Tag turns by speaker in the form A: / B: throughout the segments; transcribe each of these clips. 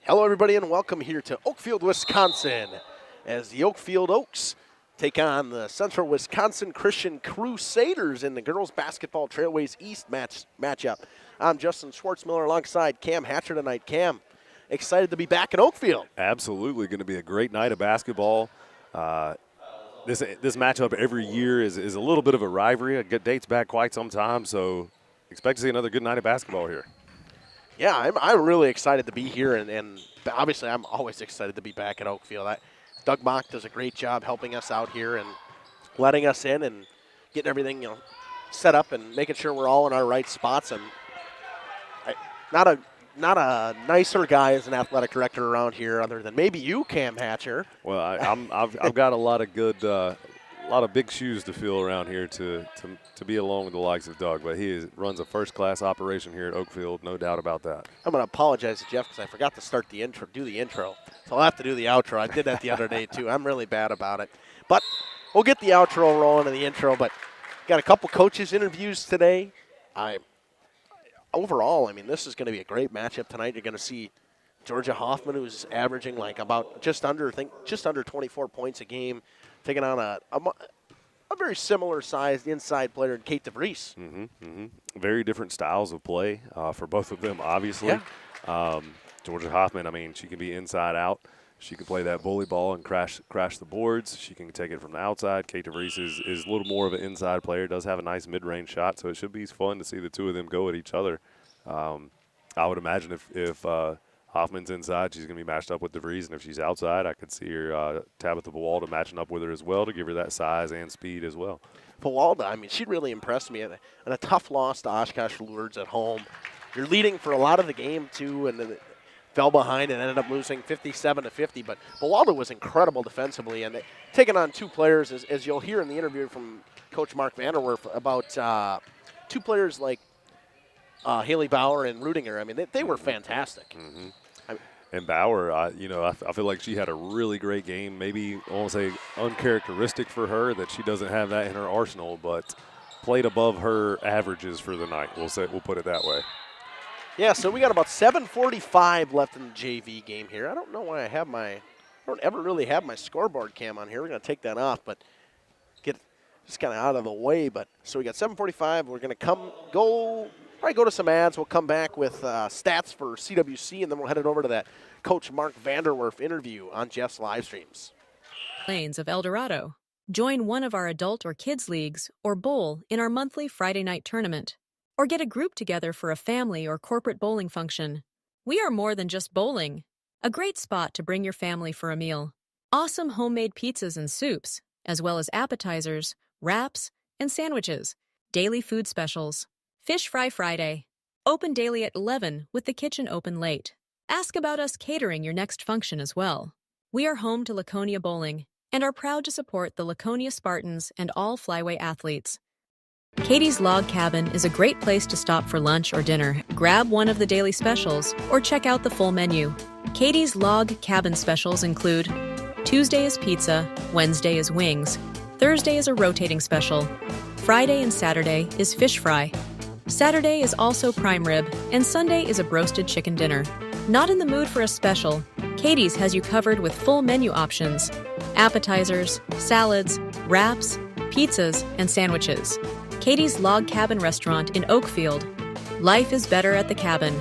A: Hello, everybody, and welcome here to Oakfield, Wisconsin, as the Oakfield Oaks take on the Central Wisconsin Christian Crusaders in the girls basketball Trailways East matchup. I'm Justin Schwartzmiller alongside Cam Hatcher tonight. Cam, excited to be back in Oakfield.
B: Absolutely, going to be a great night of basketball. This matchup every year is a little bit of a rivalry. It dates back quite some time, so expect to see another good night of basketball here.
A: Yeah, I'm really excited to be here, and obviously I'm always excited to be back at Oakfield. Doug Mock does a great job helping us out here and letting us in and getting everything set up and making sure we're all in our right spots. And not a nicer guy as an athletic director around here, other than maybe you, Cam Hatcher.
B: Well, I've got a lot of big shoes to fill around here to be along with the likes of Doug, but he runs a first-class operation here at Oakfield, no doubt about that.
A: I'm going to apologize to Jeff because I forgot to do the intro, so I'll have to do the outro. I did that the other day too. I'm really bad about it, but we'll get the outro rolling and the intro. But got a couple coaches interviews today. Overall, this is going to be a great matchup tonight. You're going to see Georgia Hoffman, who's averaging about just under 24 points a game, taking on a very similar-sized inside player, Kate DeVries.
B: Very different styles of play for both of them, obviously. Yeah. Georgia Hoffman, she can be inside out. She can play that bully ball and crash the boards. She can take it from the outside. Kate DeVries is a little more of an inside player, does have a nice mid-range shot, so it should be fun to see the two of them go at each other. I would imagine if Hoffman's inside, she's going to be matched up with DeVries, and if she's outside, I could see her Tabitha Buwalda matching up with her as well to give her that size and speed as well.
A: Buwalda, she really impressed me in a tough loss to Oshkosh Lourdes at home. You're leading for a lot of the game, too, and then fell behind and ended up losing 57-50. But Buwalda was incredible defensively, and taking on two players, as you'll hear in the interview from Coach Mark Vanderwork about two players like Haley Bauer and Rudinger. They were fantastic.
B: And Bauer, I feel like she had a really great game. Maybe I won't say uncharacteristic for her that she doesn't have that in her arsenal, but played above her averages for the night. We'll put it that way.
A: Yeah, so we got about 7:45 left in the JV game here. I don't know why I don't ever really have my scoreboard cam on here. We're going to take that off, but get just kind of out of the way. But so we got 7:45. We're going to probably go to some ads. We'll come back with stats for CWC, and then we'll head it over to that Coach Mark Vanderwerf interview on Jeff's live streams.
C: Lanes of El Dorado. Join one of our adult or kids leagues or bowl in our monthly Friday night tournament. Or get a group together for a family or corporate bowling function. We are more than just bowling. A great spot to bring your family for a meal. Awesome homemade pizzas and soups, as well as appetizers, wraps, and sandwiches. Daily food specials. Fish Fry Friday. Open daily at 11 with the kitchen open late. Ask about us catering your next function as well. We are home to Laconia Bowling and are proud to support the Laconia Spartans and all Flyway athletes. Katie's Log Cabin is a great place to stop for lunch or dinner. Grab one of the daily specials or check out the full menu. Katie's Log Cabin specials include Tuesday is pizza, Wednesday is wings, Thursday is a rotating special, Friday and Saturday is fish fry. Saturday is also prime rib, and Sunday is a broasted chicken dinner. Not in the mood for a special? Katie's has you covered with full menu options, appetizers, salads, wraps, pizzas, and sandwiches. Katie's Log Cabin Restaurant in Oakfield. Life is better at the cabin.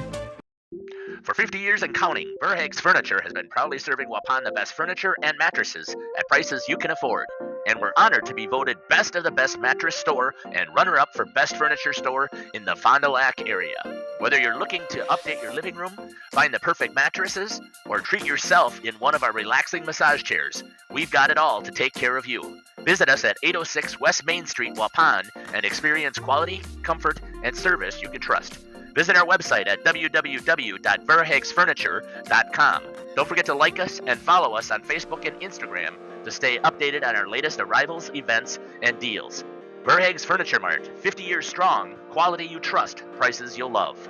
D: For 50 years and counting, Verhaeg's Furniture has been proudly serving Waupun the best furniture and mattresses at prices you can afford. And we're honored to be voted Best of the Best Mattress Store and runner-up for Best Furniture Store in the Fond du Lac area. Whether you're looking to update your living room, find the perfect mattresses, or treat yourself in one of our relaxing massage chairs, we've got it all to take care of you. Visit us at 806 West Main Street, Waupun, and experience quality, comfort, and service you can trust. Visit our website at www.verhaegsfurniture.com. Don't forget to like us and follow us on Facebook and Instagram to stay updated on our latest arrivals, events, and deals. Verhaeg's Furniture Mart, 50 years strong, quality you trust, prices you'll love.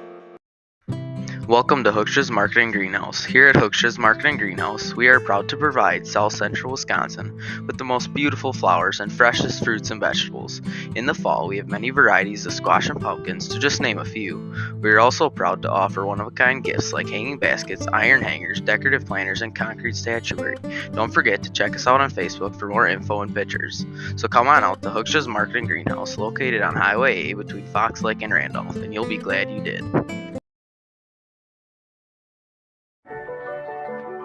E: Welcome to Hookstra's Marketing Greenhouse. Here at Hookstra's Marketing Greenhouse, we are proud to provide South Central Wisconsin with the most beautiful flowers and freshest fruits and vegetables. In the fall, we have many varieties of squash and pumpkins, to just name a few. We are also proud to offer one-of-a-kind gifts like hanging baskets, iron hangers, decorative planters, and concrete statuary. Don't forget to check us out on Facebook for more info and pictures. So come on out to Hookstra's Marketing Greenhouse, located on Highway A between Fox Lake and Randolph, and you'll be glad you did.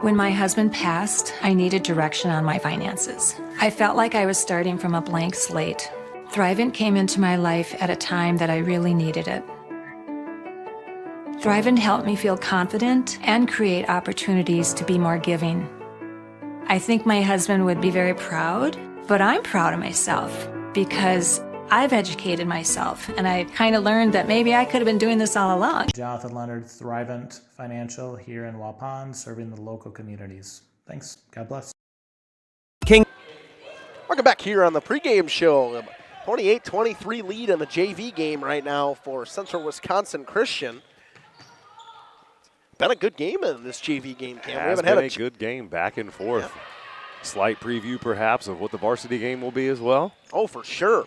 F: When my husband passed, I needed direction on my finances. I felt like I was starting from a blank slate. Thrivent came into my life at a time that I really needed it. Thrivent helped me feel confident and create opportunities to be more giving. I think my husband would be very proud, but I'm proud of myself because I've educated myself, and I kind of learned that maybe I could have been doing this all along.
G: Jonathan Leonard, Thrivent Financial here in Waupun, serving the local communities. Thanks. God bless.
A: Welcome back here on the pregame show. 28-23 lead in the JV game right now for Central Wisconsin Christian. Been a good game in this JV game, Cam. We haven't had
B: a good game, back and forth. Yeah. Slight preview, perhaps, of what the varsity game will be as well.
A: Oh, for sure.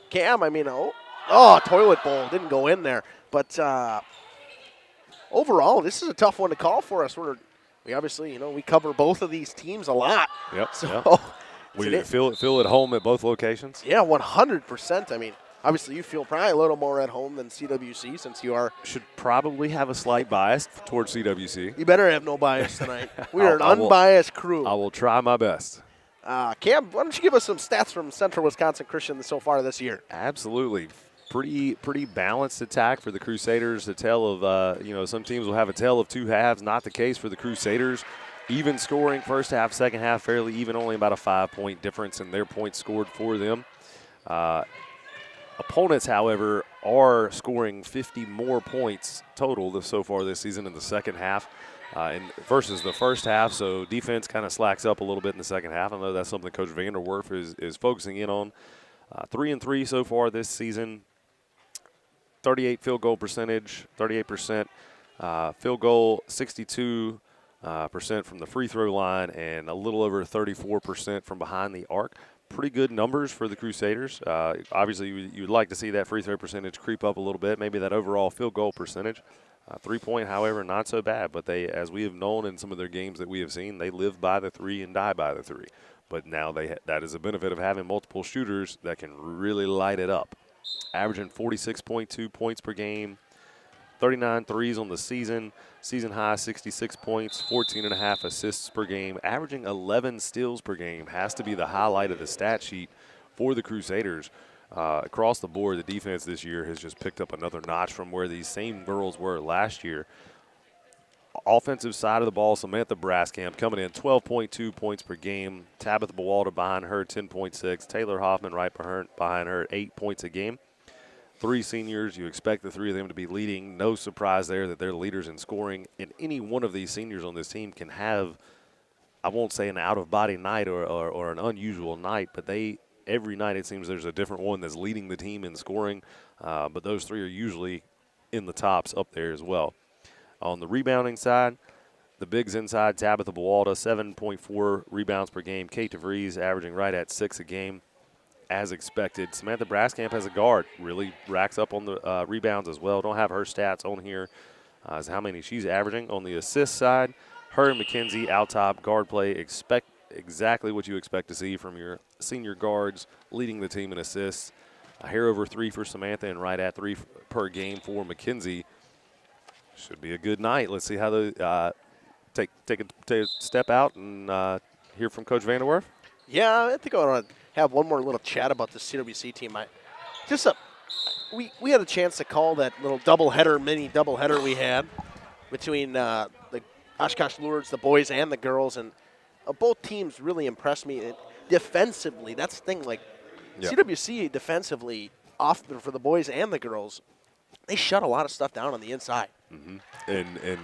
A: Cam, I mean, toilet bowl didn't go in there. But overall, this is a tough one to call for us. We obviously, we cover both of these teams a lot.
B: Yep.
A: So
B: we feel at home at both locations.
A: Yeah, 100%. I mean, obviously, you feel probably a little more at home than CWC since you should
B: probably have a slight bias towards CWC.
A: You better have no bias tonight. We are an unbiased crew.
B: I will try my best.
A: Cam, why don't you give us some stats from Central Wisconsin Christian so far this year?
B: Absolutely. Pretty balanced attack for the Crusaders. A tale of, some teams will have a tale of two halves. Not the case for the Crusaders. Even scoring first half, second half, fairly even, only about a 5-point difference in their points scored for them. Opponents, however, are scoring 50 more points total so far this season in the second half versus the first half. So defense kind of slacks up a little bit in the second half. I know that's something Coach Vanderwork is focusing in on. 3-3 so far this season. 38 field goal percentage, 38%. Field goal, 62% from the free throw line, and a little over 34% from behind the arc. Pretty good numbers for the Crusaders. Obviously, you'd like to see that free throw percentage creep up a little bit, maybe that overall field goal percentage. 3-point, however, not so bad. But they, as we have known in some of their games that we have seen, they live by the three and die by the three. But now that is a benefit of having multiple shooters that can really light it up. Averaging 46.2 points per game, 39 threes on the season high 66 points, 14.5 assists per game, averaging 11 steals per game. Has to be the highlight of the stat sheet for the Crusaders. Across the board, the defense this year has just picked up another notch from where these same girls were last year. Offensive side of the ball, Samantha Braskamp coming in 12.2 points per game. Tabitha Bawalda behind her, 10.6. Taylor Hoffman right behind her, 8 points a game. 3 seniors, you expect the 3 of them to be leading. No surprise there that they're leaders in scoring. And any one of these seniors on this team can have, I won't say an out-of-body night or an unusual night, but every night it seems there's a different one that's leading the team in scoring. But those 3 are usually in the tops up there as well. On the rebounding side, the bigs inside, Tabitha Bawalda, 7.4 rebounds per game. Kate DeVries averaging right at 6 a game. As expected, Samantha Braskamp has a guard, really racks up on the rebounds as well. Don't have her stats on here as how many she's averaging. On the assist side, her and McKenzie out top guard play. Expect exactly what you expect to see from your senior guards leading the team in assists. A hair over 3 for Samantha and right at 3 per game for McKenzie. Should be a good night. Let's see how they take a step out and hear from Coach Vanderwerf.
A: Yeah, I think I want to have one more little chat about the CWC team. We had a chance to call that little mini doubleheader we had between the Oshkosh Lourdes, the boys and the girls, and both teams really impressed me defensively. That's the thing. CWC defensively, off for the boys and the girls, they shut a lot of stuff down on the inside.
B: Mm-hmm. And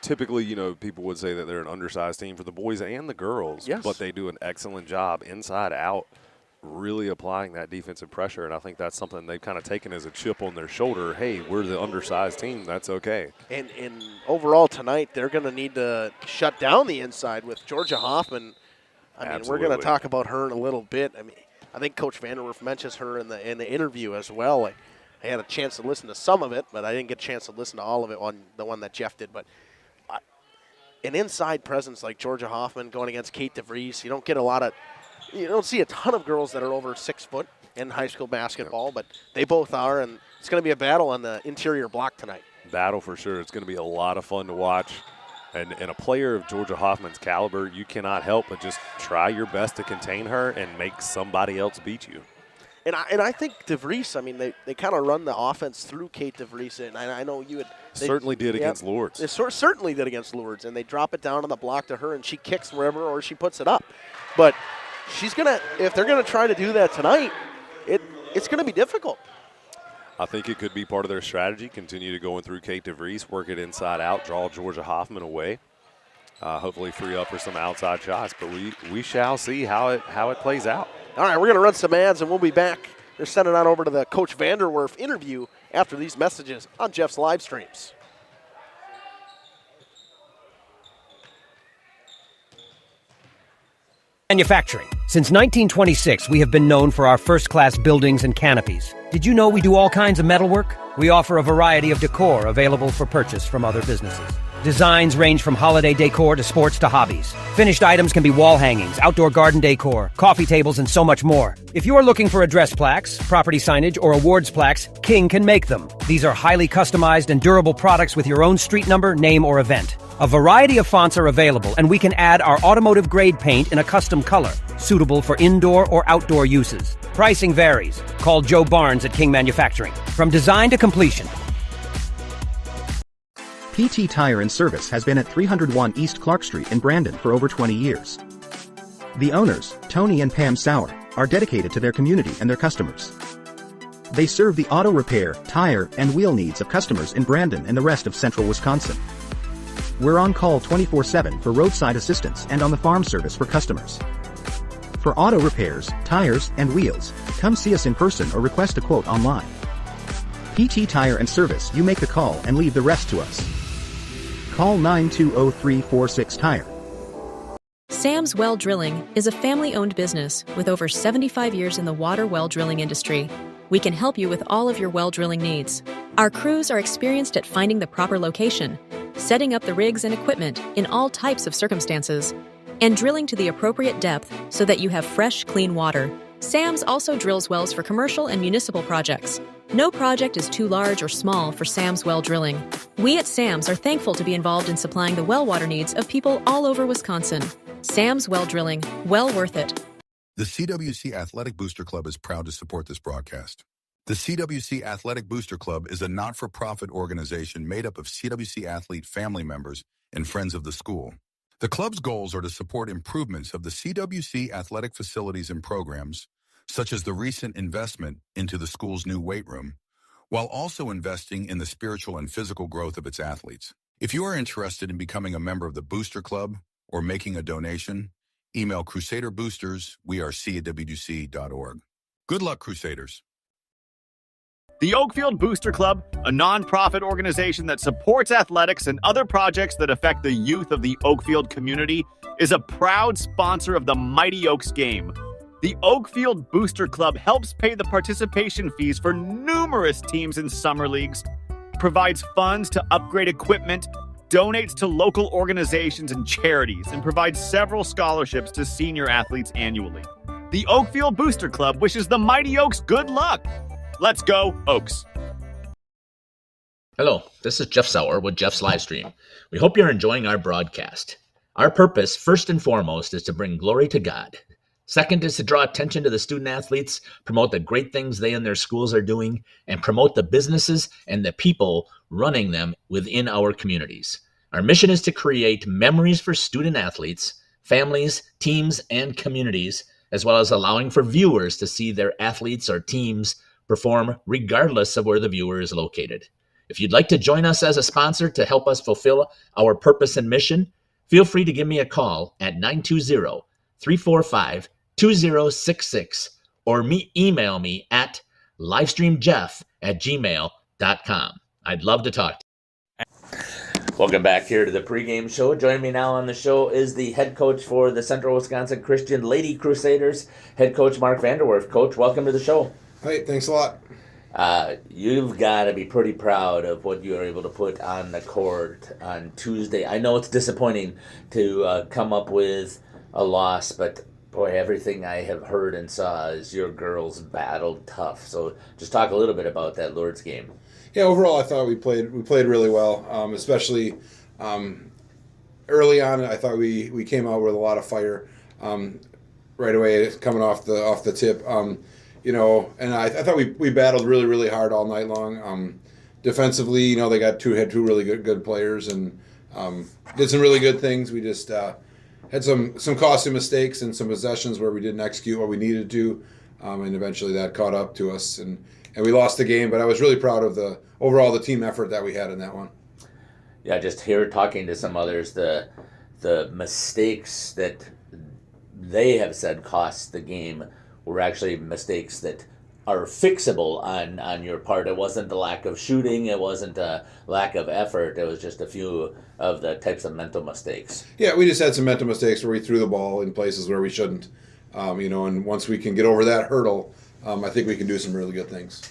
B: typically, people would say that they're an undersized team for the boys and the girls,
A: yes,
B: but they do an excellent job inside out, really applying that defensive pressure, and I think that's something they've kind of taken as a chip on their shoulder. Hey, we're the undersized team. That's okay.
A: And overall tonight, they're going to need to shut down the inside with Georgia Hoffman. I mean, we're going to talk about her in a little bit. I mean, I think Coach Vanderwork mentions her in the interview as well. I had a chance to listen to some of it, but I didn't get a chance to listen to all of it on the one that Jeff did. But an inside presence like Georgia Hoffman going against Kate DeVries, you don't see a ton of girls that are over 6 foot in high school basketball, but they both are, and it's going to be a battle on the interior block tonight.
B: Battle for sure. It's going to be a lot of fun to watch. And a player of Georgia Hoffman's caliber, you cannot help but just try your best to contain her and make somebody else beat you.
A: And I think DeVries, I mean, they kind of run the offense through Kate DeVries, and I know you would.
B: Certainly did against Lourdes.
A: They certainly did against Lourdes, and they drop it down on the block to her, and she kicks wherever or she puts it up. But if they're gonna try to do that tonight, it's gonna be difficult.
B: I think it could be part of their strategy. Continue to go in through Kate DeVries, work it inside out, draw Georgia Hoffman away. Hopefully free up for some outside shots, but we shall see how it plays out.
A: All right, we're going to run some ads, and we'll be back. They're sending on over to the Coach Vanderwerf interview after these messages on Jeff's live streams.
H: Manufacturing. Since 1926, we have been known for our first-class buildings and canopies. Did you know we do all kinds of metalwork? We offer a variety of decor available for purchase from other businesses. Designs range from holiday decor to sports to hobbies. Finished items can be wall hangings, outdoor garden decor, coffee tables, and so much more. If you are looking for address plaques, property signage, or awards plaques, King can make them. These are highly customized and durable products with your own street number, name, or event. A variety of fonts are available, and we can add our automotive-grade paint in a custom color, suitable for indoor or outdoor uses. Pricing varies. Call Joe Barnes at King Manufacturing. From design to completion.
I: PT Tire and Service has been at 301 East Clark Street in Brandon for over 20 years. The owners, Tony and Pam Sauer, are dedicated to their community and their customers. They serve the auto repair, tire, and wheel needs of customers in Brandon and the rest of central Wisconsin. We're on call 24/7 for roadside assistance and on the farm service for customers. For auto repairs, tires, and wheels, come see us in person or request a quote online. PT Tire and Service, you make the call and leave the rest to us. Call 920-346-TIRE.
C: Sam's Well Drilling is a family-owned business with over 75 years in the water well drilling industry. We can help you with all of your well drilling needs. Our crews are experienced at finding the proper location, setting up the rigs and equipment in all types of circumstances, and drilling to the appropriate depth so that you have fresh, clean water. Sam's also drills wells for commercial and municipal projects. No project is too large or small for Sam's Well Drilling. We at Sam's are thankful to be involved in supplying the well water needs of people all over Wisconsin. Sam's Well Drilling, well worth it.
J: The CWC Athletic Booster Club is proud to support this broadcast. The CWC Athletic Booster Club is a not-for-profit organization made up of CWC athlete family members and friends of the school. The club's goals are to support improvements of the CWC athletic facilities and programs, such as the recent investment into the school's new weight room, while also investing in the spiritual and physical growth of its athletes. If you are interested in becoming a member of the Booster Club or making a donation, email Crusader Boosters, CWC.org. Good luck, Crusaders.
K: The Oakfield Booster Club, a nonprofit organization that supports athletics and other projects that affect the youth of the Oakfield community, is a proud sponsor of the Mighty Oaks game. The Oakfield Booster Club helps pay the participation fees for numerous teams in summer leagues, provides funds to upgrade equipment, donates to local organizations and charities, and provides several scholarships to senior athletes annually. The Oakfield Booster Club wishes the Mighty Oaks good luck. Let's go, Oaks.
D: Hello, this is Jeff Sauer with Jeff's Livestream. We hope you're enjoying our broadcast. Our purpose, first and foremost, is to bring glory to God. Second is to draw attention to the student athletes, promote the great things they and their schools are doing, and promote the businesses and the people running them within our communities. Our mission is to create memories for student athletes, families, teams, and communities, as well as allowing for viewers to see their athletes or teams perform regardless of where the viewer is located. If you'd like to join us as a sponsor to help us fulfill our purpose and mission, feel free to give me a call at 920-345-2066 or email me at livestreamjeff@gmail.com. I'd love to talk to you. Welcome back here to the pregame show. Joining me now on the show is the head coach for the Central Wisconsin Christian Lady Crusaders, head coach Mark Vanderwork. Coach, welcome to the show.
L: Hey, thanks a lot.
D: You've got to be pretty proud of what you were able to put on the court on Tuesday. I know it's disappointing to come up with a loss, but boy, everything I have heard and saw is your girls battled tough. So just talk a little bit about that Lourdes game.
L: Yeah, overall, I thought we played really well, especially early on. I thought we came out with a lot of fire right away, coming off the tip. And I thought we battled really, really hard all night long. Defensively, they had two really good players and did some really good things. We just had some costly mistakes and some possessions where we didn't execute what we needed to, and eventually that caught up to us and we lost the game. But I was really proud of the team effort that we had in that one.
D: Yeah, just here talking to some others, the mistakes that they have said cost the game were actually mistakes that are fixable on your part. It wasn't the lack of shooting. It wasn't a lack of effort. It was just a few of the types of mental mistakes.
L: Yeah, we just had some mental mistakes where we threw the ball in places where we shouldn't. And once we can get over that hurdle, I think we can do some really good things.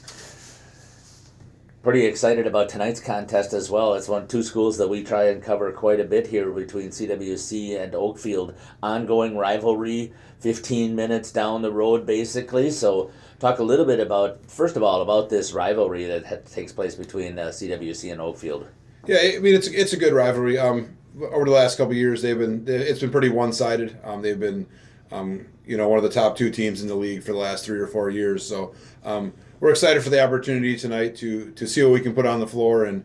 D: Pretty excited about tonight's contest as well. It's two schools that we try and cover quite a bit here between CWC and Oakfield. Ongoing rivalry, 15 minutes down the road basically. So talk a little bit first of all, about this rivalry that takes place between CWC and Oakfield.
L: Yeah, I mean it's a good rivalry. Over the last couple of years, it's been pretty one-sided. They've been one of the top two teams in the league for the last 3 or 4 years. So we're excited for the opportunity tonight to see what we can put on the floor and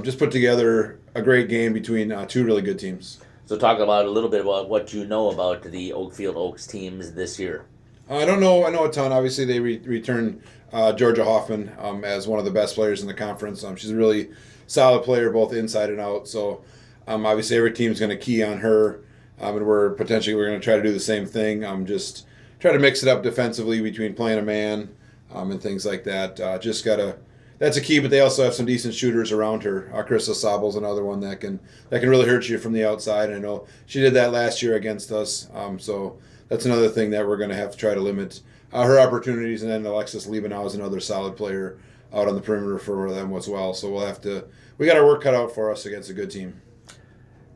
L: just put together a great game between two really good teams.
D: So talk about a little bit about what you know about the Oakfield Oaks teams this year.
L: I don't know. I know a ton. Obviously, they returned Georgia Hoffman as one of the best players in the conference. She's a really solid player, both inside and out. So obviously, every team's going to key on her, and we're going to try to do the same thing. Just try to mix it up defensively between playing a man and things like that. That's a key. But they also have some decent shooters around her. Krista Sabel's another one that can really hurt you from the outside. I know she did that last year against us. So that's another thing that we're going to have to try to limit her opportunities. And then Alexis Liebenau is another solid player out on the perimeter for them as well. So we got our work cut out for us against a good team.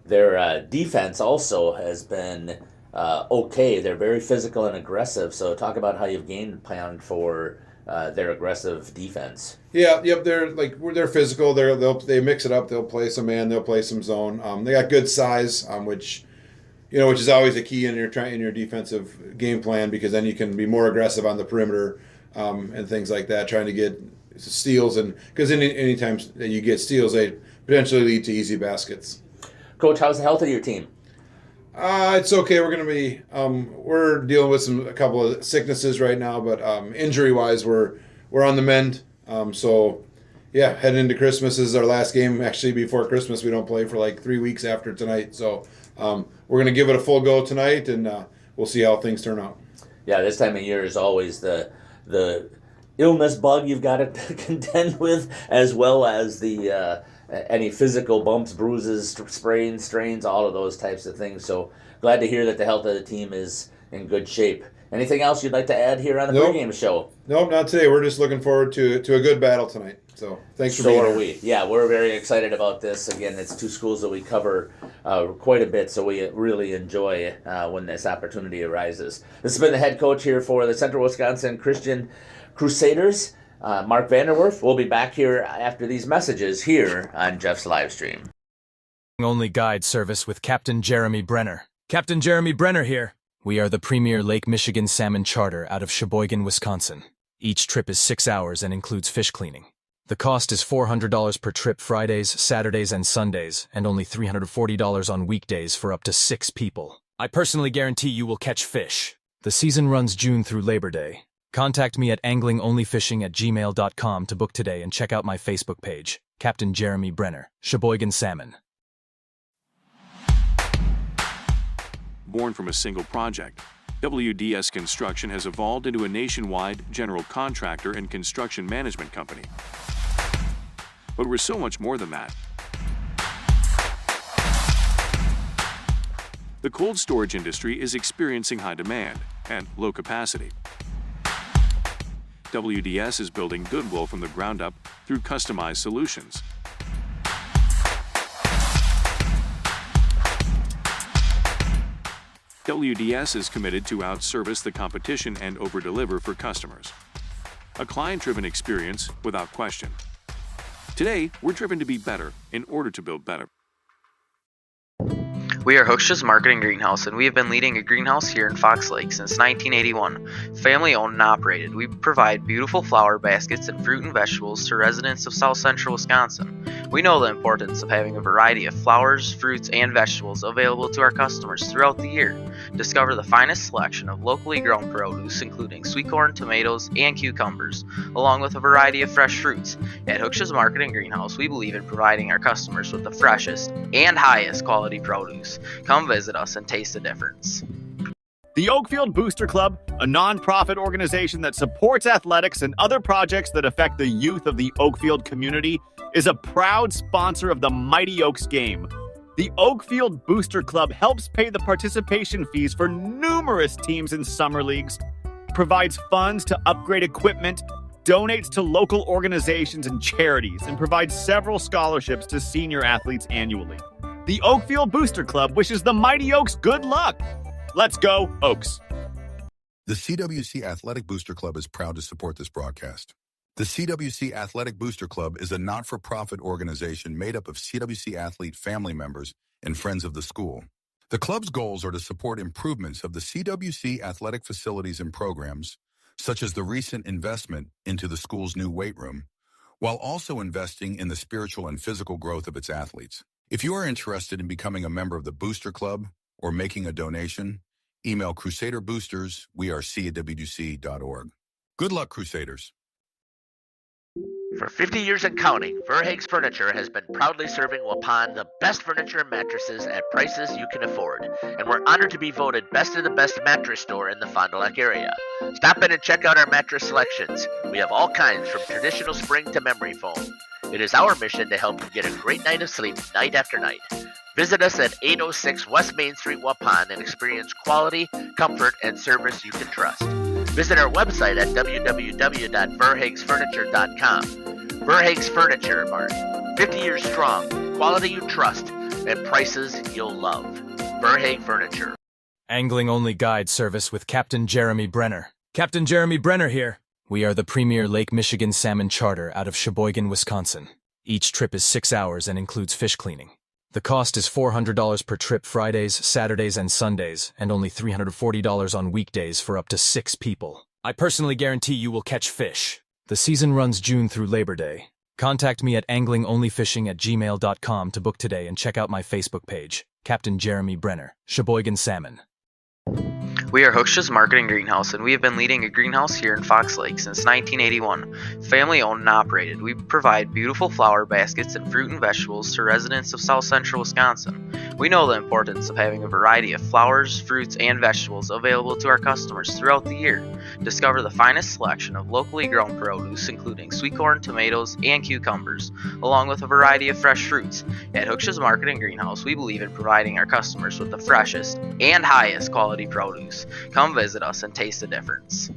D: Their defense also has been okay. They're very physical and aggressive. So talk about how you've game planned for their aggressive defense.
L: Yeah, yep. They're physical. They mix it up. They'll play some man. They'll play some zone. They got good size, which is always a key in your defensive game plan, because then you can be more aggressive on the perimeter and things like that, trying to get steals, and because any time that you get steals, they potentially lead to easy baskets.
D: Coach, how's the health of your team?
L: It's okay. We're going to be we're dealing with a couple of sicknesses right now, but injury wise, we're on the mend. So yeah, heading into Christmas is our last game. Actually, before Christmas, we don't play for like 3 weeks after tonight. So we're going to give it a full go tonight, and we'll see how things turn out.
D: Yeah, this time of year is always the illness bug you've got to contend with, as well as the any physical bumps, bruises, sprains, strains, all of those types of things. So glad to hear that the health of the team is in good shape. Anything else you'd like to add here on the pregame show?
L: Nope, not today. We're just looking forward to a good battle tonight. So thanks for being here.
D: So are we. Yeah, we're very excited about this. Again, it's two schools that we cover quite a bit, so we really enjoy when this opportunity arises. This has been the head coach here for the Central Wisconsin Christian Crusaders, Mark Vanderwork. We'll be back here after these messages here on Jeff's live stream.
M: Only guide service with Captain Jeremy Brenner. Captain Jeremy Brenner here. We are the premier Lake Michigan salmon charter out of Sheboygan, Wisconsin. Each trip is 6 hours and includes fish cleaning. The cost is $400 per trip Fridays, Saturdays, and Sundays, and only $340 on weekdays for up to 6 people. I personally guarantee you will catch fish. The season runs June through Labor Day. Contact me at anglingonlyfishing@gmail.com to book today, and check out my Facebook page, Captain Jeremy Brenner, Sheboygan Salmon.
N: Born from a single project, WDS Construction has evolved into a nationwide general contractor and construction management company. But we're so much more than that. The cold storage industry is experiencing high demand and low capacity. WDS is building goodwill from the ground up through customized solutions. WDS is committed to outservice the competition and overdeliver for customers. A client-driven experience without question. Today, we're driven to be better in order to build better.
E: We are Hooksha's Marketing Greenhouse, and we have been leading a greenhouse here in Fox Lake since 1981. Family owned and operated, we provide beautiful flower baskets and fruit and vegetables to residents of South Central Wisconsin. We know the importance of having a variety of flowers, fruits, and vegetables available to our customers throughout the year. Discover the finest selection of locally grown produce, including sweet corn, tomatoes, and cucumbers, along with a variety of fresh fruits. At Hooksha's Marketing Greenhouse, we believe in providing our customers with the freshest and highest quality produce. Come visit us and taste the difference.
K: The Oakfield Booster Club, a non-profit organization that supports athletics and other projects that affect the youth of the Oakfield community, is a proud sponsor of the Mighty Oaks game. The Oakfield Booster Club helps pay the participation fees for numerous teams in summer leagues, provides funds to upgrade equipment, donates to local organizations and charities, and provides several scholarships to senior athletes annually. The Oakfield Booster Club wishes the Mighty Oaks good luck. Let's go, Oaks.
J: The CWC Athletic Booster Club is proud to support this broadcast. The CWC Athletic Booster Club is a not-for-profit organization made up of CWC athlete family members and friends of the school. The club's goals are to support improvements of the CWC athletic facilities and programs, such as the recent investment into the school's new weight room, while also investing in the spiritual and physical growth of its athletes. If you are interested in becoming a member of the Booster Club or making a donation, email Crusader Boosters, CWC.org. Good luck, Crusaders.
D: For 50 years and counting, Verhaeg's Furniture has been proudly serving Waupun the best furniture and mattresses at prices you can afford, and we're honored to be voted best of the best mattress store in the Fond du Lac area. Stop in and check out our mattress selections. We have all kinds from traditional spring to memory foam. It is our mission to help you get a great night of sleep night after night. Visit us at 806 West Main Street, Waupun, and experience quality, comfort, and service you can trust. Visit our website at www.verhaegsfurniture.com. Verhaeg's Furniture Mart. 50 years strong, quality you trust, and prices you'll love. Verhaeg Furniture.
M: Angling only guide service with Captain Jeremy Brenner. Captain Jeremy Brenner here. We are the premier Lake Michigan salmon charter out of Sheboygan, Wisconsin. Each trip is 6 hours and includes fish cleaning. The cost is $400 per trip Fridays, Saturdays, and Sundays, and only $340 on weekdays for up to 6 people. I personally guarantee you will catch fish. The season runs June through Labor Day. Contact me at anglingonlyfishing@gmail.com to book today and check out my Facebook page, Captain Jeremy Brenner, Sheboygan Salmon.
E: We are Hooksha's Marketing Greenhouse, and we have been leading a greenhouse here in Fox Lake since 1981. Family owned and operated, we provide beautiful flower baskets and fruit and vegetables to residents of South Central Wisconsin. We know the importance of having a variety of flowers, fruits, and vegetables available to our customers throughout the year. Discover the finest selection of locally grown produce, including sweet corn, tomatoes, and cucumbers, along with a variety of fresh fruits. At Hooksha's Marketing Greenhouse, we believe in providing our customers with the freshest and highest quality produce. Come visit us and taste the difference.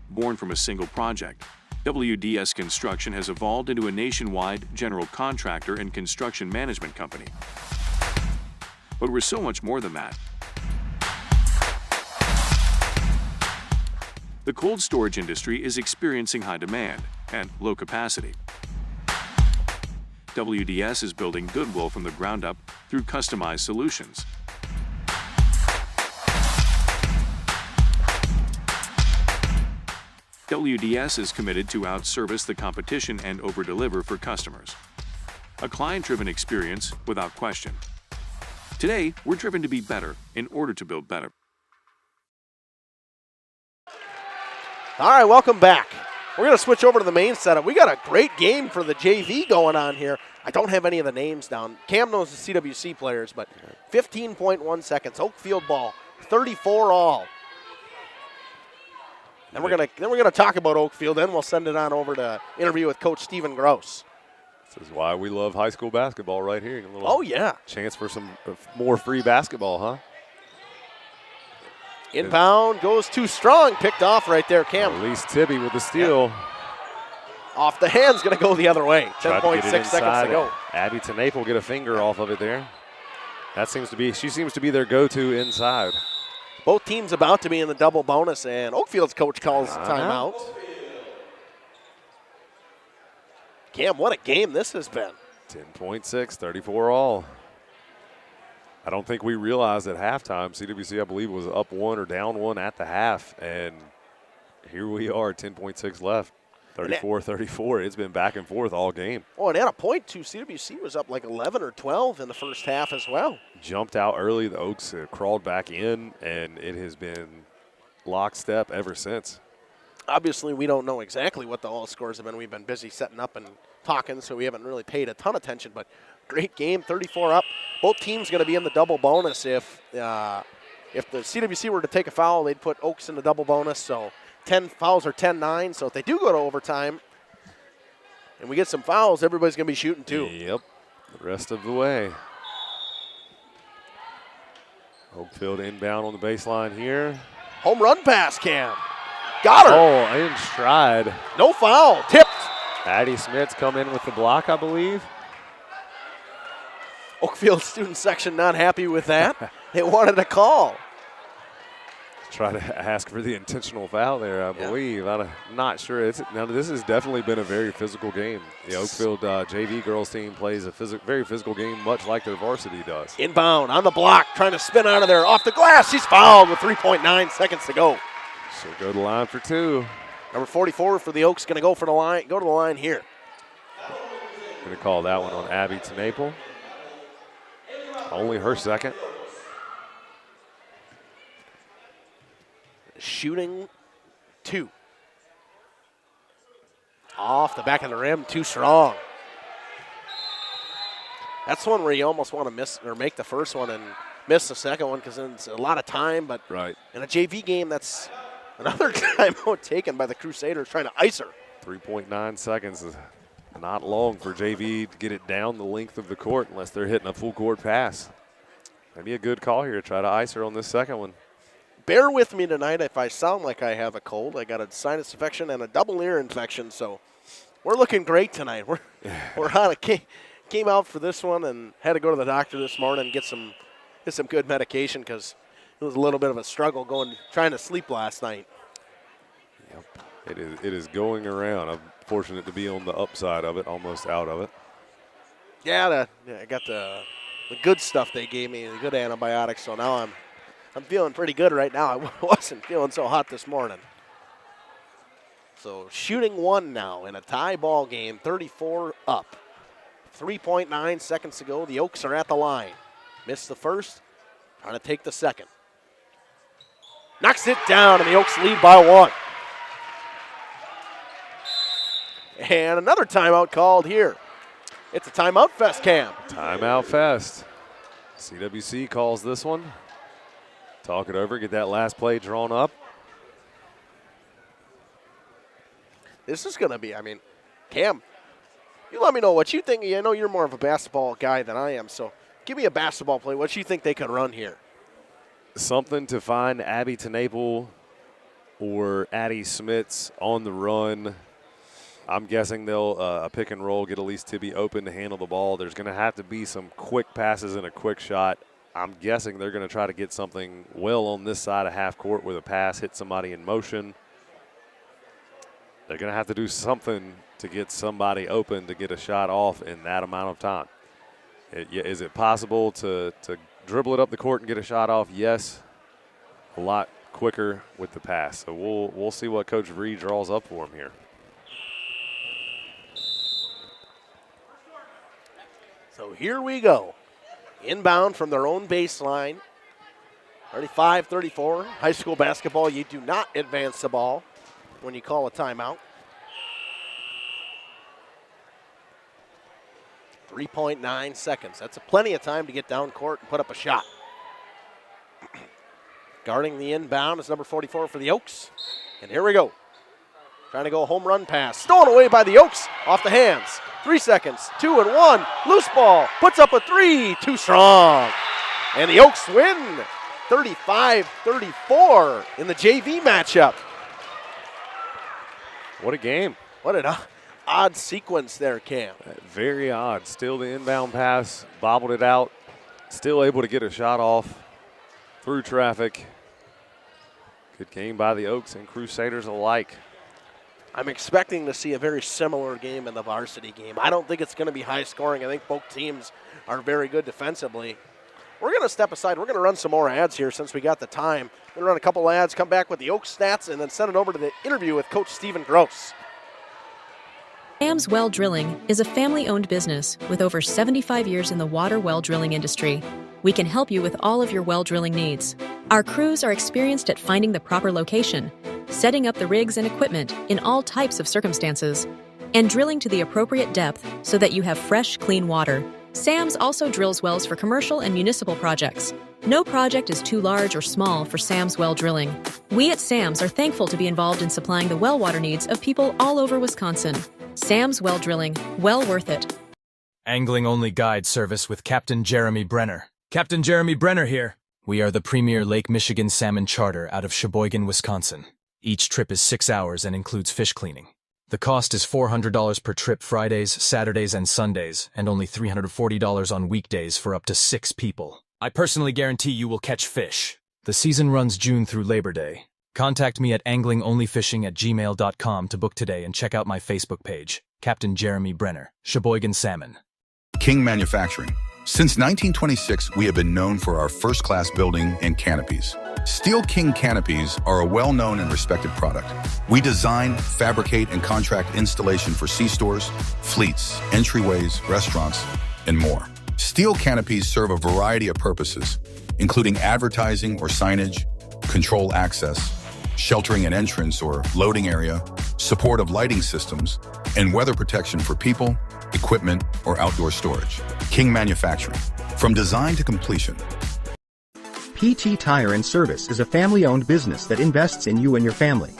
N: Born from a single project, WDS Construction has evolved into a nationwide general contractor and construction management company. But we're so much more than that. The cold storage industry is experiencing high demand and low capacity. WDS is building goodwill from the ground up through customized solutions. WDS is committed to outservice the competition and overdeliver for customers. A client-driven experience without question. Today, we're driven to be better in order to build better.
A: All right, welcome back. We're going to switch over to the main setup. We got a great game for the JV going on here. I don't have any of the names down. Cam knows the CWC players, but 15.1 seconds. Oakfield ball, 34 all. Then we're gonna talk about Oakfield. Then we'll send it on over to interview with Coach Stephen Gross.
B: This is why we love high school basketball right here. A little chance for some more free basketball, huh?
A: Inbound goes too strong. Picked off right there, Cam.
B: Release Tibby with the steal.
A: Yeah. Off the hand's going to go the other way. 10.6 seconds to go.
B: Abby Tenape will get a finger off of it there. She seems to be their go-to inside.
A: Both teams about to be in the double bonus, and Oakfield's coach calls timeout. Cam, what a game this has been.
B: 10.6, 34 all. I don't think we realized at halftime, CWC, I believe, was up 1 or down 1 at the half, and here we are, 10.6 left. 34-34. It's been back and forth all game.
A: Oh, and at a point, too, CWC was up like 11 or 12 in the first half as well.
B: Jumped out early. The Oaks crawled back in, and it has been lockstep ever since.
A: Obviously, we don't know exactly what the all scores have been. We've been busy setting up and talking, so we haven't really paid a ton of attention. But great game, 34 up. Both teams going to be in the double bonus. If the CWC were to take a foul, they'd put Oaks in the double bonus. So 10 fouls are 10-9. So if they do go to overtime and we get some fouls, everybody's going to be shooting too.
B: Yep, the rest of the way. Oakfield inbound on the baseline here.
A: Home run pass, Cam. Got her.
B: Oh, in stride.
A: No foul. Tipped.
B: Addie Smith's come in with the block, I believe.
A: Oakfield student section not happy with that. They wanted a call.
B: Try to ask for the intentional foul there, I believe. I'm not sure. Now, this has definitely been a very physical game. The Oakfield JV girls team plays a very physical game, much like their varsity does.
A: Inbound on the block, trying to spin out of there. Off the glass, she's fouled with 3.9 seconds to go.
B: She'll go to the line for 2.
A: Number 44 for the Oaks going to go to the line here.
B: Going to call that one on Abby Tenaple. Only her second.
A: Shooting 2. Off the back of the rim, too strong. That's one where you almost want to miss or make the first one and miss the second one because then it's a lot of time. But in a JV game, that's another timeout taken by the Crusaders trying to ice her.
B: 3.9 seconds is not long for JV to get it down the length of the court unless they're hitting a full court pass. Maybe a good call here to try to ice her on this second one.
A: Bear with me tonight if I sound like I have a cold. I got a sinus infection and a double ear infection, so we're looking great tonight. We're on a came out for this one and had to go to the doctor this morning and get some good medication because it was a little bit of a struggle trying to sleep last night.
B: Yep, it is going around. I'm fortunate to be on the upside of it, almost out of it.
A: Yeah, I got the good stuff they gave me, the good antibiotics, so now I'm feeling pretty good right now. I wasn't feeling so hot this morning. So shooting 1 now in a tie ball game, 34 up. 3.9 seconds to go. The Oaks are at the line. Missed the first, trying to take the second. Knocks it down, and the Oaks lead by 1. And another timeout called here. It's a timeout fest, Cam.
B: Timeout fest. CWC calls this one. Talk it over, get that last play drawn up.
A: This is going to be, Cam, you let me know what you think. I know you're more of a basketball guy than I am, so give me a basketball play. What you think they could run here?
B: Something to find Abby Tenaple or Addie Smits on the run. I'm guessing they'll pick and roll, get Elise Tibby open to handle the ball. There's going to have to be some quick passes and a quick shot. I'm guessing they're going to try to get something well on this side of half court with a pass, hit somebody in motion. They're going to have to do something to get somebody open to get a shot off in that amount of time. Is it possible to dribble it up the court and get a shot off? Yes. A lot quicker with the pass. So we'll see what Coach Vree draws up for him here.
A: So here we go. Inbound from their own baseline. 35-34. High school basketball, you do not advance the ball when you call a timeout. 3.9 seconds. That's plenty of time to get down court and put up a shot. Guarding the inbound is number 44 for the Oaks. And here we go. Trying to go home run pass. Stolen away by the Oaks. Off the hands. 3 seconds. 2 and 1. Loose ball. Puts up a 3. Too strong. And the Oaks win 35-34 in the JV matchup.
B: What a game.
A: What an odd sequence there, Cam.
B: Very odd. Still the inbound pass. Bobbled it out. Still able to get a shot off through traffic. Good game by the Oaks and Crusaders alike.
A: I'm expecting to see a very similar game in the varsity game. I don't think it's going to be high scoring. I think both teams are very good defensively. We're going to step aside. We're going to run some more ads here since we got the time. We're going to run a couple ads, come back with the Oaks stats, and then send it over to the interview with Coach Stephen Gross.
C: Sam's Well Drilling is a family-owned business with over 75 years in the water well drilling industry. We can help you with all of your well drilling needs. Our crews are experienced at finding the proper location, setting up the rigs and equipment in all types of circumstances, and drilling to the appropriate depth so that you have fresh, clean water. Sam's also drills wells for commercial and municipal projects. No project is too large or small for Sam's Well Drilling. We at Sam's are thankful to be involved in supplying the well water needs of people all over Wisconsin. Sam's Well Drilling, well worth it.
M: Angling-only guide service with Captain Jeremy Brenner. Captain Jeremy Brenner here. We are the premier Lake Michigan salmon charter out of Sheboygan, Wisconsin. Each trip is 6 hours and includes fish cleaning. The cost is $400 per trip Fridays, Saturdays, and Sundays, and only $340 on weekdays for up to 6 people. I personally guarantee you will catch fish. The season runs June through Labor Day. Contact me at anglingonlyfishing@gmail.com to book today and check out my Facebook page, Captain Jeremy Brenner, Sheboygan Salmon.
J: King Manufacturing. Since 1926, we have been known for our first-class building and canopies. Steel King canopies are a well-known and respected product. We design, fabricate, and contract installation for C-stores, fleets, entryways, restaurants, and more. Steel canopies serve a variety of purposes, including advertising or signage, control access, sheltering an entrance or loading area, support of lighting systems, and weather protection for people, equipment, or outdoor storage. King Manufacturing. From design to completion.
I: PT Tire and Service is a family-owned business that invests in you and your family.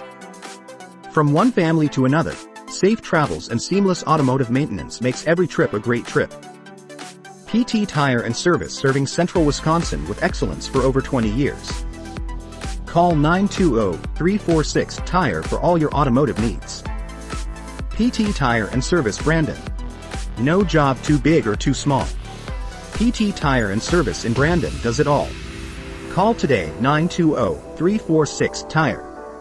I: From one family to another, safe travels and seamless automotive maintenance makes every trip a great trip. PT Tire and Service serving Central Wisconsin with excellence for over 20 years. Call 920-346-TIRE for all your automotive needs. PT Tire and Service Brandon. No job too big or too small. PT Tire and Service in Brandon does it all. Call today 920-346-TIRE.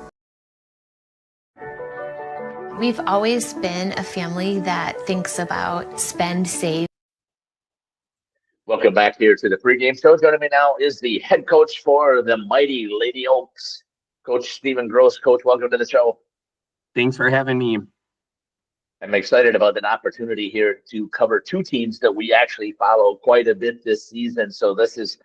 O: We've always been a family that thinks about spend, save.
D: Welcome back here to the pregame show. Joining me now is the head coach for the mighty Lady Oaks, Coach Stephen Gross. Coach, welcome to the show.
P: Thanks for having me.
D: I'm excited about an opportunity here to cover two teams that we actually follow quite a bit this season. So this is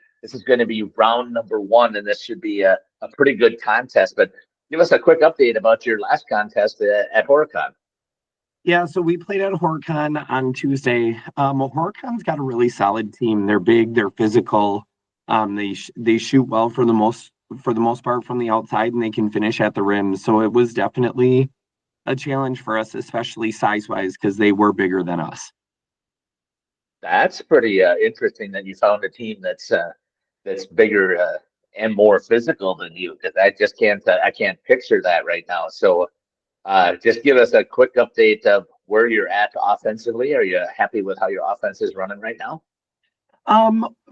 D: going to be round number 1, and this should be a pretty good contest. But give us a quick update about your last contest at Horicon.
P: Yeah, so we played at Horicon on Tuesday. Horicon's got a really solid team. They're big, they're physical. They shoot well for the most part from the outside, and they can finish at the rim. So it was definitely a challenge for us, especially size-wise, because they were bigger than us.
D: That's pretty interesting that you found a team that's bigger and more physical than you, because I can't picture that right now. So just give us a quick update of where you're at offensively. Are you happy with how your offense is running right now?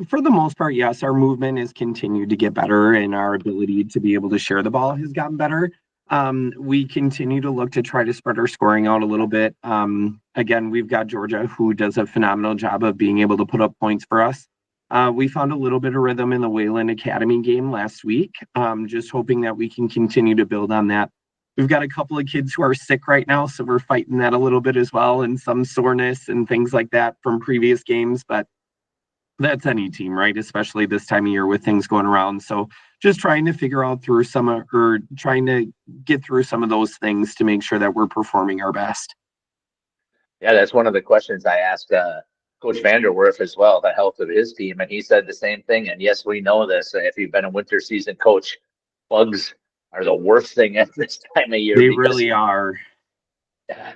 P: For the most part, yes. Our movement has continued to get better, and our ability to be able to share the ball has gotten better. We continue to look to try to spread our scoring out a little bit. Again, we've got Georgia, who does a phenomenal job of being able to put up points for us. We found a little bit of rhythm in the Wayland Academy game last week. Just hoping that we can continue to build on that. We've got a couple of kids who are sick right now, so we're fighting that a little bit as well, and some soreness and things like that from previous games, but that's any team, right? Especially this time of year with things going around. So just trying to figure out trying to get through some of those things to make sure that we're performing our best.
D: Yeah, that's one of the questions I asked Coach Vanderwork as well, the health of his team, and he said the same thing. And yes, we know this. If you've been a winter season coach, bugs are the worst thing at this time of year.
P: They really are.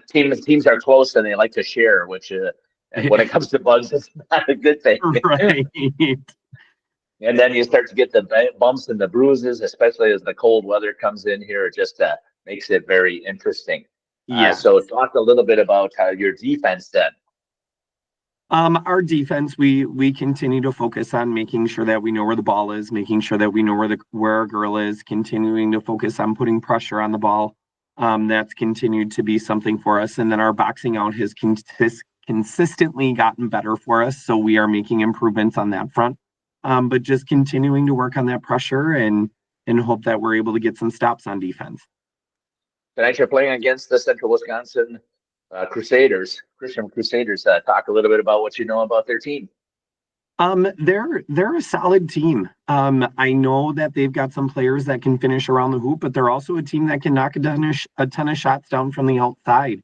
D: Teams are close and they like to share, which and when it comes to bugs, it's not a good thing.
P: Right.
D: And then you start to get the bumps and the bruises, especially as the cold weather comes in here. It just makes it very interesting.
P: Yeah.
D: So talk a little bit about your defense then.
P: Our defense, we continue to focus on making sure that we know where the ball is, making sure that we know where our girl is, continuing to focus on putting pressure on the ball. That's continued to be something for us. And then our boxing out has consistently gotten better for us. So we are making improvements on that front. But just continuing to work on that pressure and hope that we're able to get some stops on defense.
D: Tonight you're playing against the Central Wisconsin Crusaders, Christian Crusaders. Talk a little bit about what you know about their team.
P: They're a solid team. I know that they've got some players that can finish around the hoop, but they're also a team that can knock a ton of shots down from the outside.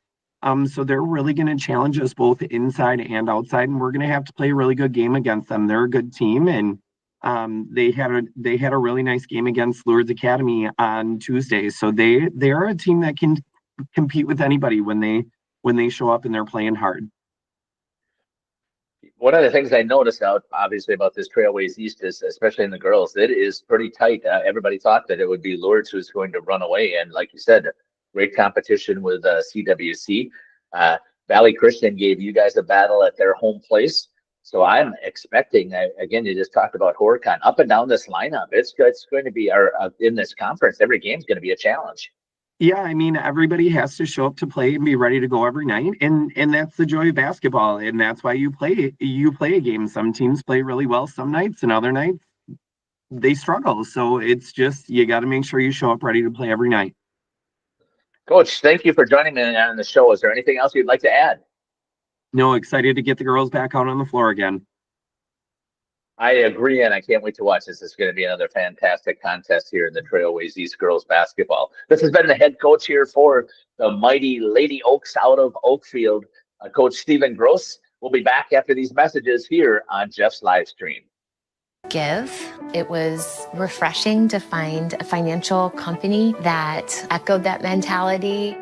P: So they're really going to challenge us both inside and outside, and we're going to have to play a really good game against them. They're a good team, and they had a really nice game against Lourdes Academy on Tuesday. So they are a team that can compete with anybody when they show up and they're playing hard.
D: One of the things I noticed out, obviously, about this Trailways East is, especially in the girls, it is pretty tight. Everybody thought that it would be Lourdes who's going to run away. And like you said, great competition with CWC. Valley Christian gave you guys a battle at their home place. So I'm expecting, again, you just talked about Horicon, up and down this lineup. It's going to be, in this conference, every game's going to be a challenge.
P: Yeah, I mean, everybody has to show up to play and be ready to go every night, and that's the joy of basketball, and that's why you play a game. Some teams play really well some nights, and other nights they struggle. So it's just, you got to make sure you show up ready to play every night.
D: Coach, thank you for joining me on the show. Is there anything else you'd like to add?
P: No, excited to get the girls back out on the floor again.
D: I agree, and I can't wait to watch this. It's going to be another fantastic contest here in the Trailways East girls basketball. This has been the head coach here for the mighty Lady Oaks out of Oakfield, Coach Stephen Gross. We'll be back after these messages here on Jeff's live stream.
O: Give. It was refreshing to find a financial company that echoed that mentality.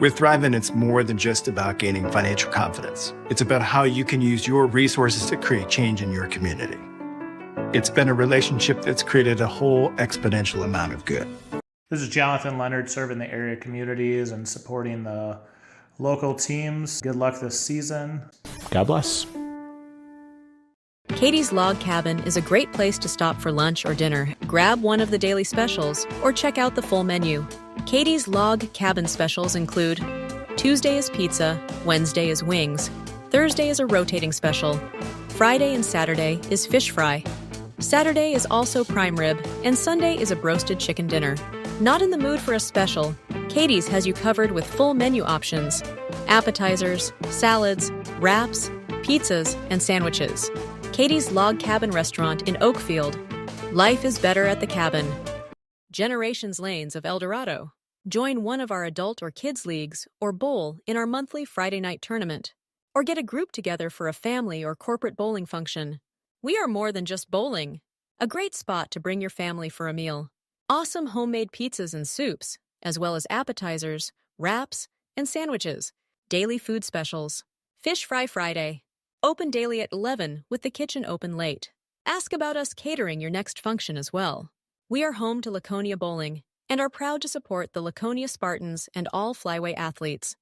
Q: With Thrivent, it's more than just about gaining financial confidence. It's about how you can use your resources to create change in your community. It's been a relationship that's created a whole exponential amount of good.
G: This is Jonathan Leonard, serving the area communities and supporting the local teams. Good luck this season.
M: God bless.
C: Katie's Log Cabin is a great place to stop for lunch or dinner. Grab one of the daily specials or check out the full menu. Katie's Log Cabin specials include Tuesday is pizza, Wednesday is wings, Thursday is a rotating special, Friday and Saturday is fish fry, Saturday is also prime rib, and Sunday is a broasted chicken dinner. Not in the mood for a special? Katie's has you covered with full menu options, appetizers, salads, wraps, pizzas, and sandwiches. Katie's Log Cabin Restaurant in Oakfield. Life is better at the cabin. Generations Lanes of El Dorado. Join one of our adult or kids leagues or bowl in our monthly Friday night tournament. Or get a group together for a family or corporate bowling function. We are more than just bowling. A great spot to bring your family for a meal. Awesome homemade pizzas and soups, as well as appetizers, wraps, and sandwiches. Daily food specials. Fish Fry Friday. Open daily at 11 with the kitchen open late. Ask about us catering your next function as well. We are home to Laconia Bowling and are proud to support the Laconia Spartans and all Flyway athletes.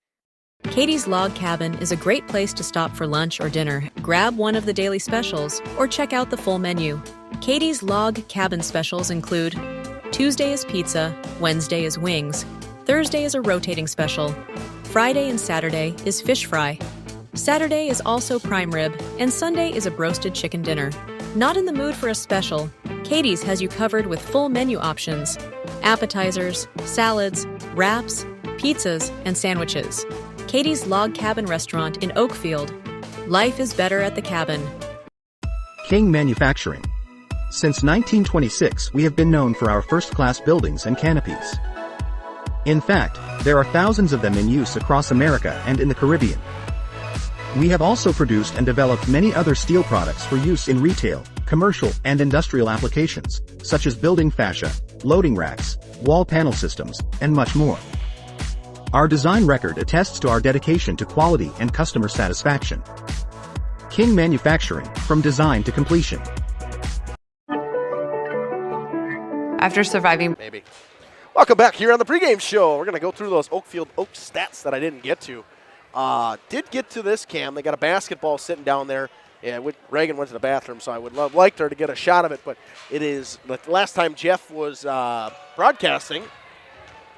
C: Katie's Log Cabin is a great place to stop for lunch or dinner. Grab one of the daily specials or check out the full menu. Katie's Log Cabin specials include Tuesday is pizza, Wednesday is wings, Thursday is a rotating special, Friday and Saturday is fish fry, Saturday is also prime rib, and Sunday is a broasted chicken dinner. Not in the mood for a special? Katie's has you covered with full menu options, appetizers, salads, wraps, pizzas, and sandwiches. Katie's Log Cabin Restaurant in Oakfield. Life is better at the cabin.
I: King Manufacturing. Since 1926, we have been known for our first-class buildings and canopies. In fact, there are thousands of them in use across America and in the Caribbean. We have also produced and developed many other steel products for use in retail, commercial, and industrial applications, such as building fascia, loading racks, wall panel systems, and much more. Our design record attests to our dedication to quality and customer satisfaction. King Manufacturing, from design to completion.
R: After surviving...
A: Maybe. Welcome back here on the pregame show. We're going to go through those Oakfield Oaks stats that I didn't get to. Did get to this, Cam. They got a basketball sitting down there. Yeah, Reagan went to the bathroom, so I would liked her to get a shot of it. But it is the last time Jeff was broadcasting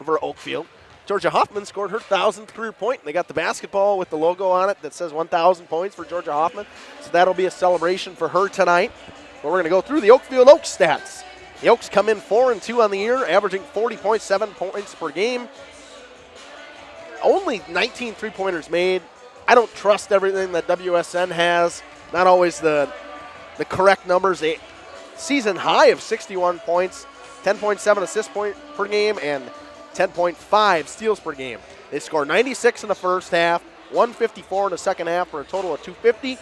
A: for Oakfield. Georgia Hoffman scored her 1,000th career point. They got the basketball with the logo on it that says 1,000 points for Georgia Hoffman. So that'll be a celebration for her tonight. But we're going to go through the Oakfield Oaks stats. The Oaks come in 4-2 on the year, averaging 40.7 points per game. Only 19 three-pointers made. I don't trust everything that WSN has. Not always the correct numbers. A season high of 61 points, 10.7 assists per game, and 10.5 steals per game. They score 96 in the first half, 154 in the second half for a total of 250.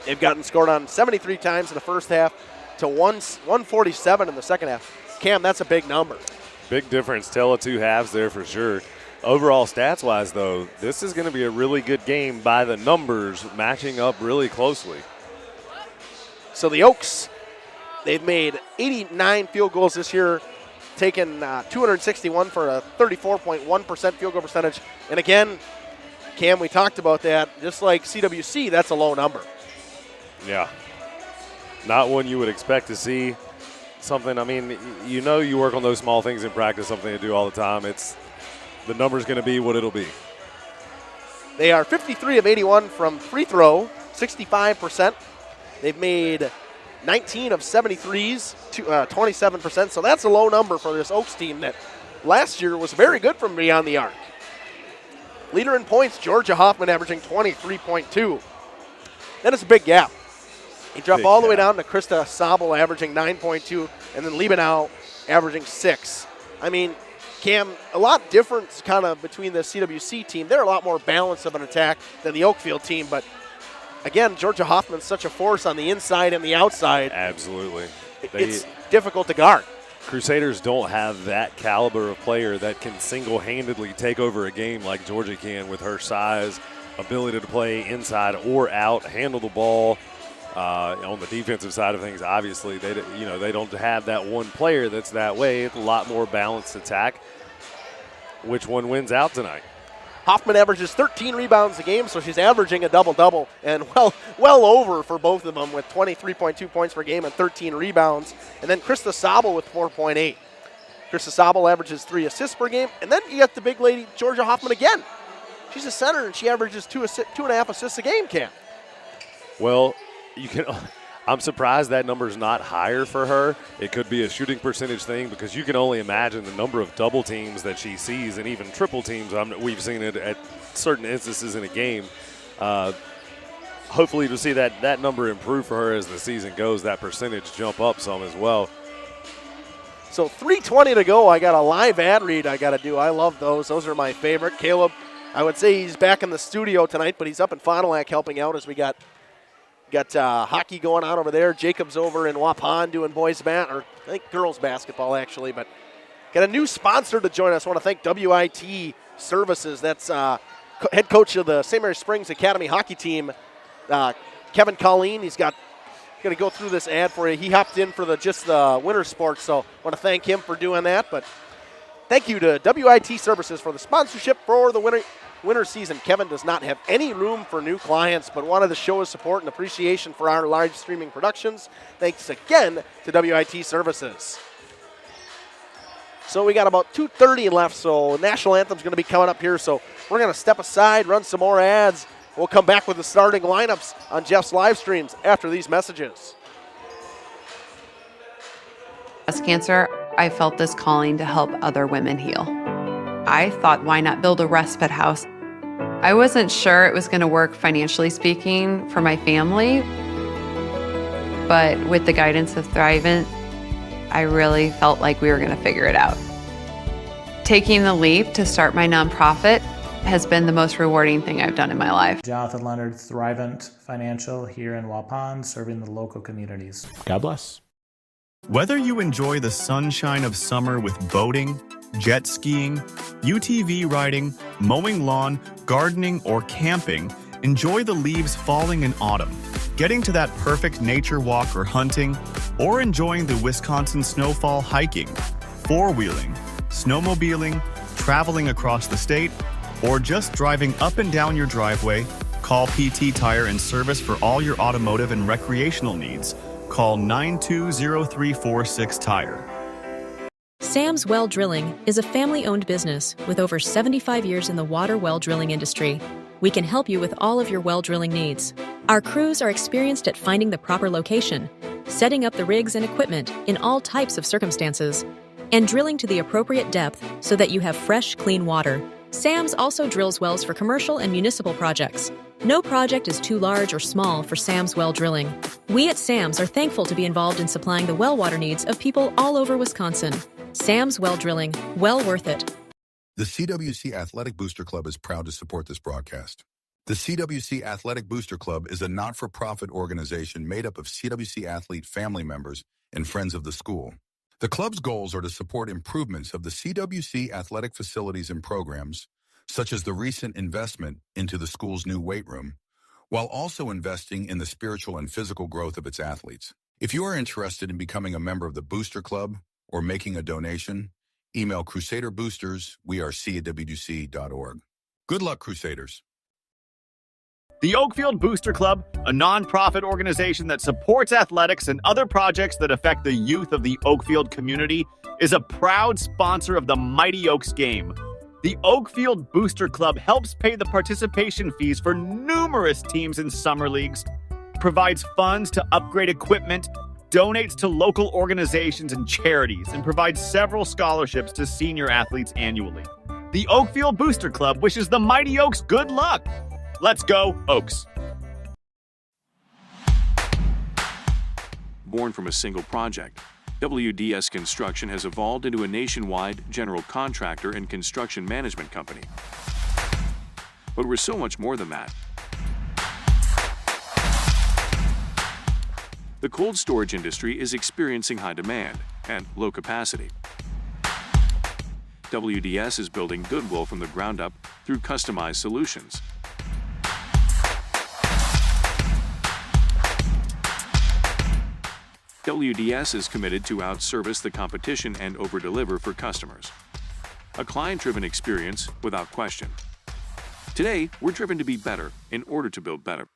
A: They've gotten scored on 73 times in the first half to 147 in the second half. Cam, that's a big number.
B: Big difference. Tell of two halves there for sure. Overall stats-wise, though, this is going to be a really good game by the numbers matching up really closely.
A: So the Oaks, they've made 89 field goals this year, taken 261 for a 34.1% field goal percentage. And again, Cam, we talked about that. Just like CWC, that's a low number.
B: Yeah. Not one you would expect to see. Something, I mean, you know you work on those small things in practice, something to do all the time. The number's going to be what it'll be.
A: They are 53 of 81 from free throw, 65%. They've made 19 of 73s, 27%. So that's a low number for this Oaks team that last year was very good from beyond the arc. Leader in points, Georgia Hoffman, averaging 23.2. Then it's a big gap. He dropped all the way down to Krista Sabel, averaging 9.2, and then Liebenau averaging 6. I mean, Cam, a lot difference kind of between the CWC team. They're a lot more balanced of an attack than the Oakfield team, but again, Georgia Hoffman's such a force on the inside and the outside.
B: Absolutely.
A: It's difficult to guard.
B: Crusaders don't have that caliber of player that can single-handedly take over a game like Georgia can with her size, ability to play inside or out, handle the ball. On the defensive side of things, obviously, they don't have that one player that's that way. It's a lot more balanced attack. Which one wins out tonight?
A: Hoffman averages 13 rebounds a game, so she's averaging a double-double, and well over for both of them with 23.2 points per game and 13 rebounds. And then Krista Sabel with 4.8. Krista Sabel averages 3 assists per game, and then you got the big lady, Georgia Hoffman again. She's a center, and she averages 2.5 assists a game, Cam.
B: Well, I'm surprised that number's not higher for her. It could be a shooting percentage thing because you can only imagine the number of double teams that she sees and even triple teams. We've seen it at certain instances in a game. Hopefully to see that number improve for her as the season goes, that percentage jump up some as well.
A: So 3:20 to go. I got a live ad read I got to do. I love those. Those are my favorite. Caleb, I would say he's back in the studio tonight, but he's up in Fond du Lac helping out as we got hockey going on over there. Jacob's over in Waupun doing I think girls basketball actually, but got a new sponsor to join us. I want to thank WIT Services. That's head coach of the St. Mary Springs Academy hockey team, Kevin Colleen. He's going to go through this ad for you. He hopped in for the winter sports, so I want to thank him for doing that. But thank you to WIT Services for the sponsorship for the winter season. Kevin does not have any room for new clients, but wanted to show his support and appreciation for our live streaming productions. Thanks again to WIT Services. So we got about 2:30 left, so national anthem's going to be coming up here, so we're going to step aside, run some more ads. We'll come back with the starting lineups on Jeff's live streams after these messages.
R: Breast cancer, I felt this calling to help other women heal. I thought, why not build a respite house? I wasn't sure it was going to work financially speaking for my family, but with the guidance of Thrivent, I really felt like we were going to figure it out. Taking the leap to start my nonprofit has been the most rewarding thing I've done in my life.
G: Jonathan Leonard, Thrivent Financial here in Waupun, serving the local communities.
K: God bless. Whether you enjoy the sunshine of summer with boating, jet skiing, UTV riding, mowing lawn, gardening, or camping, enjoy the leaves falling in autumn, getting to that perfect nature walk or hunting, or enjoying the Wisconsin snowfall hiking, four-wheeling, snowmobiling, traveling across the state, or just driving up and down your driveway, call PT Tire and Service for all your automotive and recreational needs. Call 920-346-TIRE.
C: Sam's Well Drilling is a family-owned business with over 75 years in the water well drilling industry. We can help you with all of your well drilling needs. Our crews are experienced at finding the proper location, setting up the rigs and equipment in all types of circumstances, and drilling to the appropriate depth so that you have fresh, clean water. Sam's also drills wells for commercial and municipal projects. No project is too large or small for Sam's Well Drilling. We at Sam's are thankful to be involved in supplying the well water needs of people all over Wisconsin. Sam's Well Drilling, well worth it.
J: The CWC Athletic Booster Club is proud to support this broadcast. The CWC Athletic Booster Club is a not-for-profit organization made up of CWC athlete family members and friends of the school. The club's goals are to support improvements of the CWC athletic facilities and programs, such as the recent investment into the school's new weight room, while also investing in the spiritual and physical growth of its athletes. If you are interested in becoming a member of the Booster Club or making a donation, email Crusader Boosters, CWC.org. Good luck, Crusaders.
K: The Oakfield Booster Club, a nonprofit organization that supports athletics and other projects that affect the youth of the Oakfield community, is a proud sponsor of the Mighty Oaks game. The Oakfield Booster Club helps pay the participation fees for numerous teams in summer leagues, provides funds to upgrade equipment, donates to local organizations and charities, and provides several scholarships to senior athletes annually. The Oakfield Booster Club wishes the Mighty Oaks good luck. Let's go, Oaks.
N: Born from a single project, WDS Construction has evolved into a nationwide general contractor and construction management company. But we're so much more than that. The cold storage industry is experiencing high demand and low capacity. WDS is building goodwill from the ground up through customized solutions. WDS is committed to outservice the competition and overdeliver for customers. A client-driven experience without question. Today, we're driven to be better in order to build better.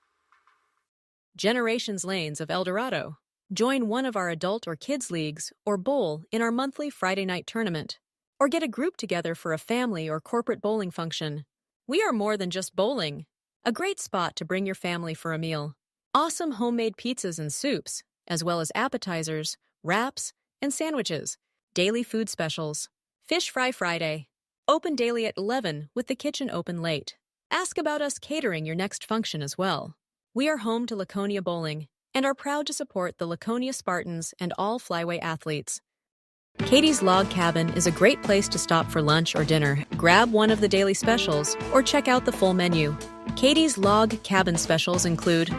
C: Generations Lanes of El Dorado. Join one of our adult or kids leagues or bowl in our monthly Friday night tournament. Or get a group together for a family or corporate bowling function. We are more than just bowling. A great spot to bring your family for a meal. Awesome homemade pizzas and soups, as well as appetizers, wraps, and sandwiches. Daily food specials. Fish Fry Friday. Open daily at 11 with the kitchen open late. Ask about us catering your next function as well. We are home to Laconia Bowling and are proud to support the Laconia Spartans and all Flyway athletes. Katie's Log Cabin is a great place to stop for lunch or dinner. Grab one of the daily specials or check out the full menu. Katie's Log Cabin specials include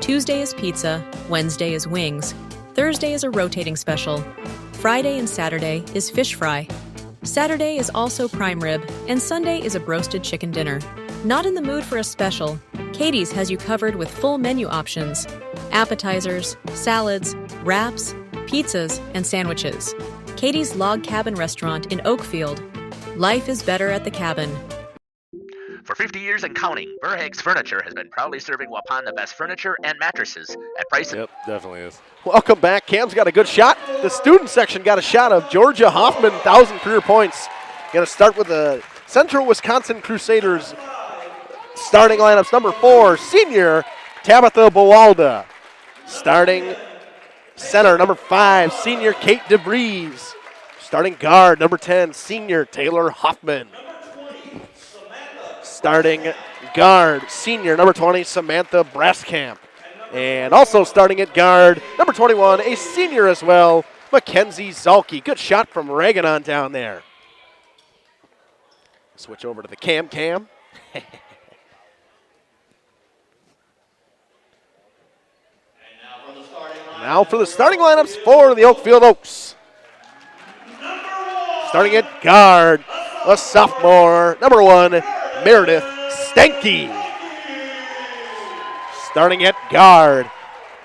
C: Tuesday is pizza, Wednesday is wings, Thursday is a rotating special, Friday and Saturday is fish fry, Saturday is also prime rib, and Sunday is a broasted chicken dinner. Not in the mood for a special? Katie's has you covered with full menu options, appetizers, salads, wraps, pizzas, and sandwiches. Katie's Log Cabin Restaurant in Oakfield. Life is better at the cabin.
D: For 50 years and counting, Verheg's Furniture has been proudly serving Waupun the best furniture and mattresses at prices.
B: Yep, definitely is.
A: Welcome back. Cam's got a good shot. The student section got a shot of Georgia Hoffman, 1,000 career points. Going to start with the Central Wisconsin Crusaders starting lineups. Number 4, senior Tabitha Bowalda. Starting center, number 5, senior Kate DeVries. Starting guard, number 10, senior Taylor Hoffman. Starting guard, senior, number 20, Samantha Braskamp. And also starting at guard, number 21, a senior as well, Mackenzie Zalke. Good shot from Reaganon down there. Switch over to the Cam. Now for the starting lineups for the Oakfield Oaks. Starting at guard, a sophomore, number 1, Meredith Stanky. Starting at guard,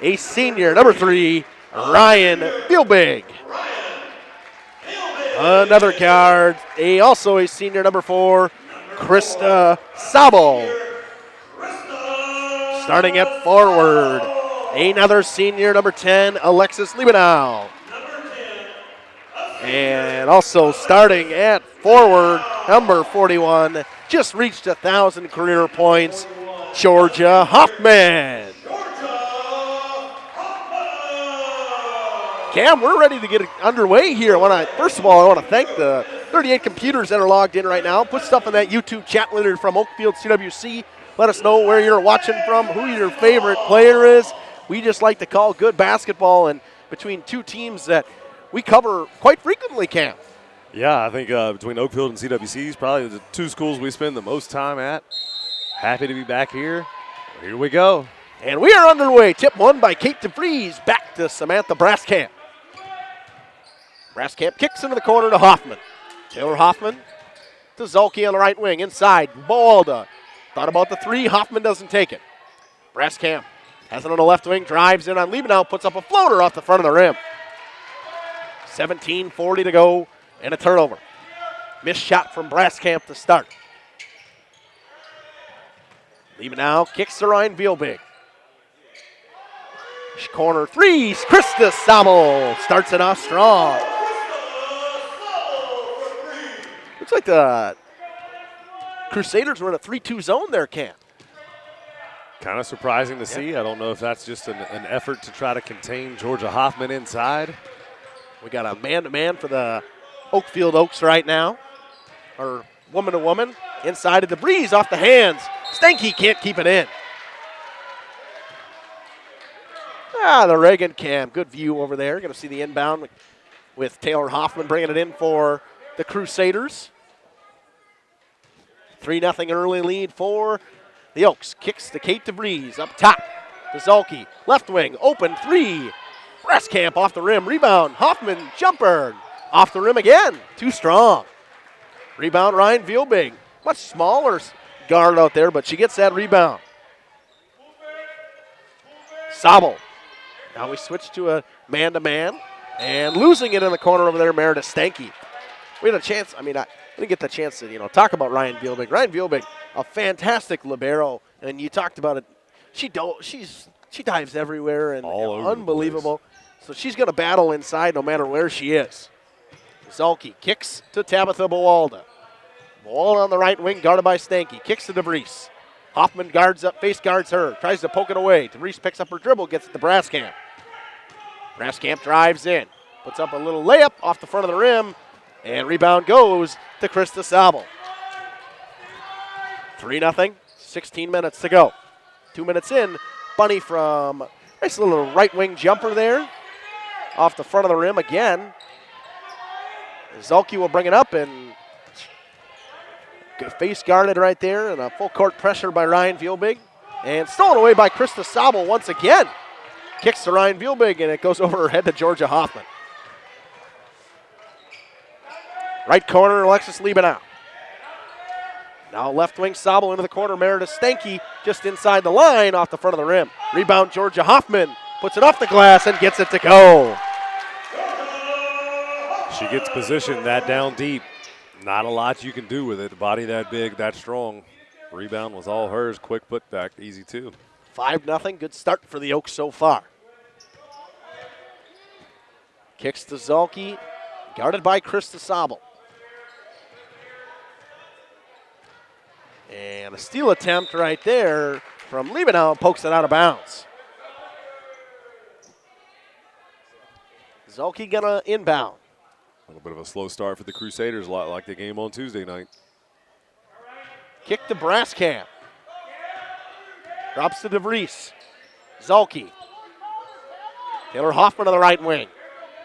A: a senior, number 3, Ryan Bielbig. Another guard, also a senior, number 4, Krista Sabel. Starting at forward, another senior, number 10, Alexis Liebenow. And also starting at forward, number 41, just reached 1,000 career points, Georgia Hoffman. Cam, we're ready to get underway here. First of all, I want to thank the 38 computers that are logged in right now. Put stuff in that YouTube chat window from Oakfield CWC. Let us know where you're watching from, who your favorite player is. We just like to call good basketball, and between two teams that we cover quite frequently, Cam.
B: Yeah, I think between Oakfield and CWC is probably the two schools we spend the most time at. Happy to be back here. Here we go.
A: And we are underway. Tip 1 by Kate DeVries. Back to Samantha Braskamp. Braskamp kicks into the corner to Hoffman. Taylor Hoffman to Zolke on the right wing. Inside, Boalda. Thought about the 3. Hoffman doesn't take it. Braskamp has it on the left wing. Drives in on Liebenow. Puts up a floater off the front of the rim. 17:40 to go and a turnover. Missed shot from Braskamp to start. Liebenow kicks to Ryan Vielbig. Corner 3, Krista Sabel starts it off strong. Looks like the Crusaders were in a 3-2 zone there, Cam.
B: Kind of surprising to see. I don't know if that's just an effort to try to contain Georgia Hoffman inside.
A: We got a man-to-man for the Oakfield Oaks right now. Or woman-to-woman. Inside of DeVries off the hands. Stanky can't keep it in. The Reagan Cam. Good view over there. Going to see the inbound with Taylor Hoffman bringing it in for the Crusaders. 3-0 early lead for the Oaks. Kicks to Kate DeVries up top to Zolke. Left wing, open 3. Braskamp off the rim. Rebound. Hoffman jumper. Off the rim again. Too strong. Rebound Ryan Vielbig. Much smaller guard out there, but she gets that rebound. Sabel. Now we switch to a man-to-man. And losing it in the corner over there, Meredith Stanky. We had a chance. I didn't get the chance to talk about Ryan Vielbig. Ryan Vielbig, a fantastic libero, and you talked about it. She dives everywhere and unbelievable. So she's going to battle inside no matter where she is. Zolke kicks to Tabitha Boalda. Boalda on the right wing, guarded by Stanky. Kicks to DeVries. Hoffman guards up, face guards her. Tries to poke it away. DeVries picks up her dribble, gets it to Braskamp. Braskamp drives in. Puts up a little layup off the front of the rim. And rebound goes to Krista Sabel. 3-0, 16 minutes to go. 2 minutes in, Bunny from nice little right wing jumper there. Off the front of the rim again. Zolke will bring it up and face guarded right there, and a full court pressure by Ryan Vielbig. And stolen away by Krista Sabel once again. Kicks to Ryan Vielbig, and it goes over her head to Georgia Hoffman. Right corner, Alexis Liebenow. Now left wing, Sabel into the corner. Meredith Stanky just inside the line off the front of the rim. Rebound, Georgia Hoffman. Puts it off the glass and gets it to go.
B: She gets positioned that down deep. Not a lot you can do with it. Body that big, that strong. Rebound was all hers. Quick putback, easy too.
A: 5-0, good start for the Oaks so far. Kicks to Zolke, guarded by Krista Sabel. And a steal attempt right there from Liebenow, pokes it out of bounds. Zolke gonna inbound.
B: A little bit of a slow start for the Crusaders, a lot like the game on Tuesday night.
A: Kick to Braskamp. Drops to DeVries. Zolke. Taylor Hoffman on the right wing.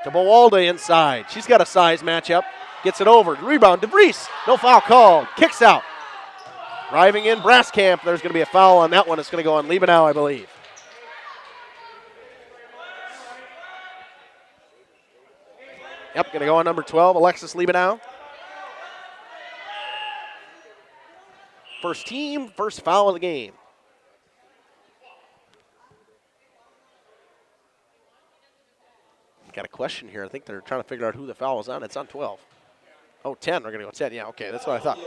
A: To Boalda inside. She's got a size matchup. Gets it over. Rebound, DeVries. No foul called. Kicks out. Driving in Braskamp. There's going to be a foul on that one. It's going to go on Liebenau, I believe. Yep, going to go on number 12, Alexis Liebenau. First team, first foul of the game. Got a question here. I think they're trying to figure out who the foul was on. It's on 12. Oh, 10. We're going to go 10. Yeah, okay, that's what I thought.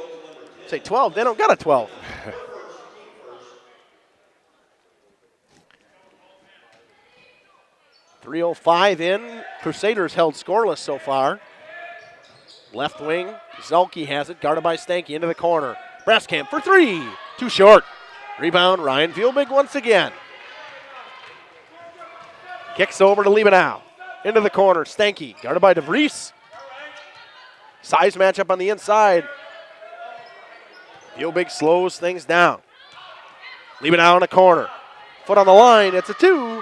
A: Say 12. They don't got a 12. .305 in. Crusaders held scoreless so far. Left wing, Zelke has it, guarded by Stanky into the corner. Braskamp for three. Too short. Rebound, Ryan Vielbig once again. Kicks over to Liebenau. Into the corner, Stanky, guarded by DeVries. Size matchup on the inside. Vielbig slows things down. Liebenau in the corner. Foot on the line, it's a two.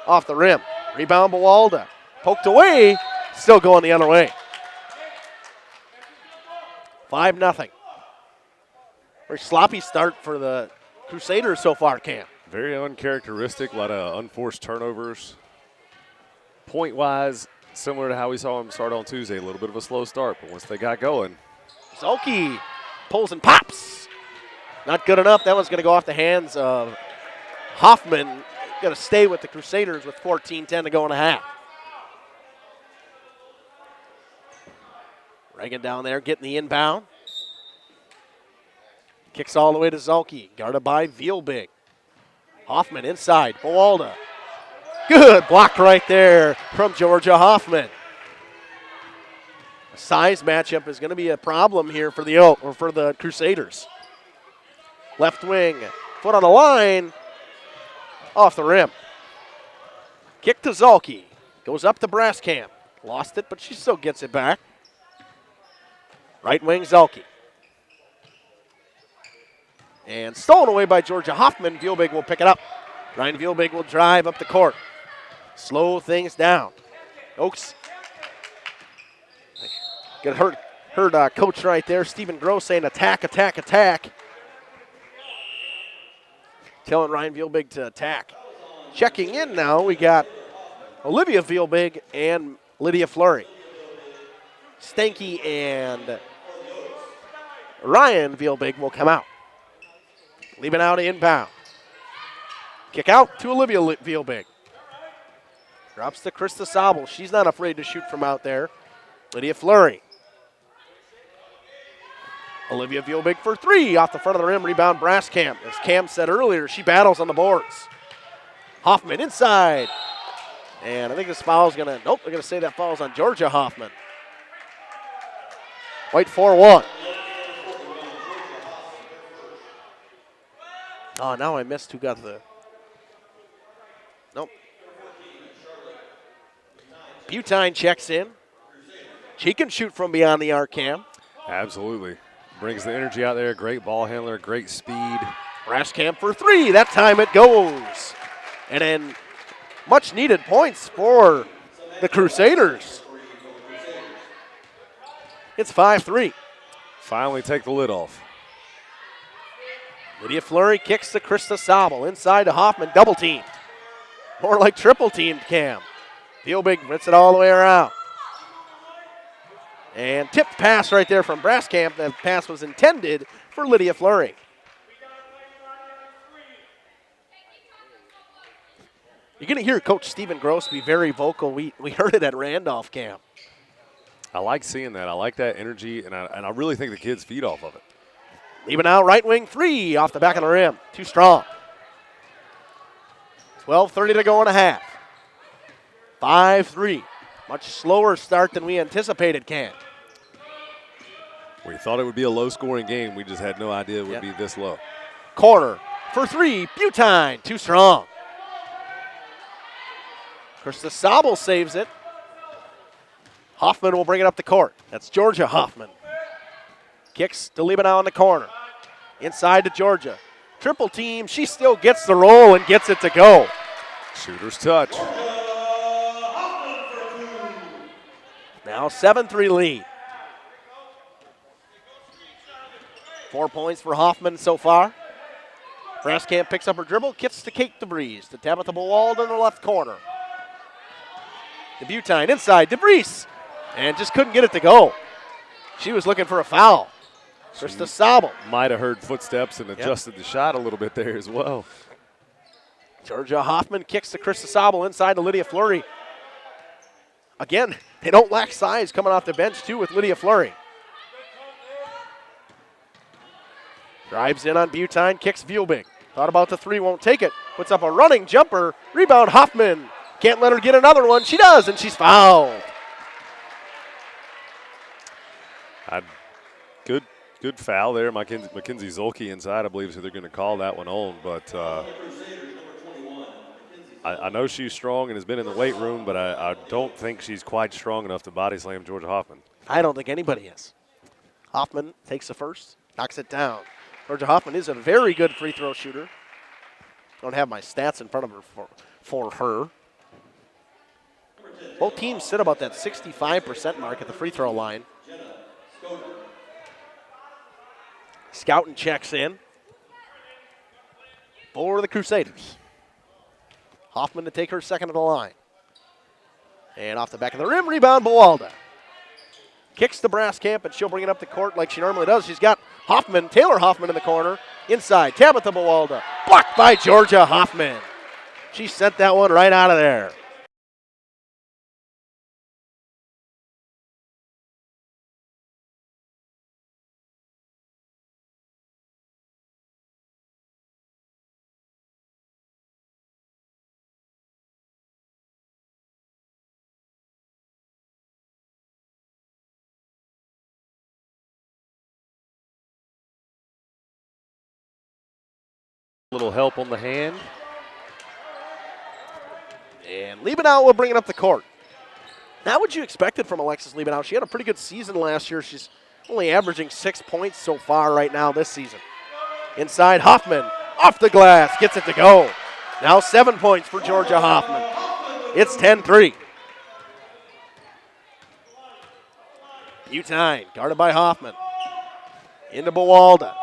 A: Off the rim. Rebound, Bawalda. Poked away, still going the other way. 5-0. Very sloppy start for the Crusaders so far, Cam.
B: Very uncharacteristic, a lot of unforced turnovers. Point-wise, similar to how we saw them start on Tuesday, a little bit of a slow start, but once they got going.
A: Zelke pulls and pops. Not good enough. That one's going to go off the hands of Hoffman. Going to stay with the Crusaders with 14-10 to go in a half. Reagan down there getting the inbound. Kicks all the way to Zelke, guarded by Vielbig. Hoffman inside, Bawalda. Good block right there from Georgia Hoffman. A size matchup is going to be a problem here for the Crusaders. Left wing, foot on the line, off the rim. Kick to Zelke, goes up to Braskamp. Lost it, but she still gets it back. Right wing, Zelke. And stolen away by Georgia Hoffman. Vielbig will pick it up. Ryan Vielbig will drive up the court. Slow things down. Oaks. Heard coach right there, Stephen Gross, saying attack, attack, attack. Telling Ryan Vielbig to attack. Checking in now, we got Olivia Vielbig and Lydia Fleury. Stanky and Ryan Vielbig will come out. Leaving out inbound. Kick out to Olivia Vielbig. Drops to Krista Sobel. She's not afraid to shoot from out there. Lydia Fleury. Olivia Vielbig for three. Off the front of the rim. Rebound Braskamp. As Cam said earlier, she battles on the boards. Hoffman inside. And I think this foul is going to, nope, they're going to say that foul is on Georgia Hoffman. White 4-1. Oh, now I missed who got the, nope. Butine checks in. She can shoot from beyond the arc, Cam.
B: Absolutely. Brings the energy out there. Great ball handler, great speed.
A: Braskamp for three. That time it goes. And then much needed points for the Crusaders. It's 5-3.
B: Finally take the lid off.
A: Lydia Fleury kicks to Krista Sobel. Inside to Hoffman, double teamed. More like triple teamed, Cam. Vielbig rips it all the way around. And tipped pass right there from Braskamp. That pass was intended for Lydia Fleury. You're going to hear Coach Stephen Gross be very vocal. We heard it at Randolph, Cam.
B: I like seeing that. I like that energy, and I really think the kids feed off of it.
A: Leaving out right wing three off the back of the rim. Too strong. 12:30 to go in a half. 5-3. Much slower start than we anticipated, Cam.
B: We thought it would be a low-scoring game. We just had no idea it would be this low.
A: Corner for three. Butine. Too strong. Krista Sobel saves it. Hoffman will bring it up the court. That's Georgia Hoffman. Kicks to Liebenau in the corner. Inside to Georgia. Triple team. She still gets the roll and gets it to go.
B: Shooter's touch.
A: Now 7-3 lead. 4 points for Hoffman so far. Braskamp picks up her dribble, kicks to Kate DeVries, to Tabitha Bowald in the left corner. DeButine inside, DeVries, and just couldn't get it to go. She was looking for a foul. Krista Sobel.
B: Might have heard footsteps and adjusted the shot a little bit there as well.
A: Georgia Hoffman kicks to Krista Sobel inside to Lydia Fleury. Again, they don't lack size coming off the bench, too, with Lydia Fleury. Drives in on Butine, kicks Vielbig. Thought about the three, won't take it. Puts up a running jumper. Rebound, Hoffman. Can't let her get another one. She does, and she's fouled.
B: Good foul there. Mackenzie Zolke inside, I believe, is who they're going to call that one on. But I know she's strong and has been in the weight room, but I don't think she's quite strong enough to body slam Georgia Hoffman.
A: I don't think anybody is. Hoffman takes the first, knocks it down. Georgia Hoffman is a very good free throw shooter. Don't have my stats in front of her for her. Both teams sit about that 65% mark at the free throw line. Scouten checks in for the Crusaders. Hoffman to take her second of the line. And off the back of the rim, rebound, Bowalda. Kicks the Braskamp, and she'll bring it up the court like she normally does. She's got Hoffman, Taylor Hoffman in the corner. Inside, Tabitha Bowalda. Blocked by Georgia Hoffman. She sent that one right out of there.
B: Little help on the hand.
A: And Liebenau will bring it up the court. Not what you expected from Alexis Liebenau. She had a pretty good season last year. She's only averaging 6 points so far right now this season. Inside, Hoffman, off the glass, gets it to go. Now 7 points for Georgia Hoffman. It's 10-3. Butine, guarded by Hoffman. Into Bowalda.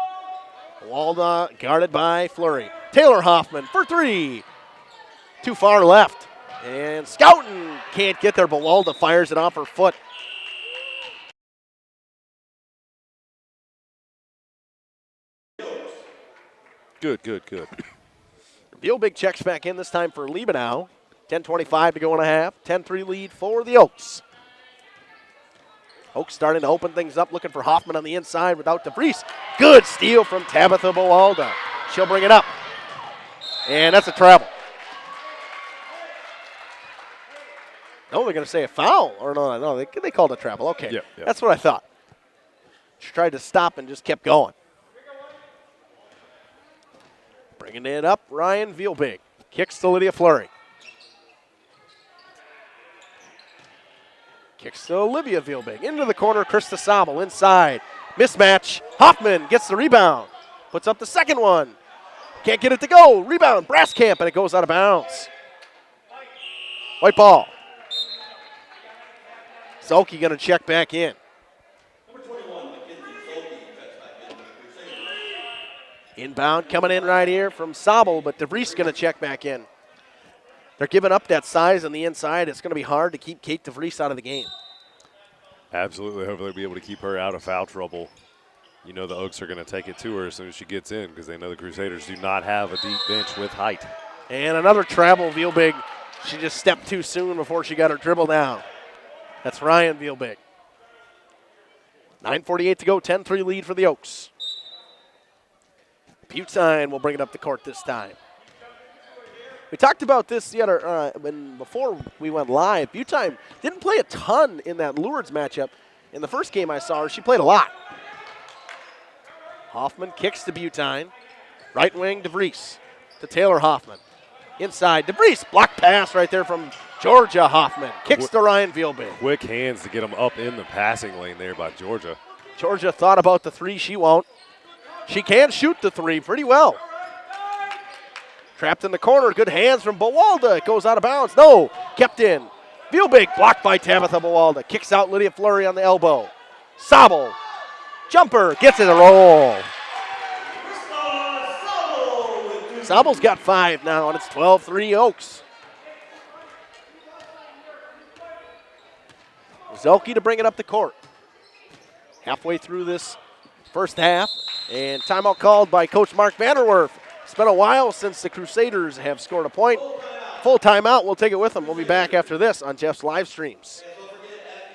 A: Bowalda guarded by Fleury. Taylor Hoffman for three. Too far left. And Scouten can't get there. Bowalda fires it off her foot.
B: Good.
A: Vielbig checks back in this time for Liebenau. 10:25 to go in a half. 10-3 lead for the Oaks. Oaks starting to open things up, looking for Hoffman on the inside without DeVries. Good steal from Tabitha Bowalda. She'll bring it up. And that's a travel. No, they're going to say a foul. Or no, they called a travel. Okay,
B: Yep.
A: That's what I thought. She tried to stop and just kept going. Bringing it up, Ryan Vielbig. Kicks to Lydia Fleury. Kicks to Olivia Vielbig. Into the corner, Krista Sobel inside. Mismatch. Hoffman gets the rebound. Puts up the second one. Can't get it to go. Rebound, Braskamp, and it goes out of bounds. White ball. Zolke going to check back in. Inbound coming in right here from Sobel, but DeVries going to check back in. They're giving up that size on the inside. It's going to be hard to keep Kate DeVries out of the game.
B: Absolutely. Hopefully they'll be able to keep her out of foul trouble. You know the Oaks are going to take it to her as soon as she gets in because they know the Crusaders do not have a deep bench with height.
A: And another travel, Vielbig. She just stepped too soon before she got her dribble down. That's Ryan Vielbig. 9:48 to go, 10-3 lead for the Oaks. Butine will bring it up the court this time. We talked about this the other before we went live. Butine didn't play a ton in that Lourdes matchup. In the first game I saw her, she played a lot. Hoffman kicks to Butine. Right wing, DeVries to Taylor Hoffman. Inside, DeVries. Block pass right there from Georgia Hoffman. Kicks to Ryan Vielbig.
B: Quick hands to get them up in the passing lane there by Georgia.
A: Georgia thought about the three. She won't. She can shoot the three pretty well. Trapped in the corner. Good hands from Bowalda. It goes out of bounds. No. Kept in. Vielbig blocked by Tabitha Bowalda. Kicks out Lydia Fleury on the elbow. Sobel. Jumper. Gets it a roll. Sabel's got 5 now, and it's 12-3 Oaks. Zelke to bring it up the court. Halfway through this first half, and timeout called by Coach Mark Vanderwork. It's been a while since the Crusaders have scored a point. Full timeout, we'll take it with them. We'll be back after this on Jeff's live streams.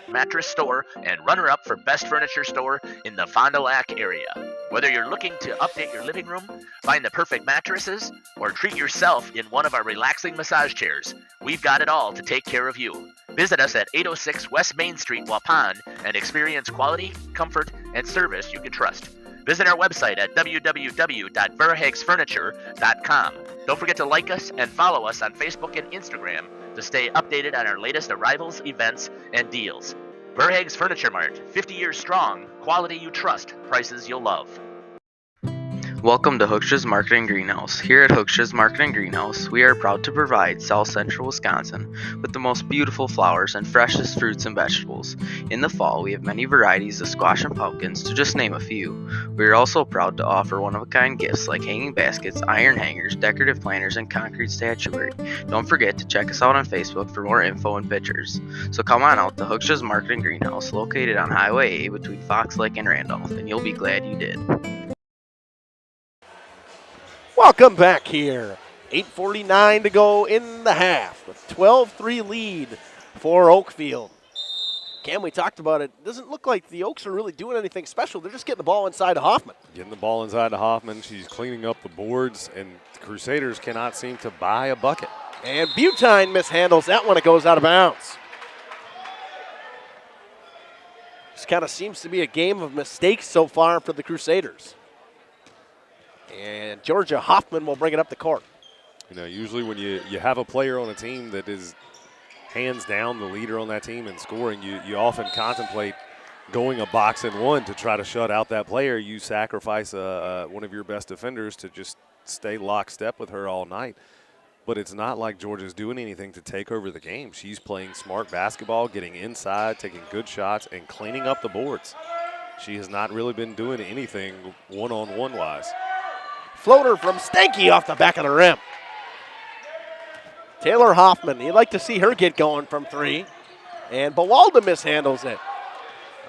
D: Mattress store and runner-up for best furniture store in the Fond du Lac area. Whether you're looking to update your living room, find the perfect mattresses, or treat yourself in one of our relaxing massage chairs, we've got it all to take care of you. Visit us at 806 West Main Street, Waupun, and experience quality, comfort, and service you can trust. Visit our website at www.verhagsfurniture.com. Don't forget to like us and follow us on Facebook and Instagram to stay updated on our latest arrivals, events, and deals. Verhaeg's Furniture Mart, 50 years strong, quality you trust, prices you'll love.
E: Welcome to Hooksha's Marketing Greenhouse. Here at Hooksha's Marketing Greenhouse, we are proud to provide South Central Wisconsin with the most beautiful flowers and freshest fruits and vegetables. In the fall, we have many varieties of squash and pumpkins, to just name a few. We are also proud to offer one-of-a-kind gifts like hanging baskets, iron hangers, decorative planters, and concrete statuary. Don't forget to check us out on Facebook for more info and pictures. So come on out to Hooksha's Marketing Greenhouse, located on Highway A between Fox Lake and Randolph, and you'll be glad you did.
A: Welcome back here. 8:49 to go in the half. A 12-3 lead for Oakfield. Cam, we talked about it. Doesn't look like the Oaks are really doing anything special. They're just getting the ball inside of Hoffman.
B: Getting the ball inside to Hoffman. She's cleaning up the boards, and the Crusaders cannot seem to buy a bucket.
A: And Butine mishandles that one. It goes out of bounds. This kind of seems to be a game of mistakes so far for the Crusaders. And Georgia Hoffman will bring it up the court.
B: You know, usually when you have a player on a team that is hands down the leader on that team in scoring, you often contemplate going a box and one to try to shut out that player. You sacrifice one of your best defenders to just stay lockstep with her all night. But it's not like Georgia's doing anything to take over the game. She's playing smart basketball, getting inside, taking good shots, and cleaning up the boards. She has not really been doing anything one-on-one wise.
A: Floater from Stanky off the back of the rim. Taylor Hoffman, you'd like to see her get going from 3. And Bawalda mishandles it.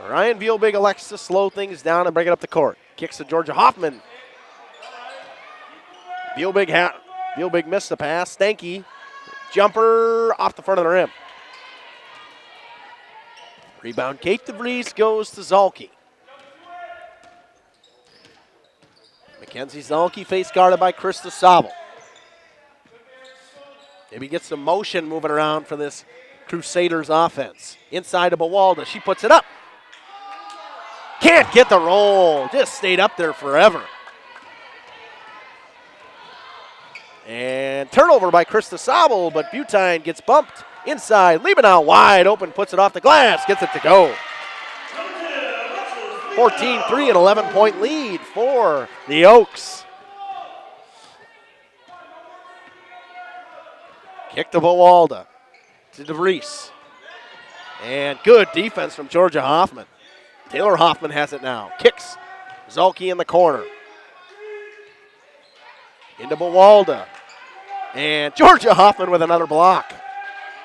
A: Ryan Vielbig elects to slow things down and bring it up the court. Kicks to Georgia Hoffman. Vielbig missed the pass. Stanky, jumper off the front of the rim. Rebound, Kate DeVries goes to Zalke. Mackenzie Zalke face guarded by Krista Sobel. Maybe get some motion moving around for this Crusaders offense. Inside to Bawalda. She puts it up. Can't get the roll. Just stayed up there forever. And turnover by Krista Sobel, but Butine gets bumped inside. Liebenau wide open, puts it off the glass, gets it to go. 14-3, an 11-point lead for the Oaks. Kick to Bawalda, to DeVries. And good defense from Georgia Hoffman. Taylor Hoffman has it now. Kicks. Zalke in the corner. Into Bawalda. And Georgia Hoffman with another block.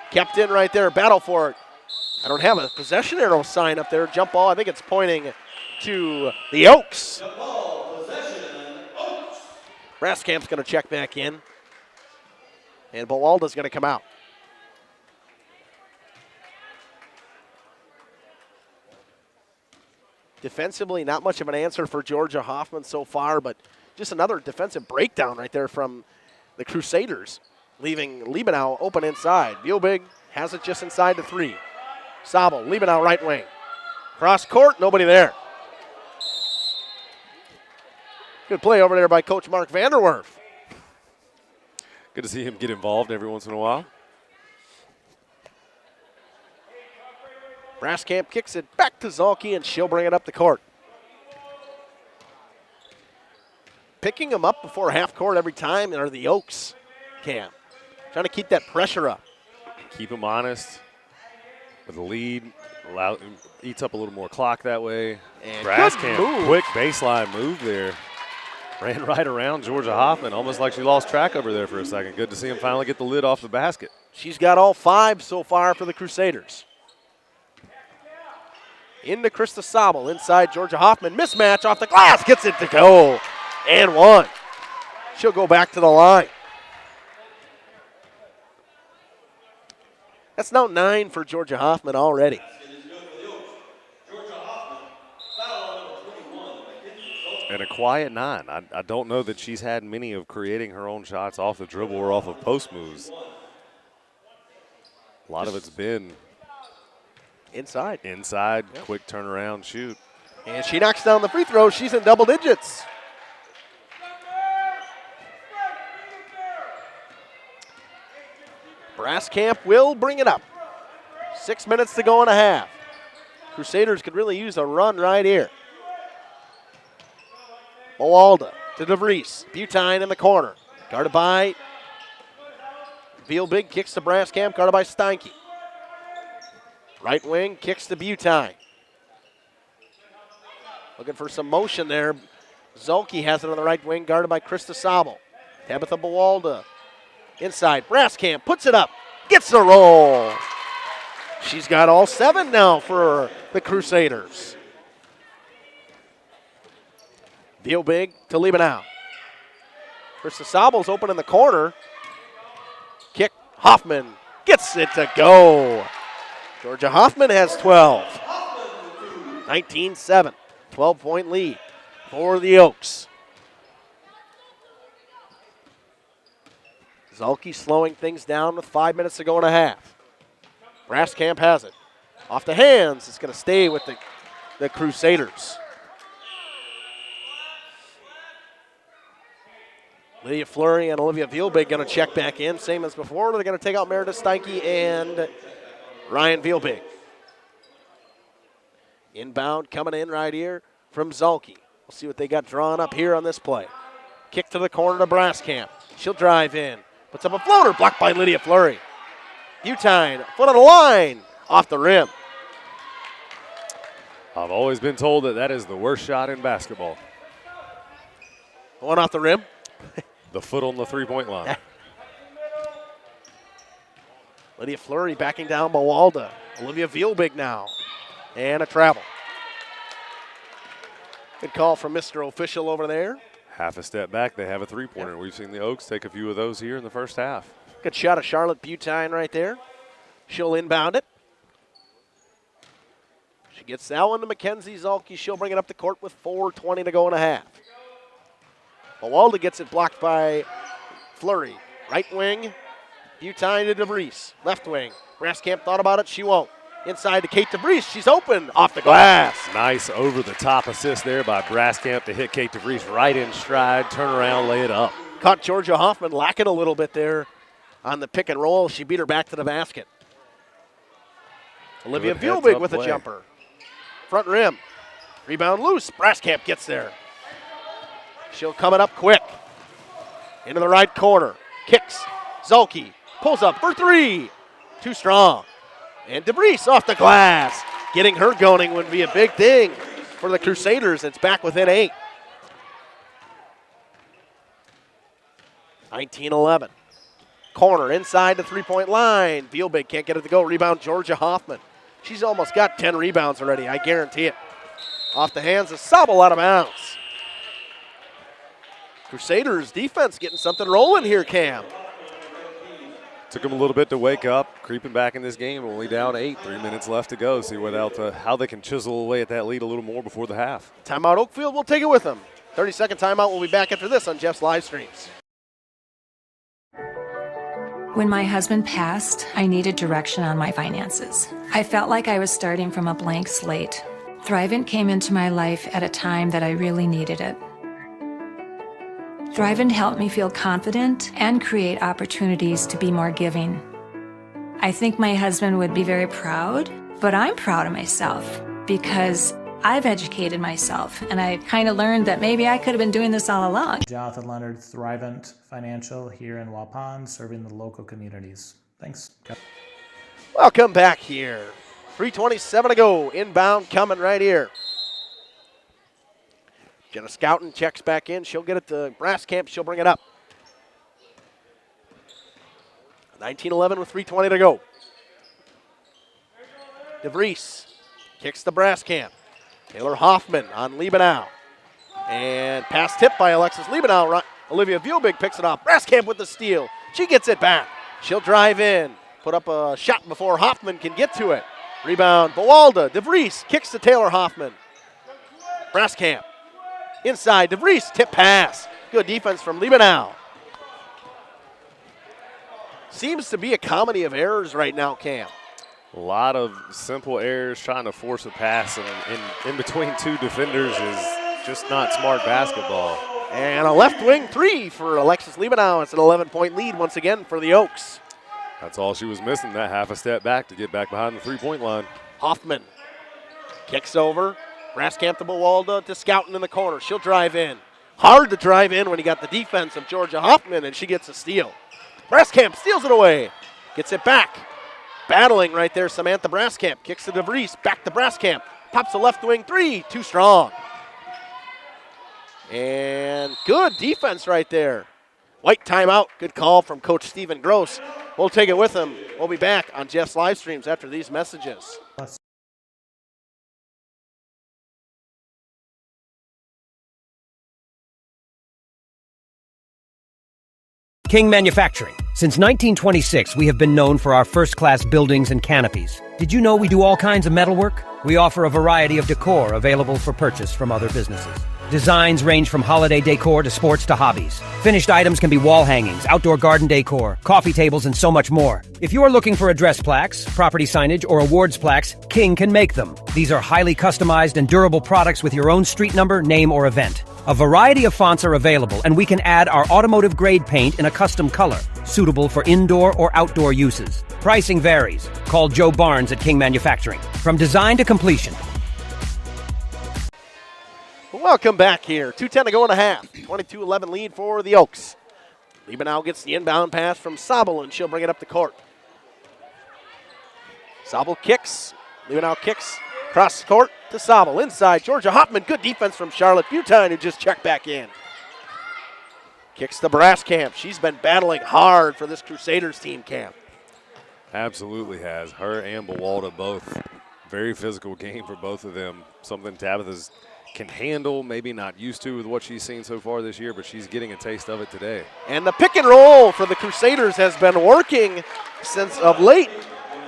A: Kept in right there. Battle for it. I don't have a possession arrow sign up there. Jump ball. I think it's pointing to the Oaks. Brasscamp's going to check back in. And Bawalda's going to come out. Defensively, not much of an answer for Georgia Hoffman so far, but just another defensive breakdown right there from the Crusaders, leaving Liebenau open inside. Vielbig has it just inside the 3. Sobel, Liebenau right wing. Cross court, nobody there. Good play over there by Coach Mark Vanderwerf.
B: Good to see him get involved every once in a while.
A: Brasscamp kicks it back to Zalke, and she'll bring it up the court. Picking them up before half court every time are the Oaks, Cam. Trying to keep that pressure up.
B: Keep them honest with the lead. Eats up a little more clock that way.
A: And
B: Brasscamp, quick baseline move there. Ran right around Georgia Hoffman, almost like she lost track of her there for a second. Good to see him finally get the lid off the basket.
A: She's got all 5 so far for the Crusaders. Into Krista Sobel, inside Georgia Hoffman. Mismatch off the glass, gets it to go. And 1. She'll go back to the line. That's now 9 for Georgia Hoffman already.
B: And a quiet 9. I don't know that she's had many of creating her own shots off the dribble or off of post moves. A lot of it's been
A: inside.
B: Inside, yep. Quick turnaround, shoot.
A: And she knocks down the free throw. She's in double digits. Braskamp will bring it up. 6 minutes to go and a half. Crusaders could really use a run right here. Mawalda to DeVries. Butine in the corner. Guarded by Vielbig, kicks to Braskamp, guarded by Steinke. Right wing, kicks to Butine. Looking for some motion there. Zolke has it on the right wing, guarded by Krista Sobel. Tabitha Mawalda inside. Braskamp puts it up, gets the roll. She's got all 7 now for the Crusaders. Vielbig to Liebenau. Krista Sobel's open in the corner. Kick, Hoffman gets it to go. Georgia Hoffman has 12. 19-7, 12-point lead for the Oaks. Zolke slowing things down with 5 minutes to go and a half. Braskamp has it. Off the hands, it's going to stay with the Crusaders. Lydia Fleury and Olivia Vielbig going to check back in, same as before. They're going to take out Meredith Steinke and Ryan Vielbig. Inbound coming in right here from Zolke. We'll see what they got drawn up here on this play. Kick to the corner to Braskamp. She'll drive in. Puts up a floater, blocked by Lydia Fleury. Butine, foot on the line, off the rim.
B: I've always been told that is the worst shot in basketball.
A: One off the rim.
B: The foot on the three-point line.
A: Lydia Fleury backing down Mawalda. Olivia Vielbig now. And a travel. Good call from Mr. Official over there.
B: Half a step back, they have a three-pointer. Yep. We've seen the Oaks take a few of those here in the first half.
A: Good shot of Charlotte Butine right there. She'll inbound it. She gets that one to Mackenzie Zolke. She'll bring it up the court with 4:20 to go and a half. Mawalda gets it blocked by Fleury. Right wing, Butine to DeVries. Left wing, Braskamp thought about it, she won't. Inside to Kate DeVries, she's open, off the glass.
B: Nice over-the-top assist there by Braskamp to hit Kate DeVries right in stride, turn around, lay it up.
A: Caught Georgia Hoffman lacking a little bit there on the pick and roll. She beat her back to the basket. Olivia Vielbig with a jumper. Front rim, rebound loose, Braskamp gets there. She'll come it up quick. Into the right corner. Kicks. Zolke pulls up for 3. Too strong. And DeVries off the glass. Getting her going would be a big thing for the Crusaders. It's back within 8. 19-11. Corner inside the three-point line. Vielbig can't get it to go. Rebound Georgia Hoffman. She's almost got 10 rebounds already. I guarantee it. Off the hands of Sobel, out of bounds. Crusaders defense getting something rolling here, Cam.
B: Took them a little bit to wake up, creeping back in this game, only down 8, 3 minutes left to go. See what else, how they can chisel away at that lead a little more before the half.
A: Timeout Oakfield, we'll take it with them. 30-second timeout, we'll be back after this on Jeff's live streams.
F: When my husband passed, I needed direction on my finances. I felt like I was starting from a blank slate. Thrivent came into my life at a time that I really needed it. Thrivent helped me feel confident and create opportunities to be more giving. I think my husband would be very proud, but I'm proud of myself because I've educated myself and I kind of learned that maybe I could have been doing this all along.
G: Jonathan Leonard, Thrivent Financial here in Waupun, serving the local communities. Thanks.
A: Welcome back here. 3:27 to go. Inbound coming right here. Jenna Scouten checks back in. She'll get it to Braskamp. She'll bring it up. 19-11 with 3:20 to go. DeVries kicks to Braskamp. Taylor Hoffman on Liebenow. And pass tip by Alexis Liebenow. Olivia Vielbig picks it off. Braskamp with the steal. She gets it back. She'll drive in. Put up a shot before Hoffman can get to it. Rebound, Bawalda. DeVries kicks to Taylor Hoffman. Braskamp. Inside, DeVries, tip pass. Good defense from Liebenow. Seems to be a comedy of errors right now, Cam.
B: A lot of simple errors trying to force a pass and in between two defenders is just not smart basketball.
A: And a left wing three for Alexis Liebenow. It's an 11-point lead once again for the Oaks.
B: That's all she was missing, that half a step back to get back behind the three-point line.
A: Hoffman kicks over. Braskamp to Bawalda to Scouten in the corner. She'll drive in. Hard to drive in when you got the defense of Georgia Hoffman, and she gets a steal. Braskamp steals it away. Gets it back. Battling right there, Samantha Braskamp. Kicks to DeVries. Back to Braskamp. Pops a left wing three. Too strong. And good defense right there. White timeout. Good call from Coach Stephen Gross. We'll take it with him. We'll be back on Jeff's live streams after these messages.
H: King Manufacturing. Since 1926, we have been known for our first-class buildings and canopies. Did you know we do all kinds of metalwork? We offer a variety of decor available for purchase from other businesses. Designs range from holiday decor to sports to hobbies. Finished items can be wall hangings, outdoor garden decor, coffee tables, and so much more. If you're looking for address plaques, property signage, or awards plaques, King can make them. These are highly customized and durable products with your own street number, name, or event. A variety of fonts are available, and we can add our automotive-grade paint in a custom color, suitable for indoor or outdoor uses. Pricing varies. Call Joe Barnes at King Manufacturing. From design to completion.
A: Welcome back here. 2:10 to go in a half. 22-11 lead for the Oaks. Liebenow gets the inbound pass from Sabel, and she'll bring it up the court. Sabel kicks. Liebenow kicks. Cross court to Sabel. Inside, Georgia Hoffman. Good defense from Charlotte Butine, who just checked back in. Kicks to Braskamp. She's been battling hard for this Crusaders team, Cam.
B: Absolutely has. Her and Bawalda both. Very physical game for both of them. Something Tabitha's can handle, maybe not used to with what she's seen so far this year, but she's getting a taste of it today.
A: And the pick and roll for the Crusaders has been working since of late.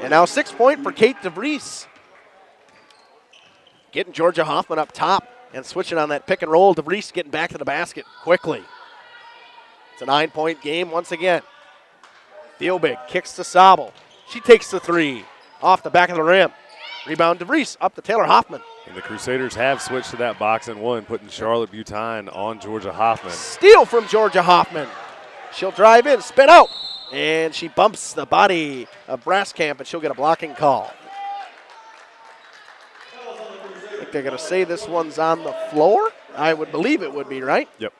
A: And now 6-point for Kate DeVries. Getting Georgia Hoffman up top and switching on that pick and roll. DeVries getting back to the basket quickly. It's a 9-point game once again. Vielbig kicks to Sabel. She takes the three off the back of the rim. Rebound DeVries up to Taylor Hoffman.
B: And the Crusaders have switched to that box and one, putting Charlotte Butine on Georgia Hoffman.
A: Steal from Georgia Hoffman. She'll drive in, spin out, and she bumps the body of Braskamp, and she'll get a blocking call. I think they're going to say this one's on the floor. I would believe it would be, right?
B: Yep.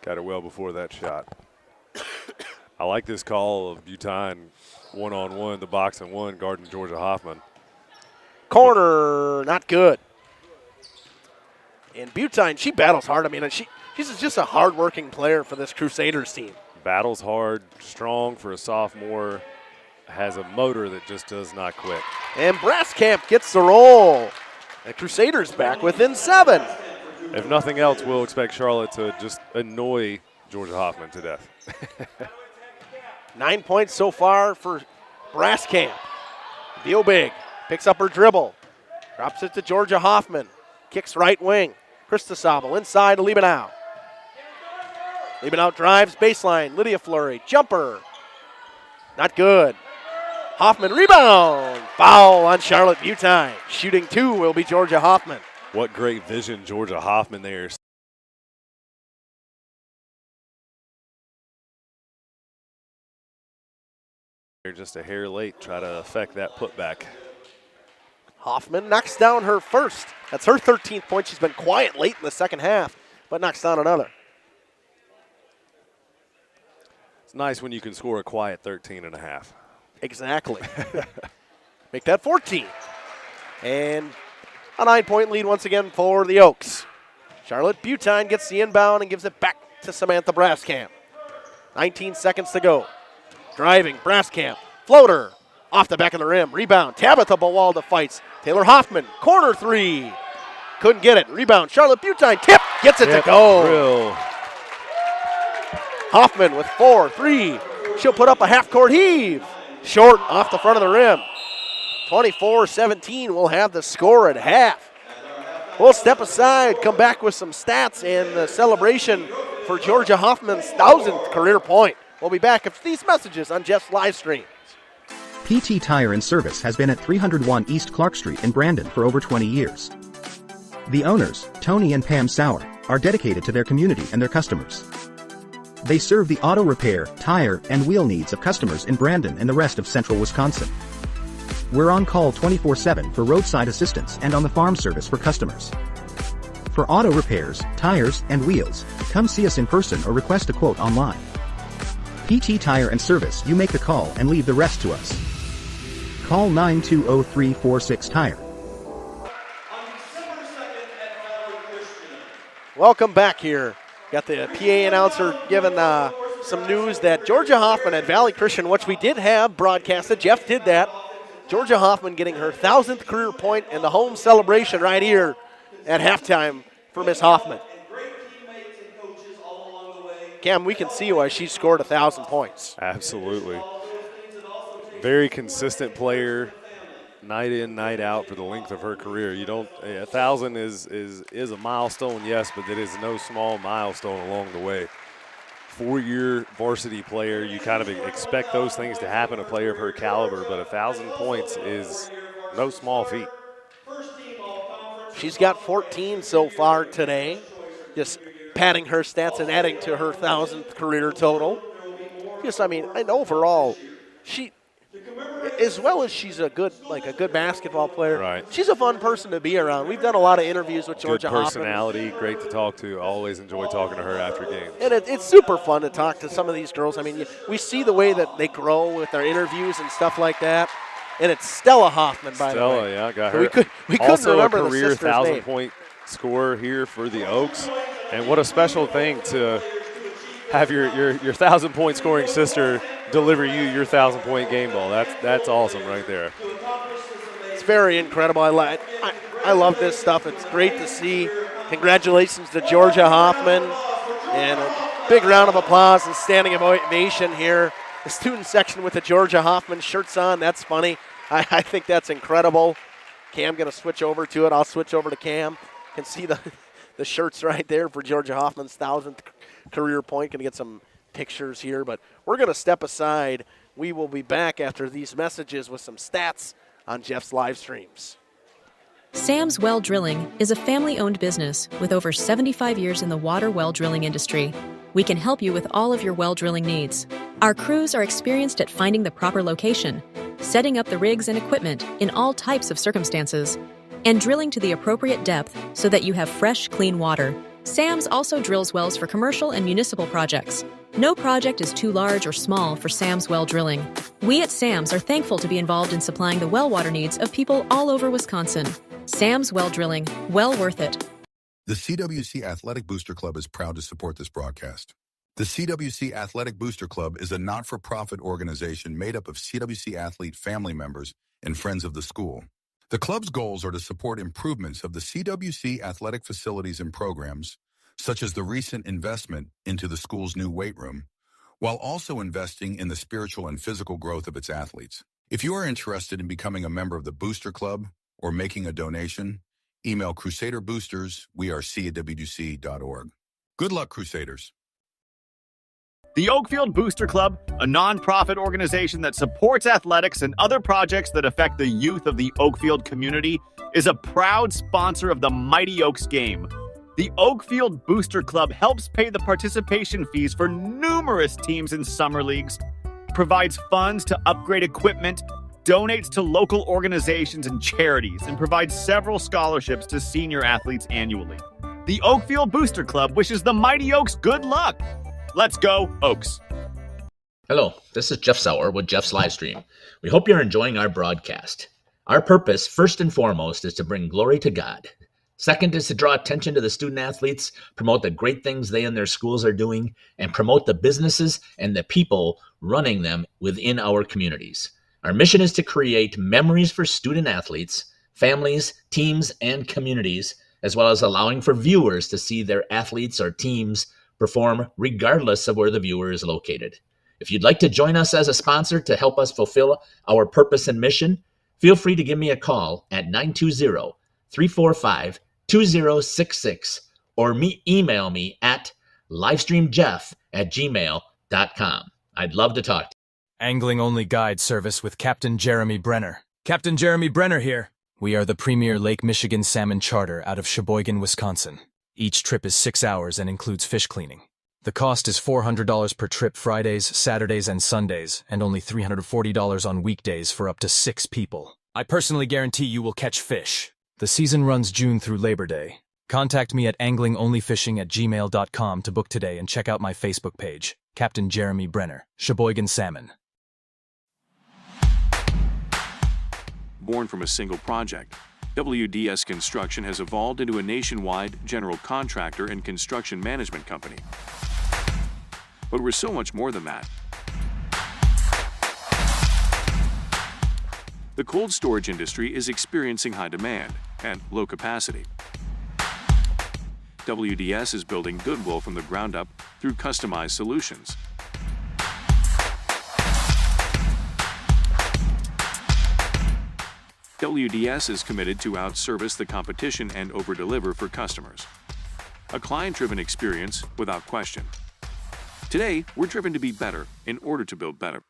B: Got her well before that shot. I like this call of Butine one-on-one, the box and one, guarding Georgia Hoffman.
A: Corner, not good. And Butine, she battles hard. I mean, she's just a hard-working player for this Crusaders team.
B: Battles hard, strong for a sophomore, has a motor that just does not quit.
A: And Braskamp gets the roll. The Crusaders back within 7.
B: If nothing else, we'll expect Charlotte to just annoy Georgia Hoffman to death.
A: 9 points so far for Braskamp. Vielbig picks up her dribble. Drops it to Georgia Hoffman. Kicks right wing. Krista Sabel inside to Liebenow. Liebenow drives baseline. Lydia Fleury. Jumper. Not good. Hoffman rebound. Foul on Charlotte Butine. Shooting 2 will be Georgia Hoffman.
B: What great vision Georgia Hoffman there. They're just a hair late, try to affect that putback.
A: Hoffman knocks down her first. That's her 13th point. She's been quiet late in the second half, but knocks down another.
B: It's nice when you can score a quiet 13 and a half.
A: Exactly. Make that 14. And a 9-point lead once again for the Oaks. Charlotte Butine gets the inbound and gives it back to Samantha Braskamp. 19 seconds to go. Driving, Braskamp. Floater. Off the back of the rim. Rebound. Tabitha Bawalda fights. Taylor Hoffman. Corner three. Couldn't get it. Rebound. Charlotte Butine. Tip. Gets it to go.
B: Drill.
A: Hoffman with 4-3. She'll put up a half-court heave. Short off the front of the rim. 24-17 will have the score at half. We'll step aside, come back with some stats and the celebration for Georgia Hoffman's 1,000th career point. We'll be back after these messages on Jeff's live stream.
I: PT Tire and Service has been at 301 East Clark Street in Brandon for over 20 years. The owners, Tony and Pam Sauer, are dedicated to their community and their customers. They serve the auto repair, tire, and wheel needs of customers in Brandon and the rest of central Wisconsin. We're on call 24/7 for roadside assistance and on the farm service for customers. For auto repairs, tires, and wheels, come see us in person or request a quote online. PT Tire and Service, you make the call and leave the rest to us. Call 920-346-TIRE.
A: Welcome back here. Got the PA announcer giving some news that Georgia Hoffman at Valley Christian, which we did have broadcasted. Jeff did that. Georgia Hoffman getting her 1,000th career point in the home celebration right here at halftime for Miss Hoffman. Cam, we can see why she scored 1,000 points.
B: Absolutely. Very consistent player, night in, night out for the length of her career. 1,000 is a milestone, yes, but it is no small milestone along the way. 4-year varsity player, you kind of expect those things to happen, a player of her caliber, but 1,000 points is no small feat.
A: She's got 14 so far today, just padding her stats and adding to her 1,000th career total. And overall, she, as well as she's a good basketball player,
B: right,
A: she's a fun person to be around. We've done a lot of interviews with Georgia Hoffman.
B: Good personality, great to talk to. Always enjoy talking to her after games.
A: And it's super fun to talk to some of these girls. We see the way that they grow with their interviews and stuff like that. And it's Stella Hoffman, by the way.
B: Stella, yeah, got her.
A: We couldn't
B: also
A: remember
B: a career
A: the sister's name.
B: 1,000-point scorer here for the Oaks. And what a special thing to have your 1,000-point scoring sister deliver you your 1,000-point game ball. That's awesome right there.
A: It's very incredible. I love this stuff. It's great to see. Congratulations to Georgia Hoffman. And a big round of applause and standing ovation here. The student section with the Georgia Hoffman shirts on. That's funny. I think that's incredible. Cam going to switch over to it. I'll switch over to Cam. Can see the shirts right there for Georgia Hoffman's 1,000th career point. Going to get some pictures here, but we're going to step aside. We will be back after these messages with some stats on Jeff's live streams.
C: Sam's Well Drilling is a family-owned business with over 75 years in the water well drilling industry. We can help you with all of your well drilling needs. Our crews are experienced at finding the proper location, setting up the rigs and equipment in all types of circumstances, and drilling to the appropriate depth so that you have fresh, clean water. Sam's also drills wells for commercial and municipal projects. No project is too large or small for Sam's Well Drilling. We at Sam's are thankful to be involved in supplying the well water needs of people all over Wisconsin. Sam's Well Drilling, well worth it.
J: The CWC Athletic Booster Club is proud to support this broadcast. The CWC Athletic Booster Club is a not-for-profit organization made up of CWC athlete family members and friends of the school. The club's goals are to support improvements of the CWC athletic facilities and programs, such as the recent investment into the school's new weight room, while also investing in the spiritual and physical growth of its athletes. If you are interested in becoming a member of the Booster Club or making a donation, email crusaderboosters@cwc.org. Good luck, Crusaders.
K: The Oakfield Booster Club, a nonprofit organization that supports athletics and other projects that affect the youth of the Oakfield community, is a proud sponsor of the Mighty Oaks game. The Oakfield Booster Club helps pay the participation fees for numerous teams in summer leagues, provides funds to upgrade equipment, donates to local organizations and charities, and provides several scholarships to senior athletes annually. The Oakfield Booster Club wishes the Mighty Oaks good luck. Let's go, Oaks.
D: Hello, this is Jeff Sauer with Jeff's Livestream. We hope you're enjoying our broadcast. Our purpose, first and foremost, is to bring glory to God.
S: Second is to draw attention to the student athletes, promote the great things they and their schools are doing, and promote the businesses and the people running them within our communities. Our mission is to create memories for student athletes, families, teams, and communities, as well as allowing for viewers to see their athletes or teams perform regardless of where the viewer is located. If you'd like to join us as a sponsor to help us fulfill our purpose and mission, feel free to give me a call at 920-345-2066 or email me at livestreamjeff@gmail.com. I'd love to talk to you.
M: Angling-only guide service with Captain Jeremy Brenner. Captain Jeremy Brenner here. We are the premier Lake Michigan salmon charter out of Sheboygan, Wisconsin. Each trip is 6 hours and includes fish cleaning. The cost is $400 per trip Fridays, Saturdays, and Sundays, and only $340 on weekdays for up to 6 people. I personally guarantee you will catch fish. The season runs June through Labor Day. Contact me at anglingonlyfishing@gmail.com to book today and check out my Facebook page, Captain Jeremy Brenner, Sheboygan Salmon.
N: Born from a single project, WDS Construction has evolved into a nationwide general contractor and construction management company. But we're so much more than that. The cold storage industry is experiencing high demand and low capacity. WDS is building goodwill from the ground up through customized solutions. WDS is committed to outservice the competition and overdeliver for customers. A client-driven experience without question. Today, we're driven to be better in order to build better.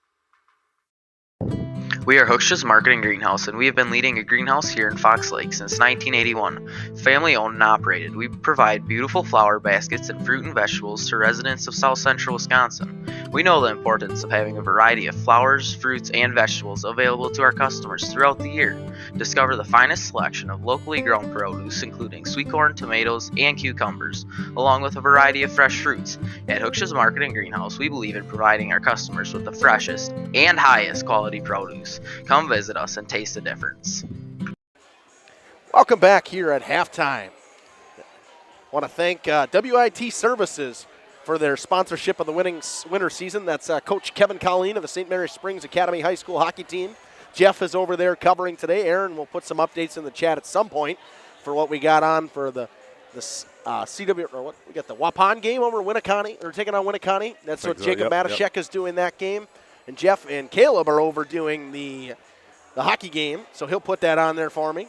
E: We are Hooksha's Marketing Greenhouse, and we have been leading a greenhouse here in Fox Lake since 1981. Family owned and operated, we provide beautiful flower baskets and fruit and vegetables to residents of South Central Wisconsin. We know the importance of having a variety of flowers, fruits, and vegetables available to our customers throughout the year. Discover the finest selection of locally grown produce, including sweet corn, tomatoes, and cucumbers, along with a variety of fresh fruits. At Hooksha's Marketing Greenhouse, we believe in providing our customers with the freshest and highest quality produce. Come visit us and taste the difference.
A: Welcome back here at halftime. I want to thank WIT Services for their sponsorship of the winter season. That's Coach Kevin Colleen of the St. Mary Springs Academy High School hockey team. Jeff is over there covering today. Aaron will put some updates in the chat at some point for what we got on for the CW, or what we got, the Waupun game over Winneconne, or taking on Winneconne. That's what Jacob Matashek is doing that game. And Jeff and Caleb are over doing the hockey game, so he'll put that on there for me.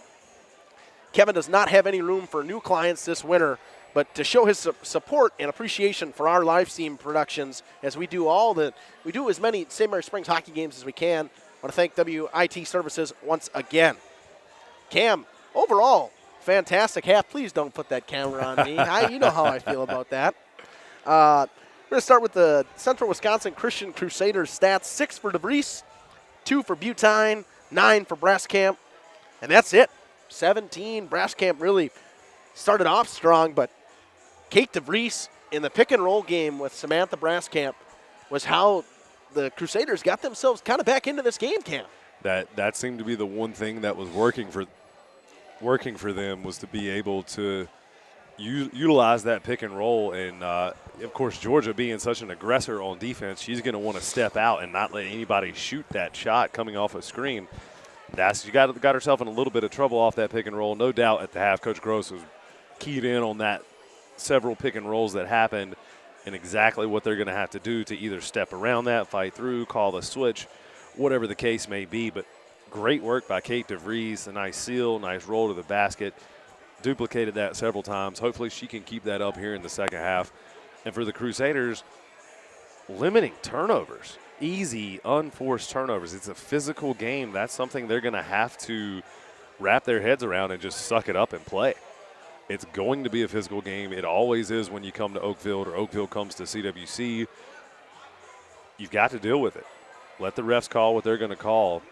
A: Kevin does not have any room for new clients this winter, but to show his support and appreciation for our live stream productions as we do as many St. Mary Springs hockey games as we can, I want to thank WIT Services once again. Cam, overall, fantastic half. Please don't put that camera on me. You know how I feel about that. We're going to start with the Central Wisconsin Christian Crusaders stats. 6 for DeVries, 2 for Butine, 9 for Braskamp, and that's it. 17. Braskamp really started off strong, but Kate DeVries in the pick-and-roll game with Samantha Braskamp was how the Crusaders got themselves kind of back into this game, Cam.
B: That seemed to be the one thing that was working for them, was to be able to utilize that pick and roll. And, of course, Georgia being such an aggressor on defense, she's going to want to step out and not let anybody shoot that shot coming off a screen. She got herself in a little bit of trouble off that pick and roll. No doubt at the half, Coach Gross was keyed in on that several pick and rolls that happened and exactly what they're going to have to do to either step around that, fight through, call the switch, whatever the case may be. But great work by Kate DeVries, a nice seal, nice roll to the basket. Duplicated that several times. Hopefully she can keep that up here in the second half. And for the Crusaders, limiting turnovers, easy, unforced turnovers. It's a physical game. That's something they're going to have to wrap their heads around and just suck it up and play. It's going to be a physical game. It always is when you come to Oakfield or Oakfield comes to CWC. You've got to deal with it. Let the refs call what they're going to call.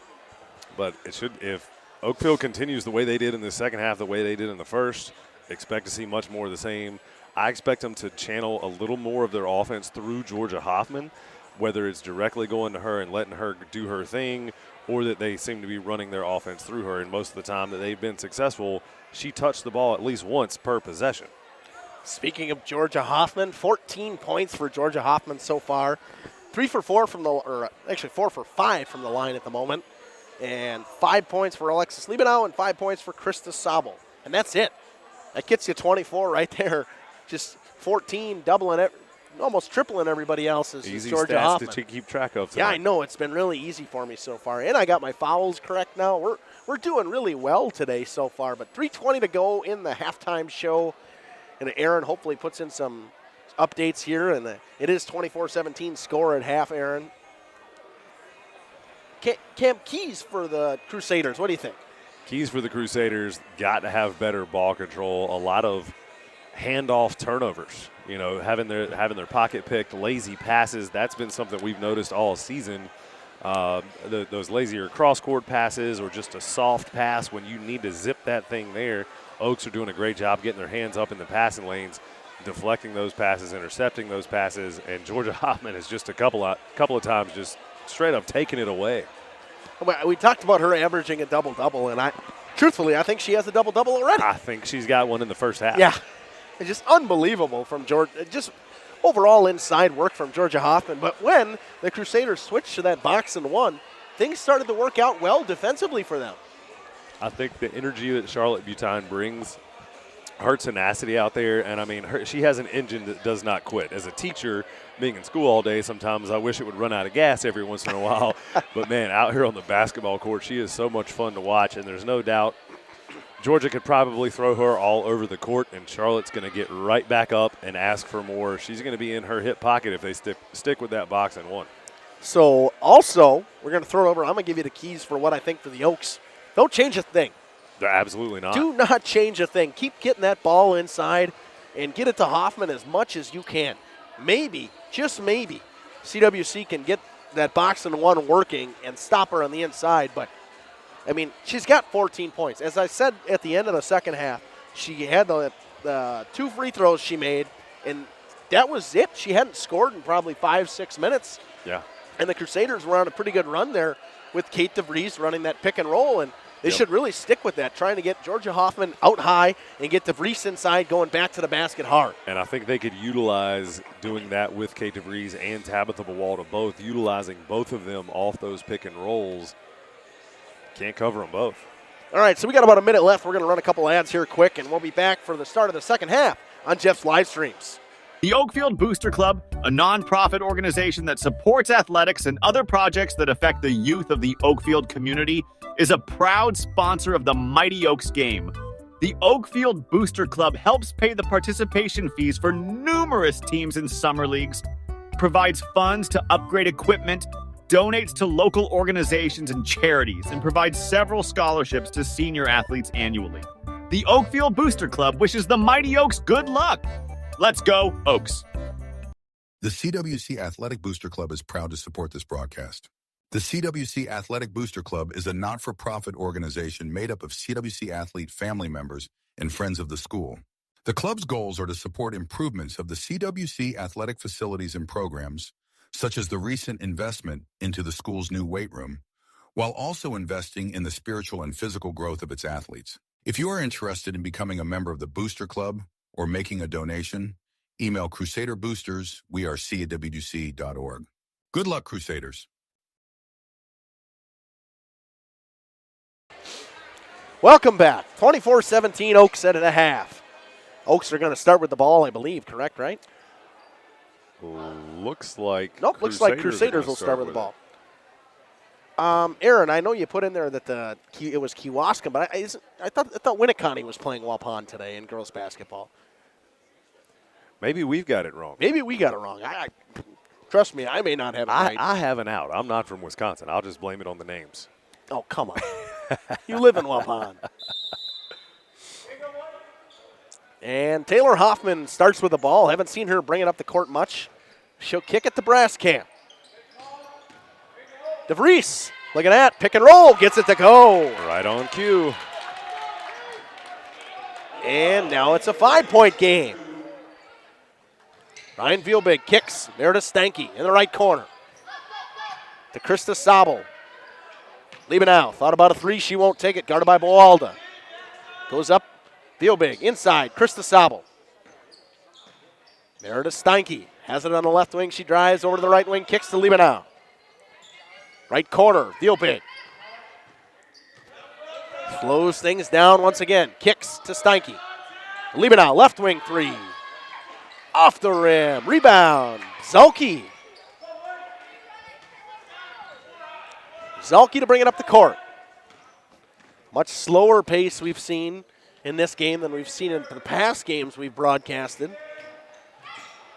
B: But if Oakfield continues the way they did in the second half, the way they did in the first, expect to see much more of the same. I expect them to channel a little more of their offense through Georgia Hoffman. whether it's directly going to her and letting her do her thing, or that they seem to be running their offense through her. And most of the time that they've been successful, she touched the ball at least once per possession.
A: Speaking of Georgia Hoffman, 14 points for Georgia Hoffman so far. 4 for 5 from the line at the moment. And 5 points for Alexis Liebenow and 5 points for Krista Sabel. And that's it. That gets you 24 right there. Just 14, doubling it, almost tripling everybody else's.
B: Easy
A: Georgia
B: stats
A: Hoffman.
B: to keep track of tonight.
A: Yeah, I know. It's been really easy for me so far. And I got my fouls correct now. We're doing really well today so far. But 3:20 to go in the halftime show. And Aaron hopefully puts in some updates here. And it is 24-17 score at half, Aaron. Cam, keys for the Crusaders. What do you think?
B: Keys for the Crusaders, got to have better ball control. A lot of handoff turnovers. You know, having their pocket picked, lazy passes. That's been something we've noticed all season. Those lazier cross-court passes or just a soft pass when you need to zip that thing there. Oaks are doing a great job getting their hands up in the passing lanes, deflecting those passes, intercepting those passes, and Georgia Hoffman has just a couple of times just straight up taking it away.
A: We talked about her averaging a double-double, and truthfully, I think she has a double-double already.
B: I think she's got one in the first half.
A: Yeah, it's just unbelievable from Georgia. Just overall inside work from Georgia Hoffman. But when the Crusaders switched to that box and one, things started to work out well defensively for them.
B: I think the energy that Charlotte Butine brings, her tenacity out there, and I mean, she has an engine that does not quit. As a teacher, being in school all day, sometimes I wish it would run out of gas every once in a while. But, man, out here on the basketball court, she is so much fun to watch, and there's no doubt Georgia could probably throw her all over the court, and Charlotte's going to get right back up and ask for more. She's going to be in her hip pocket if they stick with that box and one.
A: So, also, we're going to throw it over. I'm going to give you the keys for what I think for the Oaks. Don't change a thing.
B: Absolutely not.
A: Do not change a thing. Keep getting that ball inside and get it to Hoffman as much as you can. Maybe, just maybe, CWC can get that box and one working and stop her on the inside. But, I mean, she's got 14 points. As I said at the end of the second half, she had the 2 free throws she made, and that was it. She hadn't scored in probably 5-6 minutes.
B: Yeah.
A: And the Crusaders were on a pretty good run there with Kate DeVries running that pick and roll, and they should really stick with that, trying to get Georgia Hoffman out high and get DeVries inside going back to the basket hard.
B: And I think they could utilize doing that with Kate DeVries and Tabitha Bawalda both, utilizing both of them off those pick and rolls. Can't cover them both.
A: All right, so we got about a minute left. We're going to run a couple ads here quick, and we'll be back for the start of the second half on Jeff's live streams.
K: The Oakfield Booster Club, a nonprofit organization that supports athletics and other projects that affect the youth of the Oakfield community, is a proud sponsor of the Mighty Oaks game. The Oakfield Booster Club helps pay the participation fees for numerous teams in summer leagues, provides funds to upgrade equipment, donates to local organizations and charities, and provides several scholarships to senior athletes annually. The Oakfield Booster Club wishes the Mighty Oaks good luck. Let's go, Oaks.
J: The CWC Athletic Booster Club is proud to support this broadcast. The CWC Athletic Booster Club is a not-for-profit organization made up of CWC athlete family members and friends of the school. The club's goals are to support improvements of the CWC athletic facilities and programs, such as the recent investment into the school's new weight room, while also investing in the spiritual and physical growth of its athletes. If you are interested in becoming a member of the Booster Club or making a donation, email crusaderboosters@cwc.org. Good luck, Crusaders.
A: Welcome back. 24-17 Oaks at a half. Oaks are going to start with the ball, I believe, correct, right?
B: Looks like
A: Nope, looks like Crusaders will start with the ball. Aaron, I know you put in there that it was Kewaskum, but I thought Winneconne was playing Waupun today in girls basketball.
B: Maybe we've got it wrong.
A: Maybe we got it wrong. Trust me, I may not have it right.
B: I have an out. I'm not from Wisconsin. I'll just blame it on the names.
A: Oh, come on. You live in Waupun. And Taylor Hoffman starts with the ball. Haven't seen her bring it up the court much. She'll kick it to Braskamp. DeVries, look at that. Pick and roll. Gets it to go.
B: Right on cue.
A: And now it's a 5-point game. Ryan Vielbig kicks. Meredith Stanky in the right corner. to Krista Sobel. Liebenau thought about a three. She won't take it. Guarded by Boalda. Goes up. Vielbig inside. Krista Sobel. Meredith Steinke has it on the left wing. She drives over to the right wing. Kicks to Liebenau. Right corner. Vielbig. Slows things down once again. Kicks to Steinke. Liebenau, left wing three. Off the rim. Rebound. Zalke. Zalke to bring it up the court. Much slower pace we've seen in this game than we've seen in the past games we've broadcasted.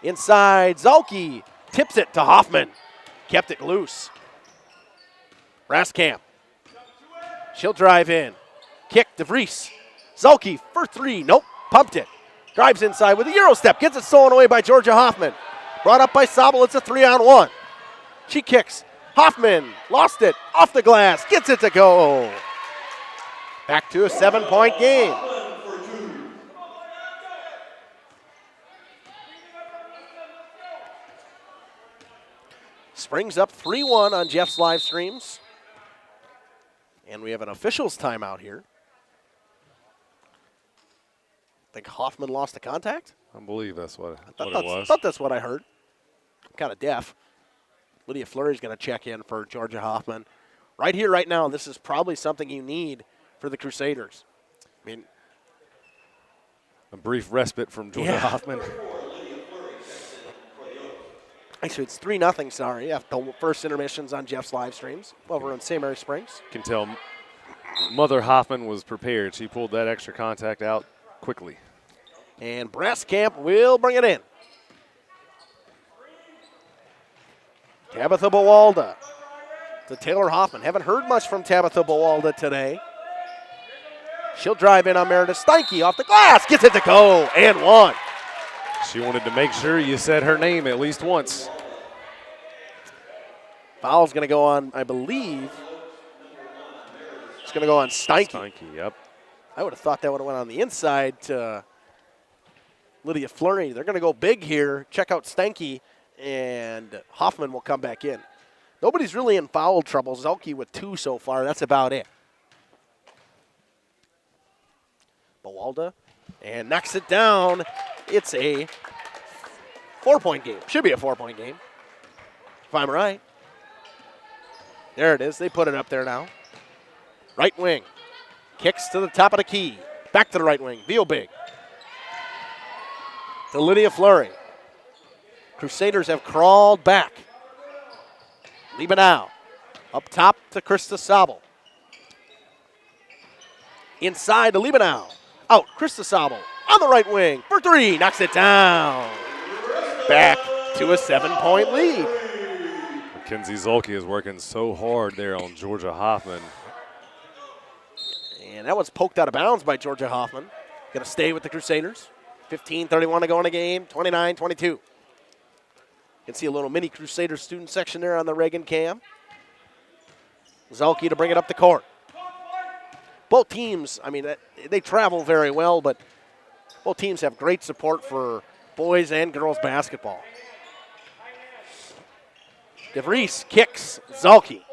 A: Inside, Zalke tips it to Hoffman. Kept it loose. Braskamp. She'll drive in. Kick to Vries. Zalke for three. Nope. Pumped it. Drives inside with a Euro step. Gets it stolen away by Georgia Hoffman. Brought up by Sobel. It's a 3-on-1. She kicks. Hoffman lost it. Off the glass. Gets it to go. Back to a 7-point game. Springs up 3-1 on Jeff's live streams. And we have an officials timeout here. I think Hoffman lost the contact?
B: I believe that's what it was.
A: I thought that's what I heard. I'm kind of deaf. Lydia Fleury's going to check in for Georgia Hoffman. Right here, right now, this is probably something you need for the Crusaders. I mean,
B: a brief respite from Georgia Hoffman.
A: Actually, it's 3-0, sorry, after the first intermissions on Jeff's live streams over in St. Mary Springs.
B: You can tell Mother Hoffman was prepared. She pulled that extra contact out quickly.
A: And Braskamp will bring it in. Tabitha Boalda to Taylor Hoffman. Haven't heard much from Tabitha Boalda today. She'll drive in on Meredith Steinke off the glass. Gets it to go and one.
B: She wanted to make sure you said her name at least once.
A: Foul's going to go on, I believe. It's going to go on Steinke.
B: Steinke, yep.
A: I would have thought that would have went on the inside to Lydia Fleury. They're going to go big here. Check out Steinke, and Hoffman will come back in. Nobody's really in foul trouble. Zalke with 2 so far. That's about it. Boalda, and knocks it down. It's a 4-point game. Should be a 4-point game, if I'm right. There it is. They put it up there now. Right wing. Kicks to the top of the key. Back to the right wing. Vielbig. To Lydia Fleury. Crusaders have crawled back. Liebenau. Up top to Krista Sobel. Inside to Liebenau. Out. Krista Sobel. On the right wing. For 3. Knocks it down. Back to a 7-point lead.
B: Mackenzie Zalke is working so hard there on Georgia Hoffman.
A: And that one's poked out of bounds by Georgia Hoffman. Going to stay with the Crusaders. 15:31 to go in the game. 29-22. You can see a little mini Crusader student section there on the Reagan cam. Zalke to bring it up the court. Both teams, I mean, they travel very well, but both teams have great support for boys and girls basketball. DeVries kicks Zalke.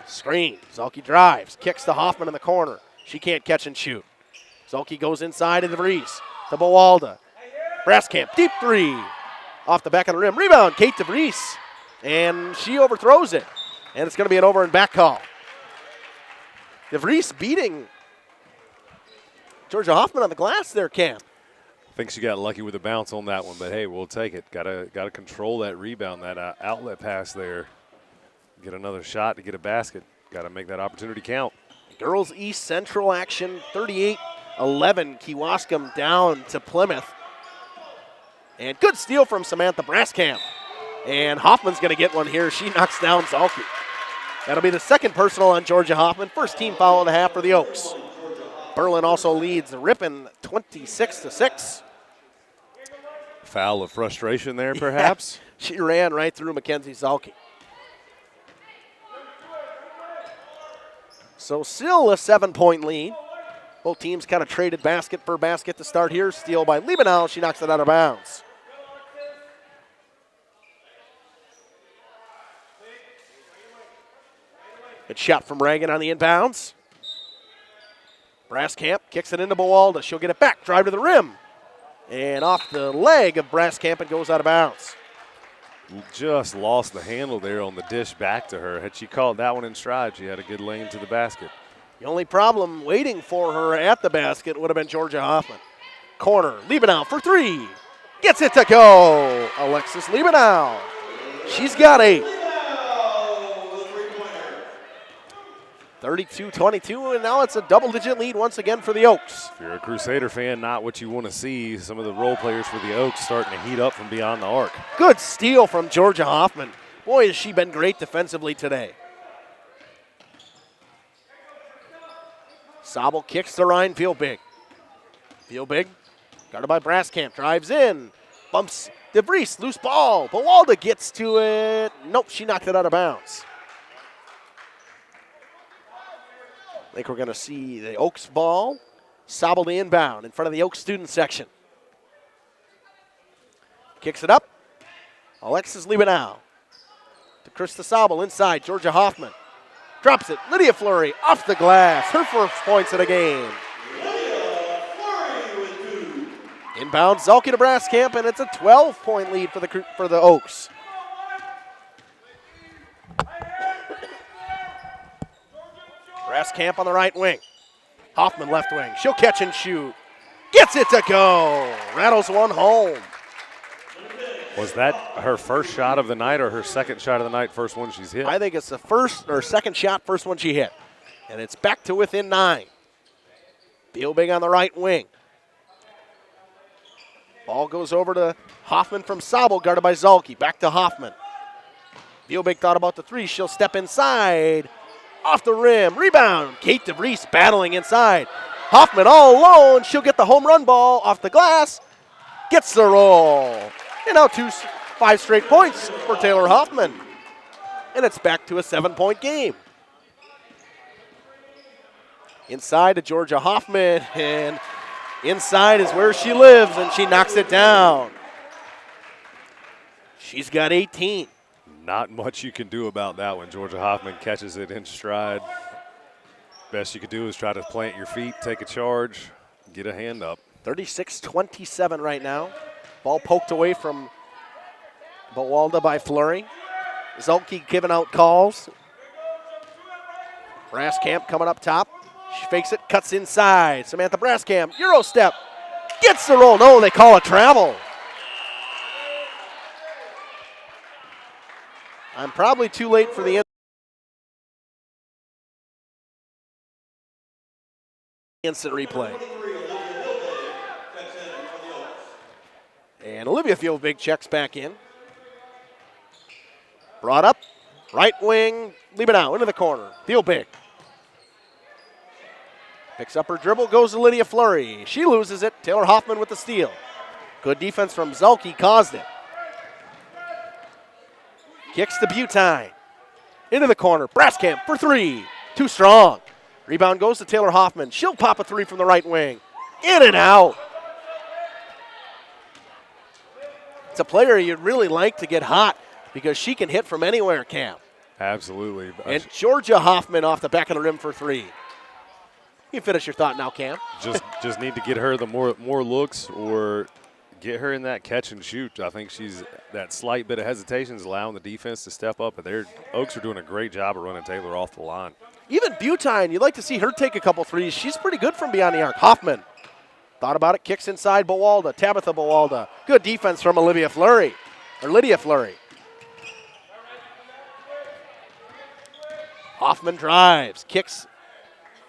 A: Screen. Zalke drives. Kicks to Hoffman in the corner. She can't catch and shoot. Zalke goes inside to DeVries. To Boalda. Braskamp. Deep 3. Off the back of the rim. Rebound. Kate DeVries. And she overthrows it. And it's going to be an over and back call. DeVries beating Georgia Hoffman on the glass there, Cam.
B: I think she got lucky with the bounce on that one, but hey, we'll take it. Got to control that rebound, that outlet pass there. Get another shot to get a basket. Got to make that opportunity count.
A: Girls East Central action, 38-11. Kewaskum down to Plymouth. And good steal from Samantha Braskamp. And Hoffman's going to get one here. She knocks down Zalke. That'll be the second personal on Georgia Hoffman. First team foul of the half for the Oaks. Berlin also leads Ripon 26-6.
B: Foul of frustration there, perhaps?
A: Yeah, she ran right through Mackenzie Zalke. So still a 7-point lead. Both teams kind of traded basket for basket to start here. Steal by Liebenau. She knocks it out of bounds. Good shot from Reagan on the inbounds. Braskamp kicks it into Bowalda. She'll get it back. Drive to the rim. And off the leg of Braskamp, it goes out of bounds.
B: Just lost the handle there on the dish back to her. Had she caught that one in stride, she had a good lane to the basket.
A: The only problem waiting for her at the basket would have been Georgia Hoffman. Corner, Liebenau for three. Gets it to go. Alexis Liebenau. She's got 8. 32-22, and now it's a double-digit lead once again for the Oaks.
B: If you're a Crusader fan, not what you want to see. Some of the role players for the Oaks starting to heat up from beyond the arc.
A: Good steal from Georgia Hoffman. Boy, has she been great defensively today. Sobel kicks to Ryan Fieldbig. Fieldbig, guarded by Braskamp, drives in, bumps DeVries, loose ball. Bowalda gets to it. Nope, she knocked it out of bounds. I think we're going to see the Oaks ball. Sobel the inbound in front of the Oaks student section. Kicks it up. Alexis Liebenau to Krista Sobel inside. Georgia Hoffman drops it. Lydia Fleury off the glass. Her first points of the game. Inbound Zalke to Braskamp, and it's a 12-point lead for the Oaks. Braskamp on the right wing. Hoffman left wing. She'll catch and shoot. Gets it to go. Rattles one home.
B: Was that her first shot of the night or her second shot of the night, first one she's hit?
A: I think it's the first or second shot, first one she hit. And it's back to within 9. Fieldbig on the right wing. Ball goes over to Hoffman from Sobel, guarded by Zalke. Back to Hoffman. Fieldbig thought about the three. She'll step inside. Off the rim, rebound. Kate DeVries battling inside. Hoffman all alone. She'll get the home run ball off the glass. Gets the roll. And now 5 straight points for Taylor Hoffman. And it's back to a 7-point game. Inside to Georgia Hoffman, and inside is where she lives, and she knocks it down. She's got 18.
B: Not much you can do about that one. Georgia Hoffman catches it in stride. Best you could do is try to plant your feet, take a charge, get a hand up.
A: 36-27 right now. Ball poked away from Bowalda by Fleury. Zalke giving out calls. Braskamp coming up top. She fakes it, cuts inside. Samantha Braskamp, Euro step. Gets the roll. No, they call a travel. I'm probably too late for the instant replay. And Olivia Fieldbig checks back in. Brought up, right wing, Liebenau into the corner. Fieldbig. Picks up her dribble, goes to Lydia Fleury. She loses it. Taylor Hoffman with the steal. Good defense from Zalke, caused it. Kicks to Butine. Into the corner. Braskamp for three. Too strong. Rebound goes to Taylor Hoffman. She'll pop a three from the right wing. In and out. It's a player you'd really like to get hot because she can hit from anywhere, Cam.
B: Absolutely.
A: And Georgia Hoffman off the back of the rim for three. You finish your thought now, Cam.
B: Just need to get her the more looks or get her in that catch and shoot. I think she's that slight bit of hesitation is allowing the defense to step up, but their Oaks are doing a great job of running Taylor off the line.
A: Even Butine, you'd like to see her take a couple threes. She's pretty good from beyond the arc. Hoffman thought about it, kicks inside Bowalda, Tabitha Bowalda. Good defense from Lydia Fleury. Hoffman drives, kicks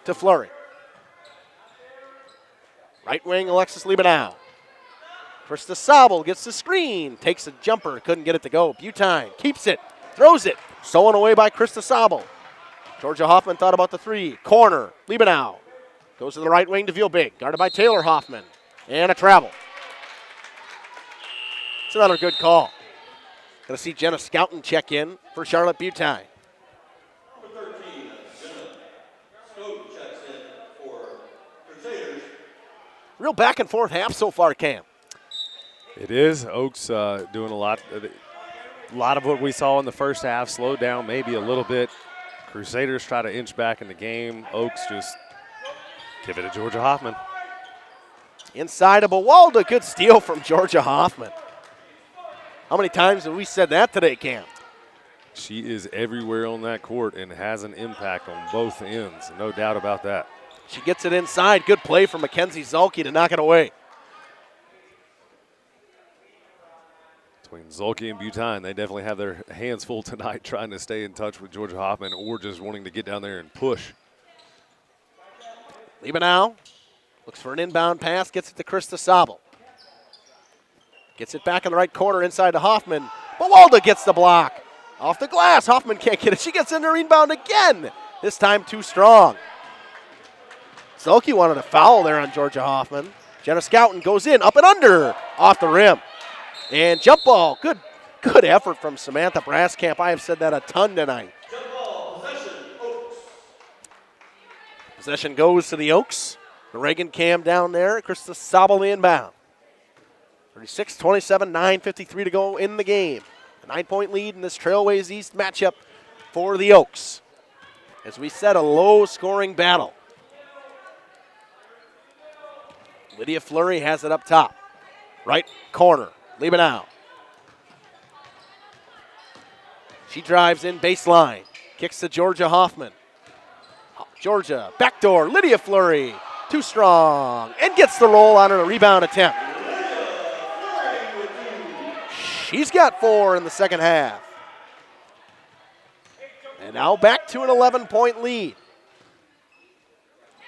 A: to Fleury. Right wing, Alexis Liebenau. Krista Sobel gets the screen, takes a jumper, couldn't get it to go. Butine keeps it, throws it, stolen away by Krista Sobel. Georgia Hoffman thought about the three. Corner, Liebenau. Goes to the right wing to Fieldbig, guarded by Taylor Hoffman. And a travel. It's another good call. Going to see Jenna Scouten check in for Charlotte Butine. Real back and forth half so far, Cam.
B: It is. Oaks doing a lot of what we saw in the first half. Slowed down maybe a little bit. Crusaders try to inch back in the game. Oaks just give it to Georgia Hoffman.
A: Inside of Bawalda, good steal from Georgia Hoffman. How many times have we said that today, Cam?
B: She is everywhere on that court and has an impact on both ends, no doubt about that.
A: She gets it inside. Good play from Mackenzie Zulke to knock it away.
B: Between Zulke and Butine, they definitely have their hands full tonight trying to stay in touch with Georgia Hoffman or just wanting to get down there and push.
A: Liebenau looks for an inbound pass, gets it to Krista Sabel. Gets it back in the right corner inside to Hoffman. Bawalda gets the block. Off the glass, Hoffman can't get it. She gets in the rebound again. This time too strong. Zulke wanted a foul there on Georgia Hoffman. Jenna Scouten goes in, up and under, off the rim. And jump ball, good effort from Samantha Braskamp. I have said that a ton tonight. Possession goes to the Oaks. The Reagan Cam down there. Krista Sabel the inbound. 36-27, 9:53 to go in the game. A 9-point lead in this Trailways East matchup for the Oaks. As we said, a low-scoring battle. Lydia Fleury has it up top. Right corner. Liebenau. She drives in baseline. Kicks to Georgia Hoffman. Georgia, backdoor, Lydia Fleury. Too strong. And gets the roll on a rebound attempt. She's got 4 in the second half. And now back to an 11-point lead.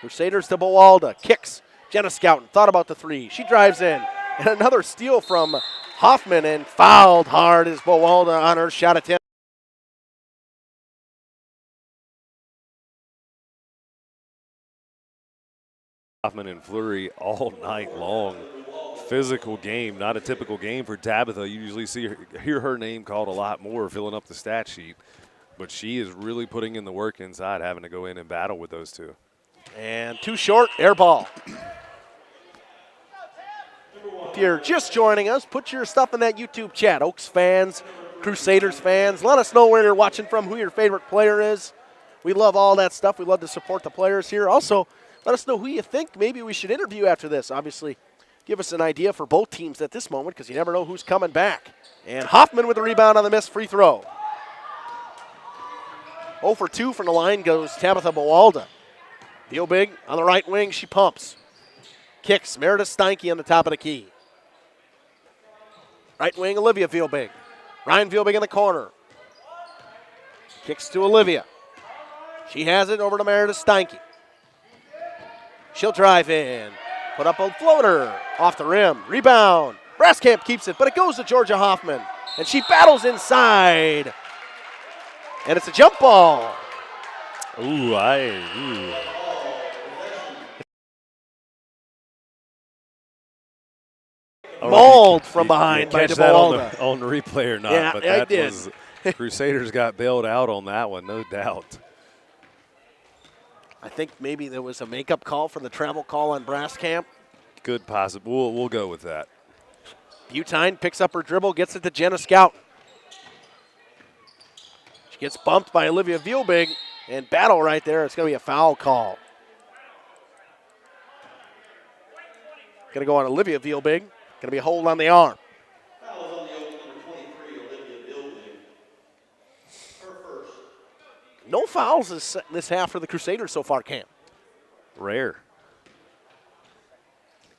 A: Crusaders to Bawalda. Kicks. Jenna Scouten thought about the 3. She drives in. And another steal from Hoffman, and fouled hard is Bawalda on her shot attempt.
B: Hoffman and Fleury all night long. Physical game, not a typical game for Tabitha. You usually hear her name called a lot more, filling up the stat sheet. But she is really putting in the work inside, having to go in and battle with those two.
A: And too short, air ball. If you're just joining us, put your stuff in that YouTube chat. Oaks fans, Crusaders fans, let us know where you're watching from, who your favorite player is. We love all that stuff. We love to support the players here. Also, let us know who you think maybe we should interview after this. Obviously, give us an idea for both teams at this moment because you never know who's coming back. And Hoffman with the rebound on the missed free throw. 0 for 2 from the line goes Tabitha Bawalda. Deal big on the right wing, she pumps. Kicks, Meredith Steinke on the top of the key. Right wing, Olivia Vielbig. Ryan Vielbig in the corner. Kicks to Olivia. She has it over to Meredith Steinke. She'll drive in. Put up a floater. Off the rim. Rebound. Braskamp keeps it, but it goes to Georgia Hoffman. And she battles inside. And it's a jump ball. Mauled from behind by Bawalda.
B: On the replay or not,
A: yeah,
B: but
A: I
B: that
A: did.
B: was Crusaders got bailed out on that one, no doubt.
A: I think maybe there was a makeup call for the travel call on Braskamp.
B: Good possible. We'll go with that.
A: Butine picks up her dribble, gets it to Jenna Scout. She gets bumped by Olivia Vielbig, and battle right there. It's going to be a foul call. Going to go on Olivia Vielbig. Going to be a hold on the arm. No fouls this half for the Crusaders so far, Cam.
B: Rare.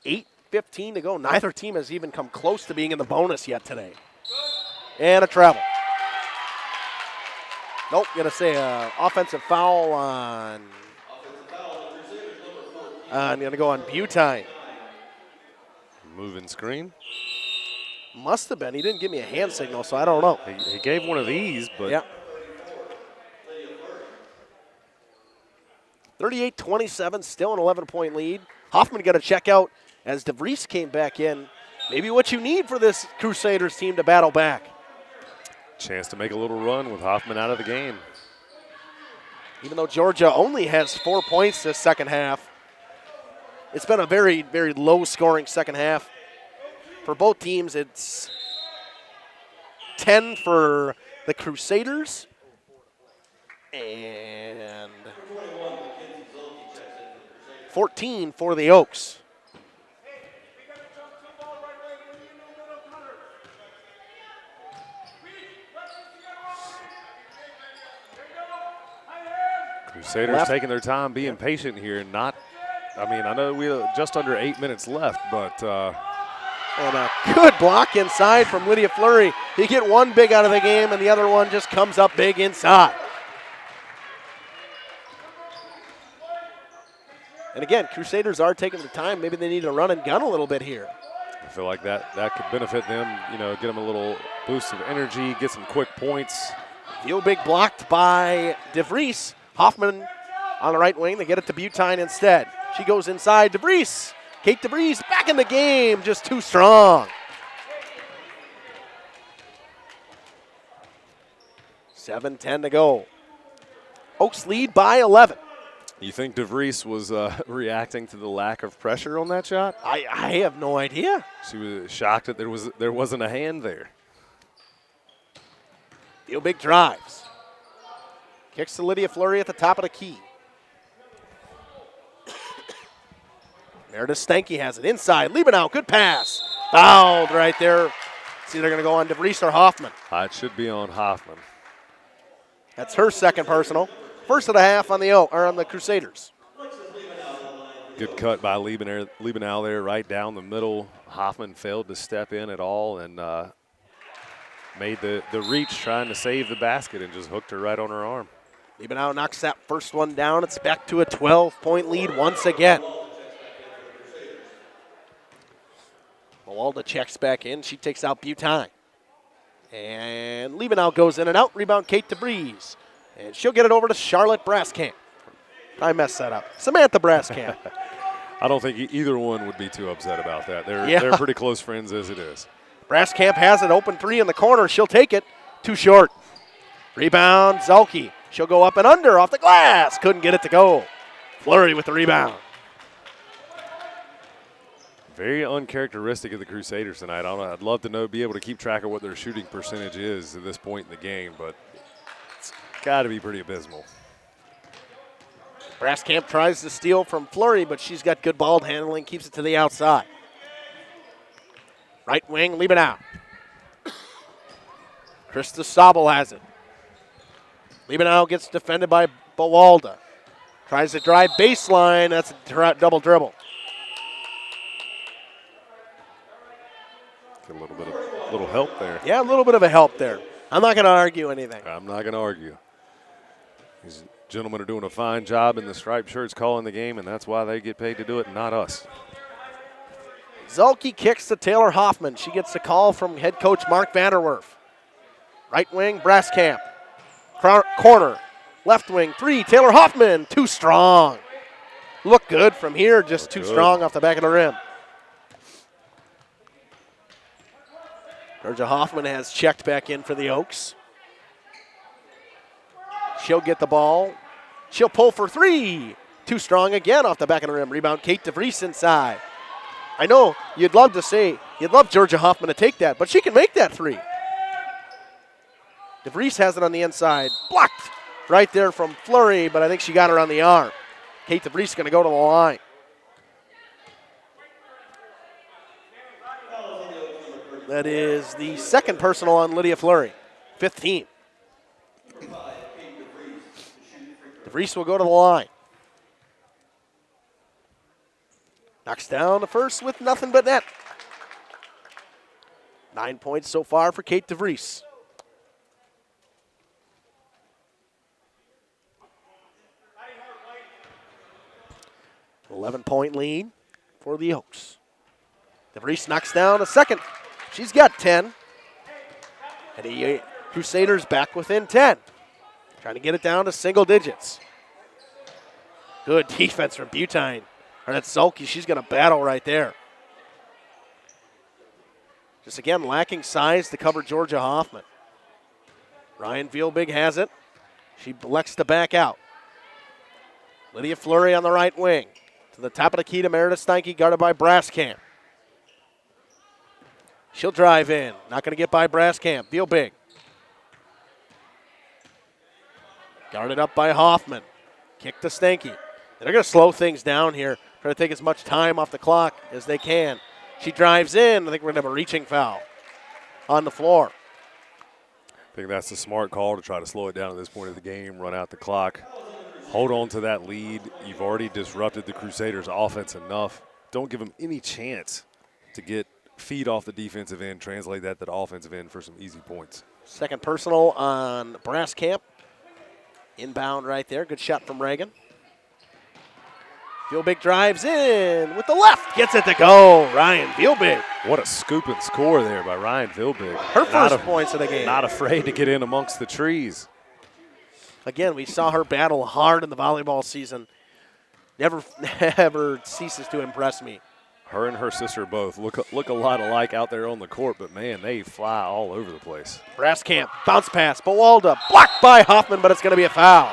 A: 8:15 to go. Neither team has even come close to being in the bonus yet today. And a travel. Nope, going to say an offensive foul on. I'm going to go on Butine.
B: Moving screen.
A: Must have been. He didn't give me a hand signal, so I don't know.
B: He gave one of these, but.
A: Yeah. 38-27, still an 11-point lead. Hoffman got a check out as DeVries came back in. Maybe what you need for this Crusaders team to battle back.
B: Chance to make a little run with Hoffman out of the game.
A: Even though Georgia only has 4 points this second half, it's been a very, very low-scoring second half. For both teams, it's 10 for the Crusaders And 14 for the Oaks.
B: Crusaders taking their time, being patient here, and not. I mean, I know we have just under 8 minutes left, but.
A: And a good block inside from Lydia Fleury. You get one big out of the game, and the other one just comes up big inside. And again, Crusaders are taking their time. Maybe they need to run and gun a little bit here.
B: I feel like that could benefit them, you know, get them a little boost of energy, get some quick points.
A: Big blocked by DeVries. Hoffman on the right wing. They get it to Butine instead. She goes inside. DeVries. Kate DeVries back in the game. Just too strong. 7:10 to go. Oaks lead by 11.
B: You think DeVries was reacting to the lack of pressure on that shot?
A: I have no idea.
B: She was shocked that there wasn't a hand there.
A: Big drives. Kicks to Lydia Fleury at the top of the key. Meredith Stanky has it inside. Liebenau, good pass. Fouled right there. It's either going to go on DeVries or Hoffman.
B: It should be on Hoffman.
A: That's her second personal. First of the half on the Crusaders.
B: Good cut by Liebenau there, right down the middle. Hoffman failed to step in at all and made the reach trying to save the basket and just hooked her right on her arm.
A: Liebenau knocks that first one down. It's back to a 12-point lead once again. Mawalda checks back in. She takes out Butine. And Liebenau goes in and out. Rebound Kate DeVries. And she'll get it over to Charlotte Braskamp. I messed that up. Samantha Braskamp.
B: I don't think either one would be too upset about that. They're pretty close friends as it is.
A: Braskamp has it, open three in the corner. She'll take it. Too short. Rebound, Zelke. She'll go up and under off the glass. Couldn't get it to go. Fleury with the rebound.
B: Very uncharacteristic of the Crusaders tonight. I'd love to be able to keep track of what their shooting percentage is at this point in the game, but it's got to be pretty abysmal.
A: Braskamp tries to steal from Fleury, but she's got good ball handling, keeps it to the outside. Right wing, Liebenau. Krista Sobel has it. Liebenau gets defended by Bawalda. Tries to drive baseline. That's a double dribble.
B: Get a little help there.
A: Yeah, a little bit of a help there. I'm not going to argue anything.
B: I'm not going to argue. These gentlemen are doing a fine job in the striped shirts calling the game, and that's why they get paid to do it, and not us.
A: Zelke kicks to Taylor Hoffman. She gets a call from head coach Mark Vanderwerf. Right wing, Braskamp. Corner. Left wing, three. Taylor Hoffman, too strong. Look good from here, just too strong off the back of the rim. Georgia Hoffman has checked back in for the Oaks. She'll get the ball. She'll pull for three. Too strong again off the back of the rim. Rebound, Kate DeVries inside. I know you'd love Georgia Hoffman to take that, but she can make that three. DeVries has it on the inside. Blocked right there from Fleury, but I think she got her on the arm. Kate DeVries is going to go to the line. That is the second personal on Lydia Fleury. 15. DeVries will go to the line. Knocks down the first with nothing but net. 9 points so far for Kate DeVries. An 11-point lead for the Oaks. DeVries knocks down a second. She's got 10. And the Crusaders back within 10. Trying to get it down to single digits. Good defense from Butine. Or that's Zelke. She's going to battle right there. Just again, lacking size to cover Georgia Hoffman. Ryan Vielbig has it. She elects to back out. Lydia Fleury on the right wing. To the top of the key to Meredith Steinke, guarded by Braskamp. She'll drive in. Not going to get by Braskamp. Vielbig. Guarded up by Hoffman. Kick to Stanky. They're going to slow things down here, try to take as much time off the clock as they can. She drives in. I think we're going to have a reaching foul on the floor.
B: I think that's the smart call to try to slow it down at this point of the game, run out the clock, hold on to that lead. You've already disrupted the Crusaders' offense enough. Don't give them any chance to get feed off the defensive end, translate that to the offensive end for some easy points.
A: Second personal on Braskamp. Inbound right there. Good shot from Reagan. Vielbig drives in with the left. Gets it to go. Ryan Vielbig.
B: What a scoop and score there by Ryan Vielbig.
A: Her first points of the game.
B: Not afraid to get in amongst the trees.
A: Again, we saw her battle hard in the volleyball season. Never ceases to impress me.
B: Her and her sister both look a lot alike out there on the court, but, man, they fly all over the place.
A: Braskamp, bounce pass. Bawalda blocked by Hoffman, but it's going to be a foul.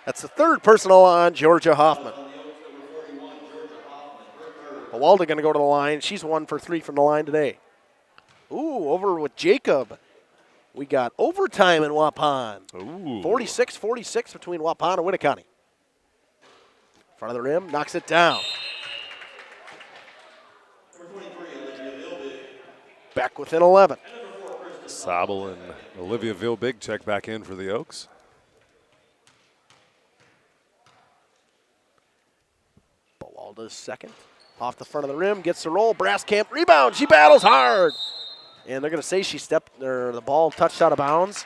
A: That's the third personal on Georgia Hoffman. Bawalda going to go to the line. She's 1 for 3 from the line today. Ooh, over with Jacob. We got overtime in Waupun.
B: Ooh.
A: 46-46 between Waupun and Winneconne. Front of the rim, knocks it down. Back within 11.
B: Sabel and Olivia Vielbig check back in for the Oaks.
A: Bawalda's second. Off the front of the rim, gets the roll. Braskamp rebound. She battles hard. And they're going to say she stepped, or the ball touched out of bounds.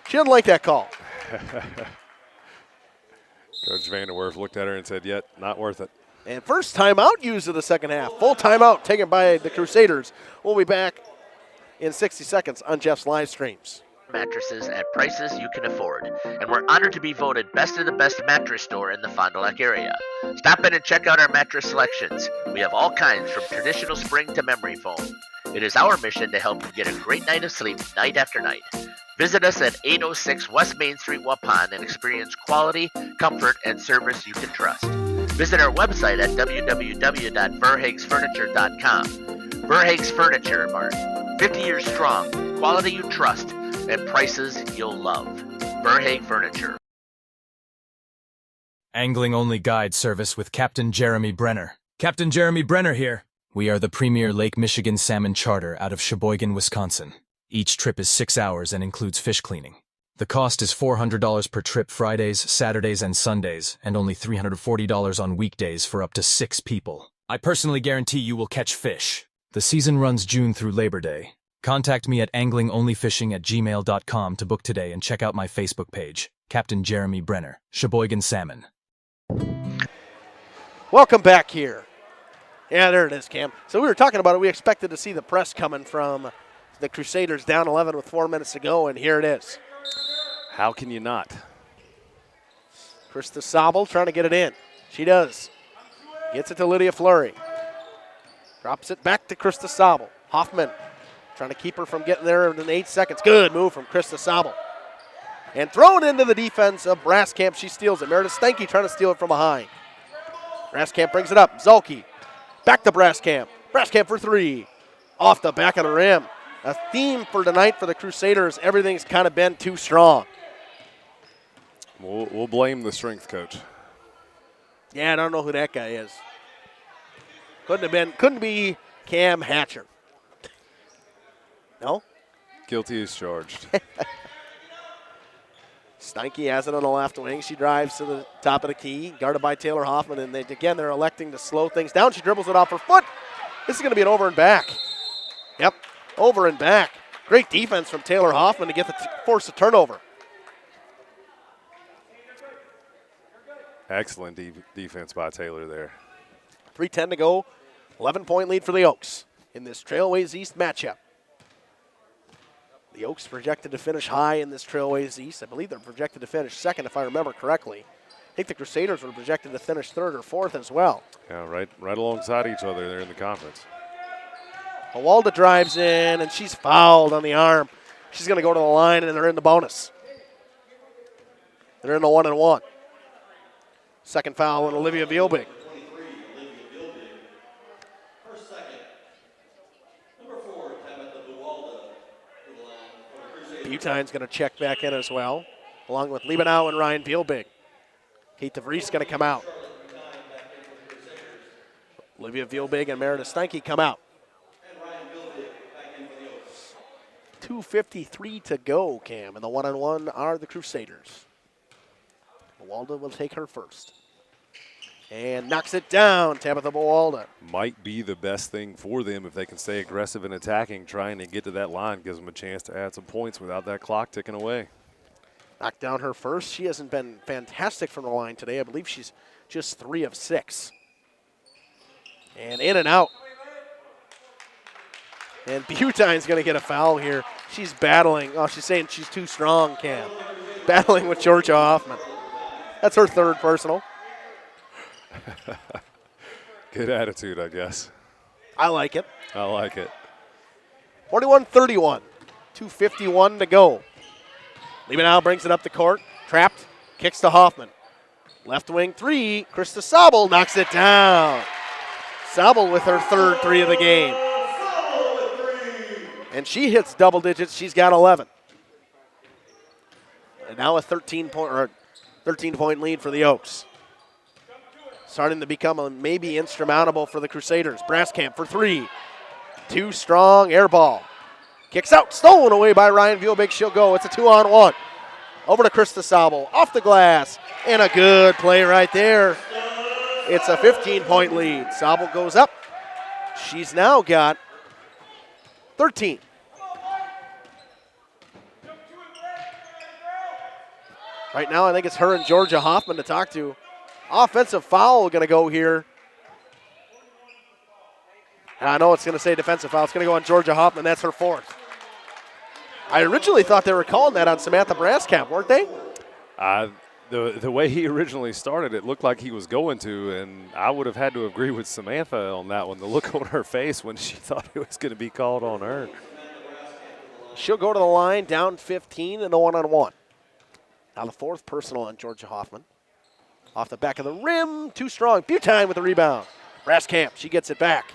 A: She doesn't like that call.
B: Coach Vanderwork looked at her and said, yet, not worth it.
A: And first timeout used in the second half. Full timeout taken by the Crusaders. We'll be back in 60 seconds on Jeff's live streams.
D: Mattresses at prices you can afford. And we're honored to be voted best of the best mattress store in the Fond du Lac area. Stop in and check out our mattress selections. We have all kinds from traditional spring to memory foam. It is our mission to help you get a great night of sleep night after night. Visit us at 806 West Main Street, Waupun, and experience quality, comfort, and service you can trust. Visit our website at www.verhagsfurniture.com. Verhags Furniture Mart. 50 years strong, quality you trust, and prices you'll love. Verhag Furniture.
M: Angling-only guide service with Captain Jeremy Brenner. Captain Jeremy Brenner here. We are the premier Lake Michigan salmon charter out of Sheboygan, Wisconsin. Each trip is 6 hours and includes fish cleaning. The cost is $400 per trip Fridays, Saturdays, and Sundays, and only $340 on weekdays for up to 6 people. I personally guarantee you will catch fish. The season runs June through Labor Day. Contact me at anglingonlyfishing@gmail.com to book today and check out my Facebook page, Captain Jeremy Brenner, Sheboygan Salmon.
A: Welcome back here. Yeah, there it is, Cam. So we were talking about it. We expected to see the press coming from the Crusaders down 11 with 4 minutes to go, and here it is.
B: How can you not?
A: Krista Sabel trying to get it in. She does. Gets it to Lydia Fleury. Drops it back to Krista Sabel. Hoffman trying to keep her from getting there in 8 seconds. Good move from Krista Sabel. And thrown into the defense of Braskamp. She steals it. Meredith Stanky trying to steal it from behind. Braskamp brings it up. Zulke. Back to Braskamp. Braskamp for 3. Off the back of the rim. A theme for tonight for the Crusaders. Everything's kind of been too strong.
B: We'll blame the strength coach.
A: Yeah, I don't know who that guy is. Couldn't be Cam Hatcher. No?
B: Guilty as charged.
A: Steinke has it on the left wing. She drives to the top of the key, guarded by Taylor Hoffman, and they're electing to slow things down. She dribbles it off her foot. This is going to be an over and back. Yep, over and back. Great defense from Taylor Hoffman to force a turnover.
B: Excellent defense by Taylor there.
A: 3:10 to go. 11-point lead for the Oaks in this Trailways East matchup. The Oaks projected to finish high in this Trailways East. I believe they're projected to finish second, if I remember correctly. I think the Crusaders were projected to finish third or fourth as well.
B: Yeah, right alongside each other there in the conference.
A: Bawalda drives in, and she's fouled on the arm. She's going to go to the line, and they're in the bonus. They're in the 1-and-1. Second foul on Olivia Vielbig. Butine's going to check back in as well, along with Liebenau and Ryan Vielbig. Kate DeVries going to come out. Olivia Vielbig and Meredith Steinke come out. 2:53 to go, Cam, and the 1-on-1 are the Crusaders. Bowalda will take her first. And knocks it down, Tabitha Bowalda.
B: Might be the best thing for them if they can stay aggressive and attacking. Trying to get to that line gives them a chance to add some points without that clock ticking away.
A: Knocked down her first. She hasn't been fantastic from the line today. I believe she's just 3 of 6. And in and out. And Butine's going to get a foul here. She's battling. Oh, she's saying she's too strong, Cam. Battling with Georgia Hoffman. That's her third personal.
B: Good attitude, I guess.
A: I like it.
B: I like it.
A: 41-31. 2:51 to go. Liebenau brings it up the court. Trapped. Kicks to Hoffman. Left wing 3. Krista Sobel knocks it down. Sobel with her third 3 of the game. And she hits double digits. She's got 11. And now a 13-point lead for the Oaks. Starting to become maybe insurmountable for the Crusaders. Braskamp for 3. Too strong, air ball. Kicks out, stolen away by Ryan Vielbig. She'll go. It's a 2-on-1. Over to Krista Sobel, off the glass, and a good play right there. It's a 15-point lead. Sobel goes up. She's now got 13. Right now, I think it's her and Georgia Hoffman to talk to. Offensive foul going to go here. And I know it's going to say defensive foul. It's going to go on Georgia Hoffman. That's her 4th. I originally thought they were calling that on Samantha Braskamp, weren't they?
B: The way he originally started, it looked like he was going to, and I would have had to agree with Samantha on that one. The look on her face when she thought it was going to be called on her.
A: She'll go to the line, down 15 and a 1-on-1. Now the 4th personal on Georgia Hoffman. Off the back of the rim, too strong. Butine with the rebound. Braskamp, she gets it back.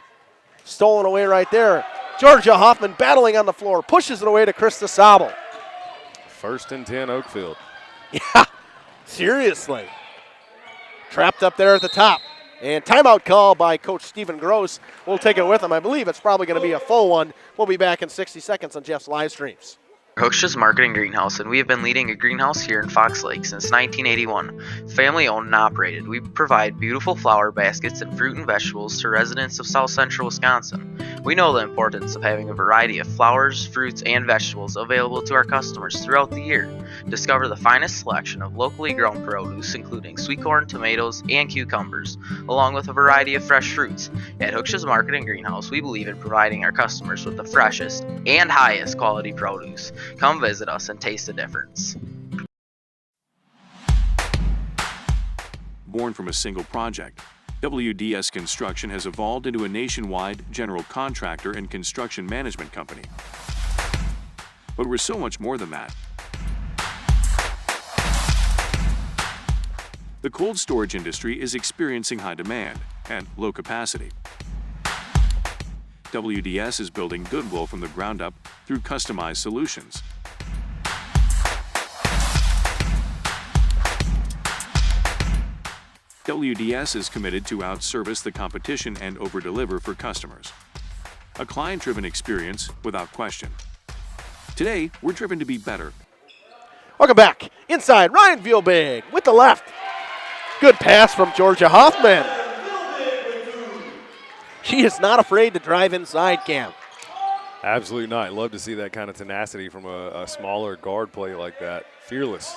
A: Stolen away right there. Georgia Hoffman battling on the floor, pushes it away to Krista Sobel.
B: 1st and 10, Oakfield.
A: Yeah, seriously. Trapped up there at the top. And timeout call by Coach Stephen Gross. We'll take it with him. I believe it's probably going to be a full one. We'll be back in 60 seconds on Jeff's live streams.
E: Hochschild Marketing Greenhouse, and we have been leading a greenhouse here in Fox Lake since 1981. Family owned and operated, we provide beautiful flower baskets and fruit and vegetables to residents of South Central Wisconsin. We know the importance of having a variety of flowers, fruits, and vegetables available to our customers throughout the year. Discover the finest selection of locally grown produce, including sweet corn, tomatoes, and cucumbers, along with a variety of fresh fruits. At Hochschild Marketing Greenhouse, we believe in providing our customers with the freshest and highest quality produce. Come visit us and taste the difference.
N: Born from a single project, WDS Construction has evolved into a nationwide general contractor and construction management company. But we're so much more than that. The cold storage industry is experiencing high demand and low capacity. WDS is building goodwill from the ground up through customized solutions. WDS is committed to outservice the competition and overdeliver for customers. A client-driven experience without question. Today, we're driven to be better.
A: Welcome back. Inside, Ryan Vielbig with the left. Good pass from Georgia Hoffman. She is not afraid to drive inside, Cam.
B: Absolutely not. Love to see that kind of tenacity from a smaller guard play like that. Fearless.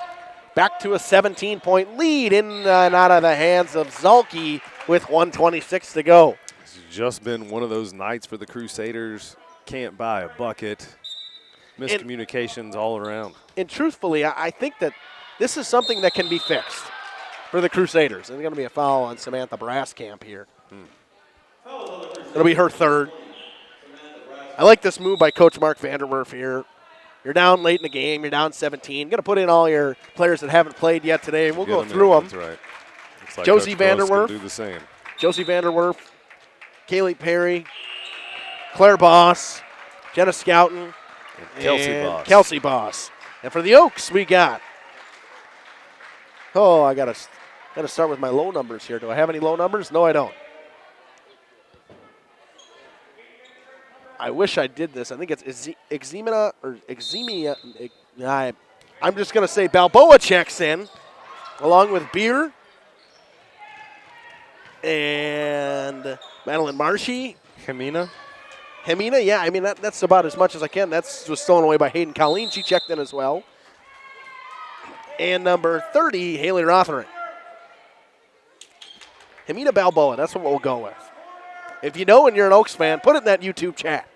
A: Back to a 17-point lead in and out of the hands of Zalke with 1:26 to go.
B: It's just been one of those nights for the Crusaders. Can't buy a bucket. Miscommunications all around.
A: And truthfully, I think that this is something that can be fixed for the Crusaders. There's going to be a foul on Samantha Braskamp here. It'll be her 3rd. I like this move by Coach Mark Vanderwerf here. You're down late in the game. You're down 17. Going to put in all your players that haven't played yet today, and we'll go through them.
B: That's right. Looks like
A: Josie
B: Coach Gross
A: Vanderwerf.
B: can do the same.
A: Josie Vanderwerf. Kaylee Perry. Claire Boss. Jenna Scouten. Kelsey Boss. And for the Oaks, we got. Oh, I gotta start with my low numbers here. Do I have any low numbers? No, I don't. I wish I did this. I think it's Exemia or Exemia. I'm just gonna say Balboa checks in, along with Beer and Madeline Marshy.
B: Jimena,
A: yeah. I mean, that's about as much as I can. That's was stolen away by Hayden Colleen. She checked in as well. And number 30, Haley Rothering. Jimena Balboa, that's what we'll go with. If you know and you're an Oaks fan, put it in that YouTube chat.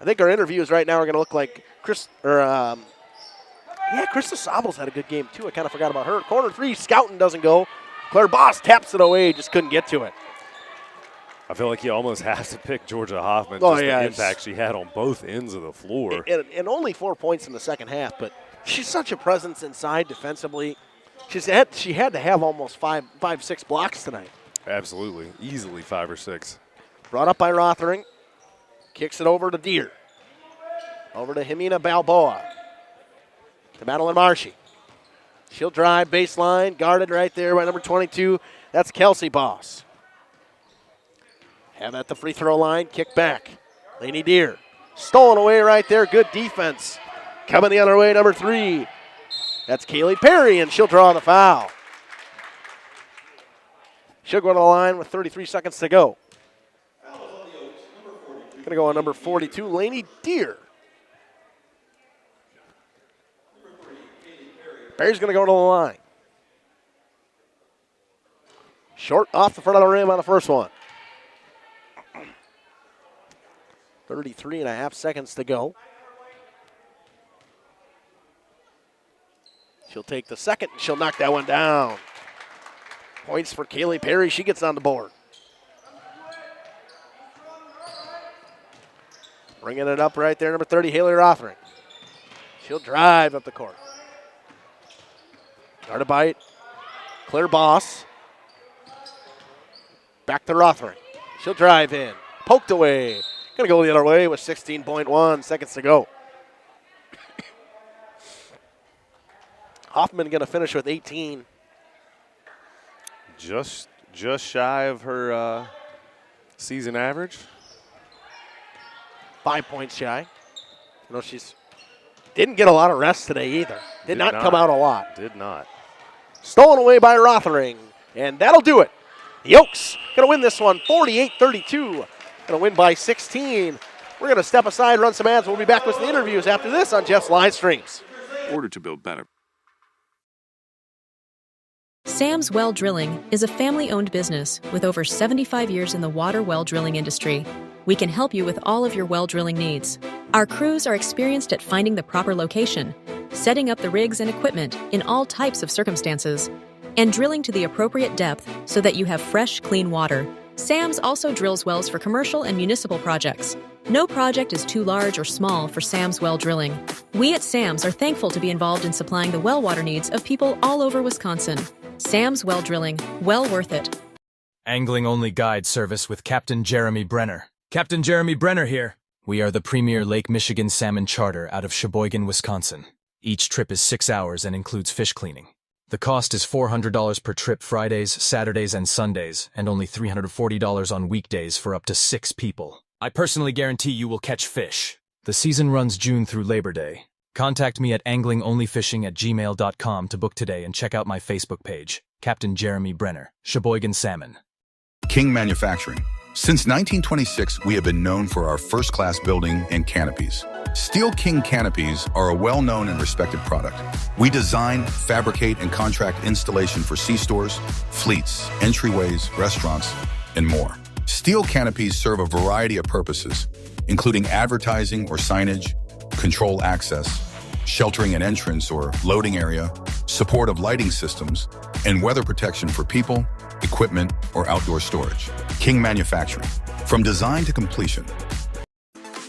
A: I think our interviews right now are going to look like Krista Sobels had a good game too. I kind of forgot about her. Corner 3, Scouting doesn't go. Claire Boss taps it away, just couldn't get to it.
B: I feel like you almost have to pick Georgia Hoffman. The impact she had on both ends of the floor.
A: And only 4 points in the second half, but she's such a presence inside defensively. She had to have almost 5-6 blocks tonight.
B: Absolutely. Easily 5 or 6.
A: Brought up by Rothering. Kicks it over to Deer. Over to Jimena Balboa. To Madeline Marshy. She'll drive baseline. Guarded right there by number 22. That's Kelsey Boss. Have at the free throw line. Kick back. Lainey Deer. Stolen away right there. Good defense. Coming the other way, number 3. That's Kaylee Perry, and she'll draw the foul. She'll go to the line with 33 seconds to go. Going to go on number 42, Lainey Deer. Perry's going to go to the line. Short off the front of the rim on the first one. 33 and a half seconds to go. She'll take the second, and she'll knock that one down. Points for Kaylee Perry. She gets on the board. Bringing it up right there, number 30, Haley Rothering. She'll drive up the court. Guarded by Claire Boss. Back to Rothering. She'll drive in. Poked away. Going to go the other way with 16.1 seconds to go. Hoffman going to finish with 18.
B: Just shy of her season average.
A: 5 points shy. You know, she's didn't get a lot of rest today either. Did not come out a lot.
B: Did not.
A: Stolen away by Rothering, and that'll do it. The Oaks going to win this one 48-32. Going to win by 16. We're going to step aside, run some ads. We'll be back with the interviews after this on Jeff's live streams.
N: In order to build better.
C: Sam's Well Drilling is a family-owned business with over 75 years in the water well drilling industry. We can help you with all of your well drilling needs. Our crews are experienced at finding the proper location, setting up the rigs and equipment in all types of circumstances, and drilling to the appropriate depth so that you have fresh, clean water. Sam's also drills wells for commercial and municipal projects. No project is too large or small for Sam's Well Drilling. We at Sam's are thankful to be involved in supplying the well water needs of people all over Wisconsin. Sam's Well Drilling, well worth it.
M: Angling-only guide service with Captain Jeremy Brenner. Captain Jeremy Brenner here. We are the premier Lake Michigan salmon charter out of Sheboygan, Wisconsin. Each trip is 6 hours and includes fish cleaning. The cost is $400 per trip Fridays, Saturdays, and Sundays, and only $340 on weekdays for up to 6 people. I personally guarantee you will catch fish. The season runs June through Labor Day. Contact me at anglingonlyfishing@gmail.com to book today and check out my Facebook page, Captain Jeremy Brenner, Sheboygan Salmon.
J: King Manufacturing. Since 1926, we have been known for our first-class building and canopies. Steel King canopies are a well-known and respected product. We design, fabricate, and contract installation for C-stores, fleets, entryways, restaurants, and more. Steel canopies serve a variety of purposes, including advertising or signage, control access, sheltering an entrance or loading area, support of lighting systems, and weather protection for people, equipment, or outdoor storage. King Manufacturing. From design to completion.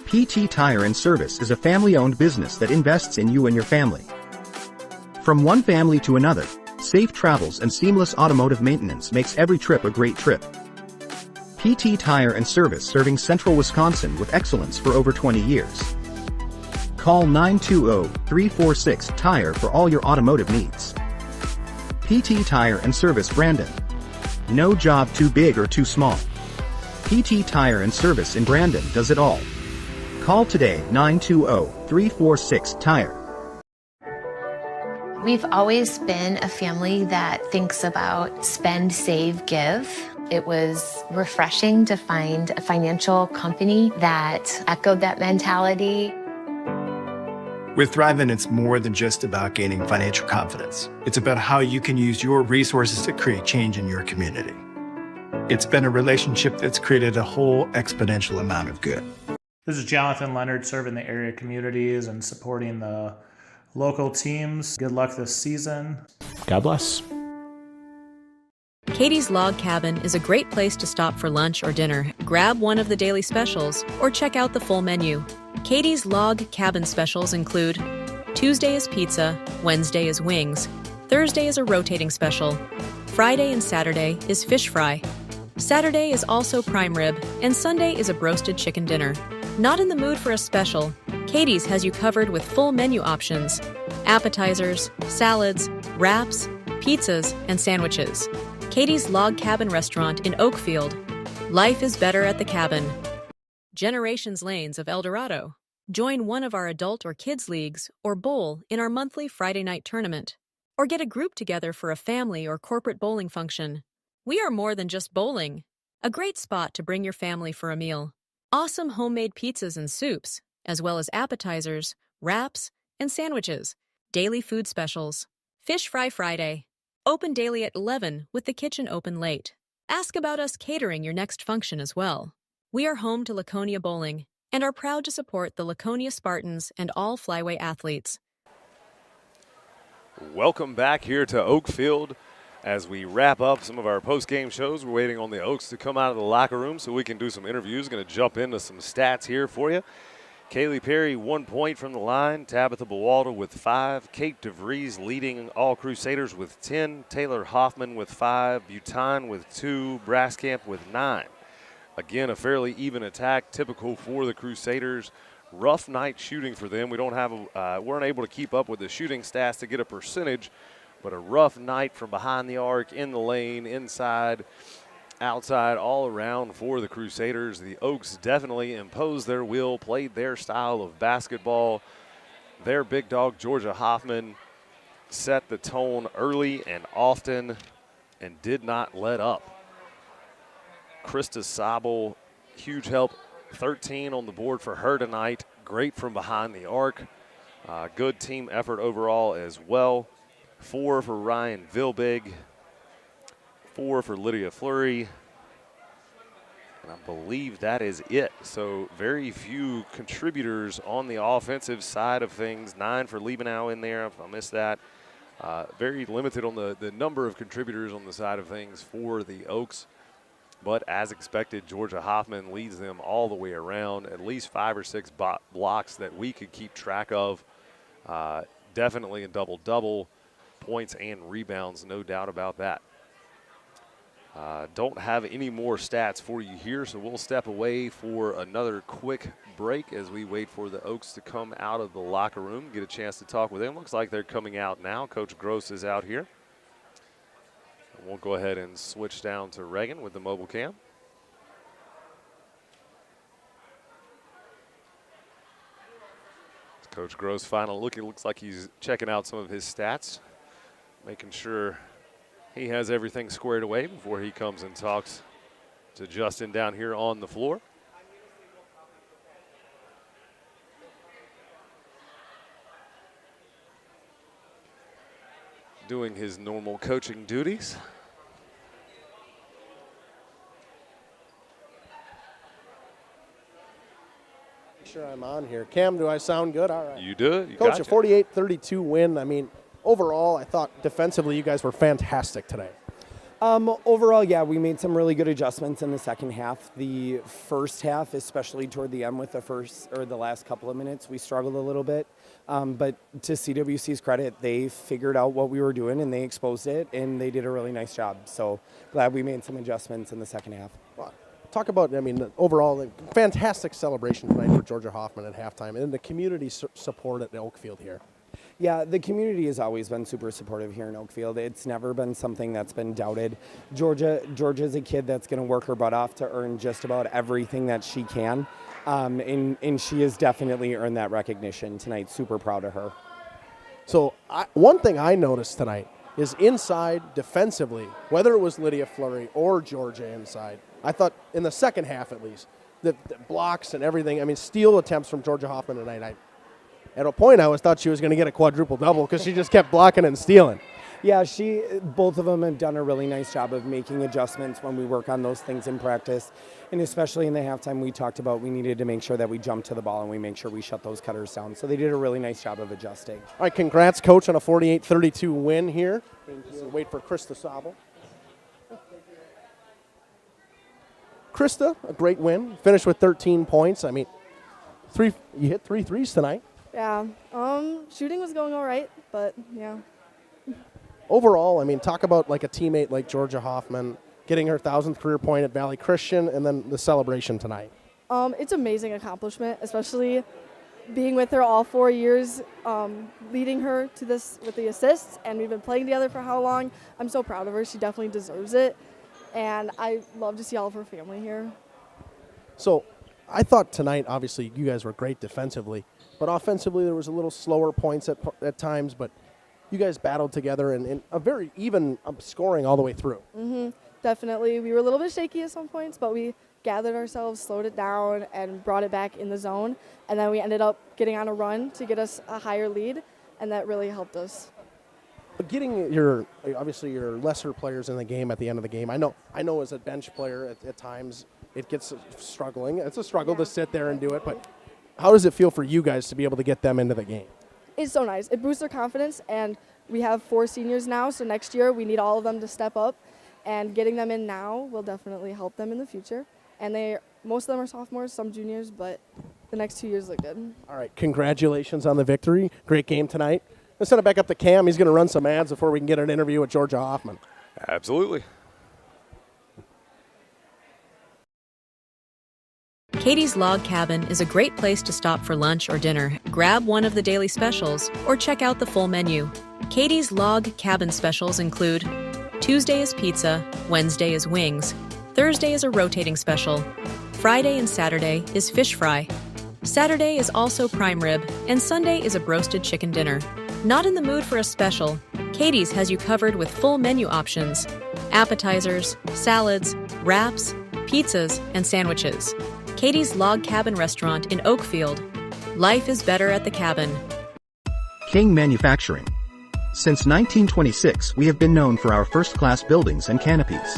I: PT Tire and Service is a family-owned business that invests in you and your family. From one family to another, safe travels and seamless automotive maintenance makes every trip a great trip. PT Tire and Service serving central Wisconsin with excellence for over 20 years. Call 920-346-TIRE for all your automotive needs. PT Tire and Service Brandon. No job too big or too small. PT Tire and Service in Brandon does it all. Call today 920-346-TIRE.
O: We've always been a family that thinks about spend, save, give. It was refreshing to find a financial company that echoed that mentality.
Q: With Thrivent, it's more than just about gaining financial confidence. It's about how you can use your resources to create change in your community. It's been a relationship that's created a whole exponential amount of good.
G: This is Jonathan Leonard, serving the area communities and supporting the local teams. Good luck this season.
T: God bless.
C: Katie's Log Cabin is a great place to stop for lunch or dinner, grab one of the daily specials, or check out the full menu. Katie's Log Cabin specials include Tuesday is pizza, Wednesday is wings, Thursday is a rotating special, Friday and Saturday is fish fry, Saturday is also prime rib, and Sunday is a broasted chicken dinner. Not in the mood for a special? Katie's has you covered with full menu options, appetizers, salads, wraps, pizzas, and sandwiches. Katie's Log Cabin Restaurant in Oakfield. Life is better at the cabin. Generations Lanes of El Dorado. Join one of our adult or kids leagues or bowl in our monthly Friday night tournament. Or get a group together for a family or corporate bowling function. We are more than just bowling. A great spot to bring your family for a meal. Awesome homemade pizzas and soups, as well as appetizers, wraps, and sandwiches. Daily food specials. Fish Fry Friday. Open daily at 11 with the kitchen open late. Ask about us catering your next function as well. We are home to Laconia Bowling and are proud to support the Laconia Spartans and all Flyway athletes.
B: Welcome back here to Oakfield. As we wrap up some of our post-game shows, we're waiting on the Oaks to come out of the locker room so we can do some interviews. Going to jump into some stats here for you. Kaylee Perry, 1 point from the line. Tabitha Bawalda with 5. Kate DeVries leading all Crusaders with 10. Taylor Hoffman with 5. Butan with 2. Braskamp with 9. Again, a fairly even attack, typical for the Crusaders. Rough night shooting for them. We don't have, weren't able to keep up with the shooting stats to get a percentage, but a rough night from behind the arc, in the lane, inside, outside, all around for the Crusaders. The Oaks definitely imposed their will, played their style of basketball. Their big dog, Georgia Hoffman, set the tone early and often and did not let up. Krista Sabel, huge help, 13 on the board for her tonight. Great from behind the arc. Good team effort overall as well. 4 for Ryan Vilbig. 4 for Lydia Fleury. And I believe that is it. So very few contributors on the offensive side of things. 9 for Liebenau in there, if I missed that. Very limited on the number of contributors on the side of things for the Oaks. But as expected, Georgia Hoffman leads them all the way around. At least 5 or 6 blocks that we could keep track of. Definitely a double-double. Points and rebounds, no doubt about that. Don't have any more stats for you here, so we'll step away for another quick break as we wait for the Oaks to come out of the locker room, get a chance to talk with them. Looks like they're coming out now. Coach Gross is out here. And we'll go ahead and switch down to Reagan with the mobile cam. Coach Gross final look. It looks like he's checking out some of his stats, making sure he has everything squared away before he comes and talks to Justin down here on the floor. Doing his normal coaching duties.
A: Sure I'm on here. Cam, do I sound good? All right.
B: You do. You
A: Coach,
B: gotcha.
A: a 48-32 win. I mean, overall, I thought defensively you guys were fantastic today.
U: Overall, yeah, we made some really good adjustments in the second half. The first half, especially toward the end with the last couple of minutes, we struggled a little bit. But to CWC's credit, they figured out what we were doing and they exposed it and they did a really nice job. So glad we made some adjustments in the second half.
A: Well, talk about, overall, the fantastic celebration tonight for Georgia Hoffman at halftime and the community support at Oakfield here.
U: Yeah, the community has always been super supportive here in Oakfield. It's never been something that's been doubted. Georgia's a kid that's going to work her butt off to earn just about everything that she can, and she has definitely earned that recognition tonight. Super proud of her.
A: So one thing I noticed tonight is inside defensively, whether it was Lydia Fleury or Georgia inside, I thought in the second half at least, the blocks and everything, steal attempts from Georgia Hoffman tonight. At a point, I thought she was going to get a quadruple double because she just kept blocking and stealing.
U: Yeah, both of them have done a really nice job of making adjustments when we work on those things in practice. And especially in the halftime, we talked about we needed to make sure that we jumped to the ball and we make sure we shut those cutters down. So they did a really nice job of adjusting.
A: All right, congrats, Coach, on a 48-32 win here. Wait for Krista Sobel. Krista, a great win. Finished with 13 points. You hit 3 threes tonight.
T: Yeah, shooting was going all right, but yeah.
A: Overall, talk about like a teammate like Georgia Hoffman getting her 1,000th career point at Valley Christian and then the celebration tonight.
T: It's an amazing accomplishment, especially being with her all 4 years, leading her to this with the assists, and we've been playing together for how long. I'm so proud of her. She definitely deserves it, and I love to see all of her family here.
A: So I thought tonight, obviously, you guys were great defensively, but offensively there was a little slower points at times, but you guys battled together and a very even scoring all the way through.
T: Mm-hmm. Definitely. We were a little bit shaky at some points, but we gathered ourselves, slowed it down, and brought it back in the zone. And then we ended up getting on a run to get us a higher lead, and that really helped us.
A: But getting your lesser players in the game at the end of the game, I know as a bench player at times it gets struggling. It's a struggle to sit there and do it, but how does it feel for you guys to be able to get them into the game?
T: It's so nice. It boosts their confidence, and we have 4 seniors now, so next year we need all of them to step up, and getting them in now will definitely help them in the future. And most of them are sophomores, some juniors, but the next 2 years look good.
A: All right, congratulations on the victory. Great game tonight. Let's send it back up to Cam. He's going to run some ads before we can get an interview with Georgia Hoffman.
B: Absolutely.
C: Katie's Log Cabin is a great place to stop for lunch or dinner, grab one of the daily specials, or check out the full menu. Katie's Log Cabin specials include Tuesday is pizza, Wednesday is wings, Thursday is a rotating special, Friday and Saturday is fish fry, Saturday is also prime rib, and Sunday is a broasted chicken dinner. Not in the mood for a special? Katie's has you covered with full menu options, appetizers, salads, wraps, pizzas, and sandwiches. Katie's Log Cabin Restaurant in Oakfield. Life is better at the cabin.
I: King Manufacturing. Since 1926, we have been known for our first-class buildings and canopies.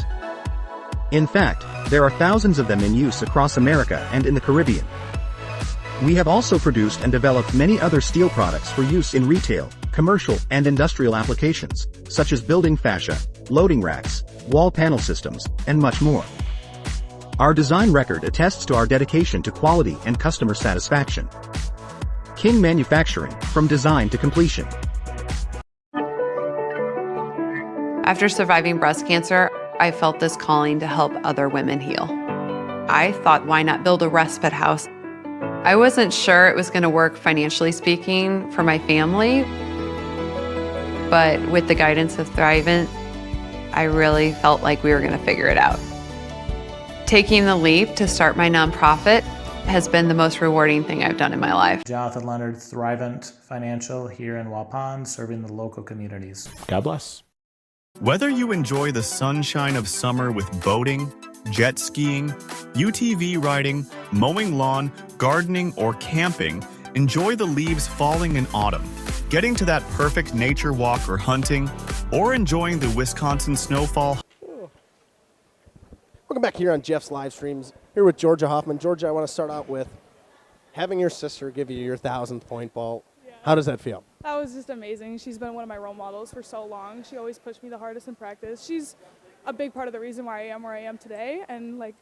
I: In fact, there are thousands of them in use across America and in the Caribbean. We have also produced and developed many other steel products for use in retail, commercial, and industrial applications, such as building fascia, loading racks, wall panel systems, and much more. Our design record attests to our dedication to quality and customer satisfaction. King Manufacturing, from design to completion.
R: After surviving breast cancer, I felt this calling to help other women heal. I thought, why not build a respite house? I wasn't sure it was going to work financially speaking for my family, but with the guidance of Thrivent, I really felt like we were going to figure it out. Taking the leap to start my nonprofit has been the most rewarding thing I've done in my life.
G: Jonathan Leonard, Thrivent Financial here in Waupun, serving the local communities.
K: God bless. Whether you enjoy the sunshine of summer with boating, jet skiing, UTV riding, mowing lawn, gardening, or camping, enjoy the leaves falling in autumn, getting to that perfect nature walk or hunting, or enjoying the Wisconsin snowfall.
A: Welcome back here on Jeff's live streams. Here with Georgia Hoffman. Georgia, I want to start out with having your sister give you your 1,000th point ball. Yeah. How does that feel?
V: That was just amazing. She's been one of my role models for so long. She always pushed me the hardest in practice. She's a big part of the reason why I am where I am today. And I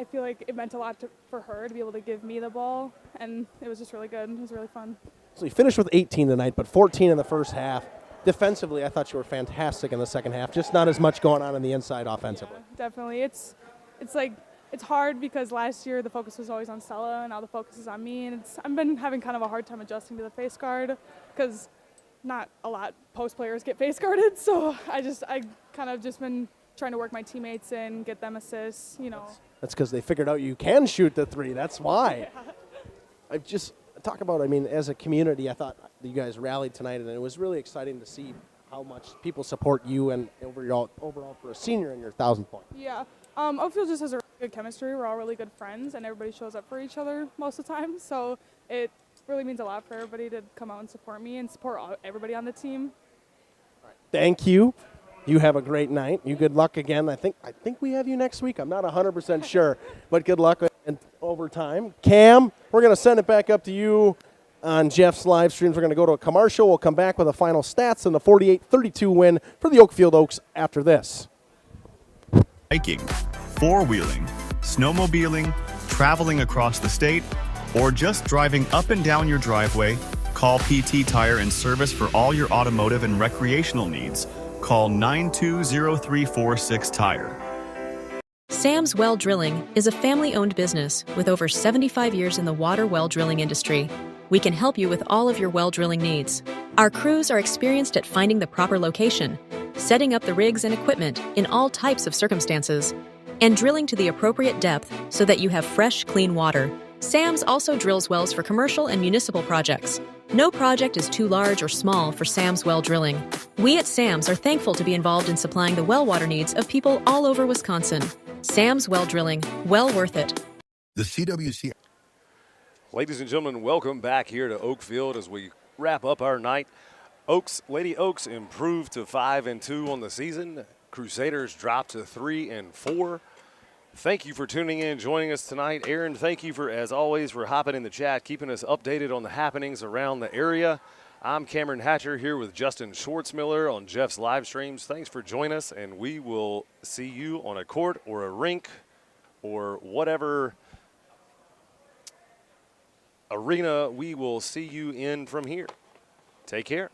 V: feel like it meant a lot for her to be able to give me the ball. And it was just really good. It was really fun. So
A: you finished with 18 tonight, but 14 in the first half. Defensively, I thought you were fantastic in the second half. Just not as much going on the inside offensively.
V: Yeah, definitely. It's it's hard because last year the focus was always on Stella, and now the focus is on me. And I've been having kind of a hard time adjusting to the face guard because not a lot post players get face guarded. So I kind of just been trying to work my teammates in, get them assists, you know.
A: That's because they figured out you can shoot the three. That's why.
V: Yeah.
A: I just talk about, I mean, as a community, I thought you guys rallied tonight, and it was really exciting to see how much people support you and overall for a senior in your 1,000 point.
V: Yeah. Oakfield just has a really good chemistry. We're all really good friends, and everybody shows up for each other most of the time. So it really means a lot for everybody to come out and support me and support everybody on the team.
A: Thank you. You have a great night. You good luck again. I think we have you next week. I'm not 100% sure, but good luck in overtime. Cam, we're going to send it back up to you on Jeff's live streams. We're going to go to a commercial. We'll come back with the final stats and the 48-32 win for the Oakfield Oaks after this.
K: Hiking, four-wheeling, snowmobiling, traveling across the state, or just driving up and down your driveway, call PT Tire and Service for all your automotive and recreational needs. Call 920-346-TIRE.
C: Sam's Well Drilling is a family-owned business with over 75 years in the water well drilling industry. We can help you with all of your well drilling needs. Our crews are experienced at finding the proper location, setting up the rigs and equipment in all types of circumstances, and drilling to the appropriate depth so that you have fresh, clean water. Sam's also drills wells for commercial and municipal projects. No project is too large or small for Sam's Well Drilling. We at Sam's are thankful to be involved in supplying the well water needs of people all over Wisconsin. Sam's Well Drilling, well worth it.
J: The CWC.
B: Ladies and gentlemen, welcome back here to Oakfield as we wrap up our night. Lady Oaks improved to 5-2 on the season. Crusaders dropped to 3-4. Thank you for tuning in, joining us tonight. Aaron, thank you for, as always, for hopping in the chat, keeping us updated on the happenings around the area. I'm Cameron Hatcher here with Justin Schwartzmiller on Jeff's live streams. Thanks for joining us, and we will see you on a court or a rink or whatever arena we will see you in from here. Take care.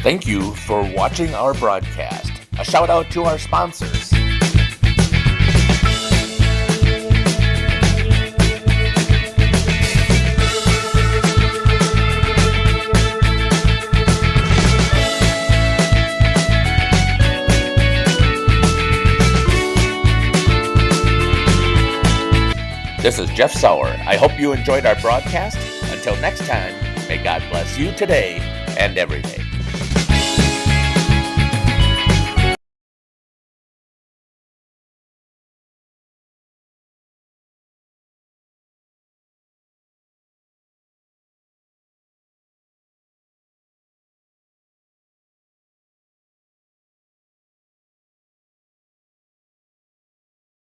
D: Thank you for watching our broadcast. A shout out to our sponsors. This is Jeff Sauer. I hope you enjoyed our broadcast. Until next time, may God bless you today and every day.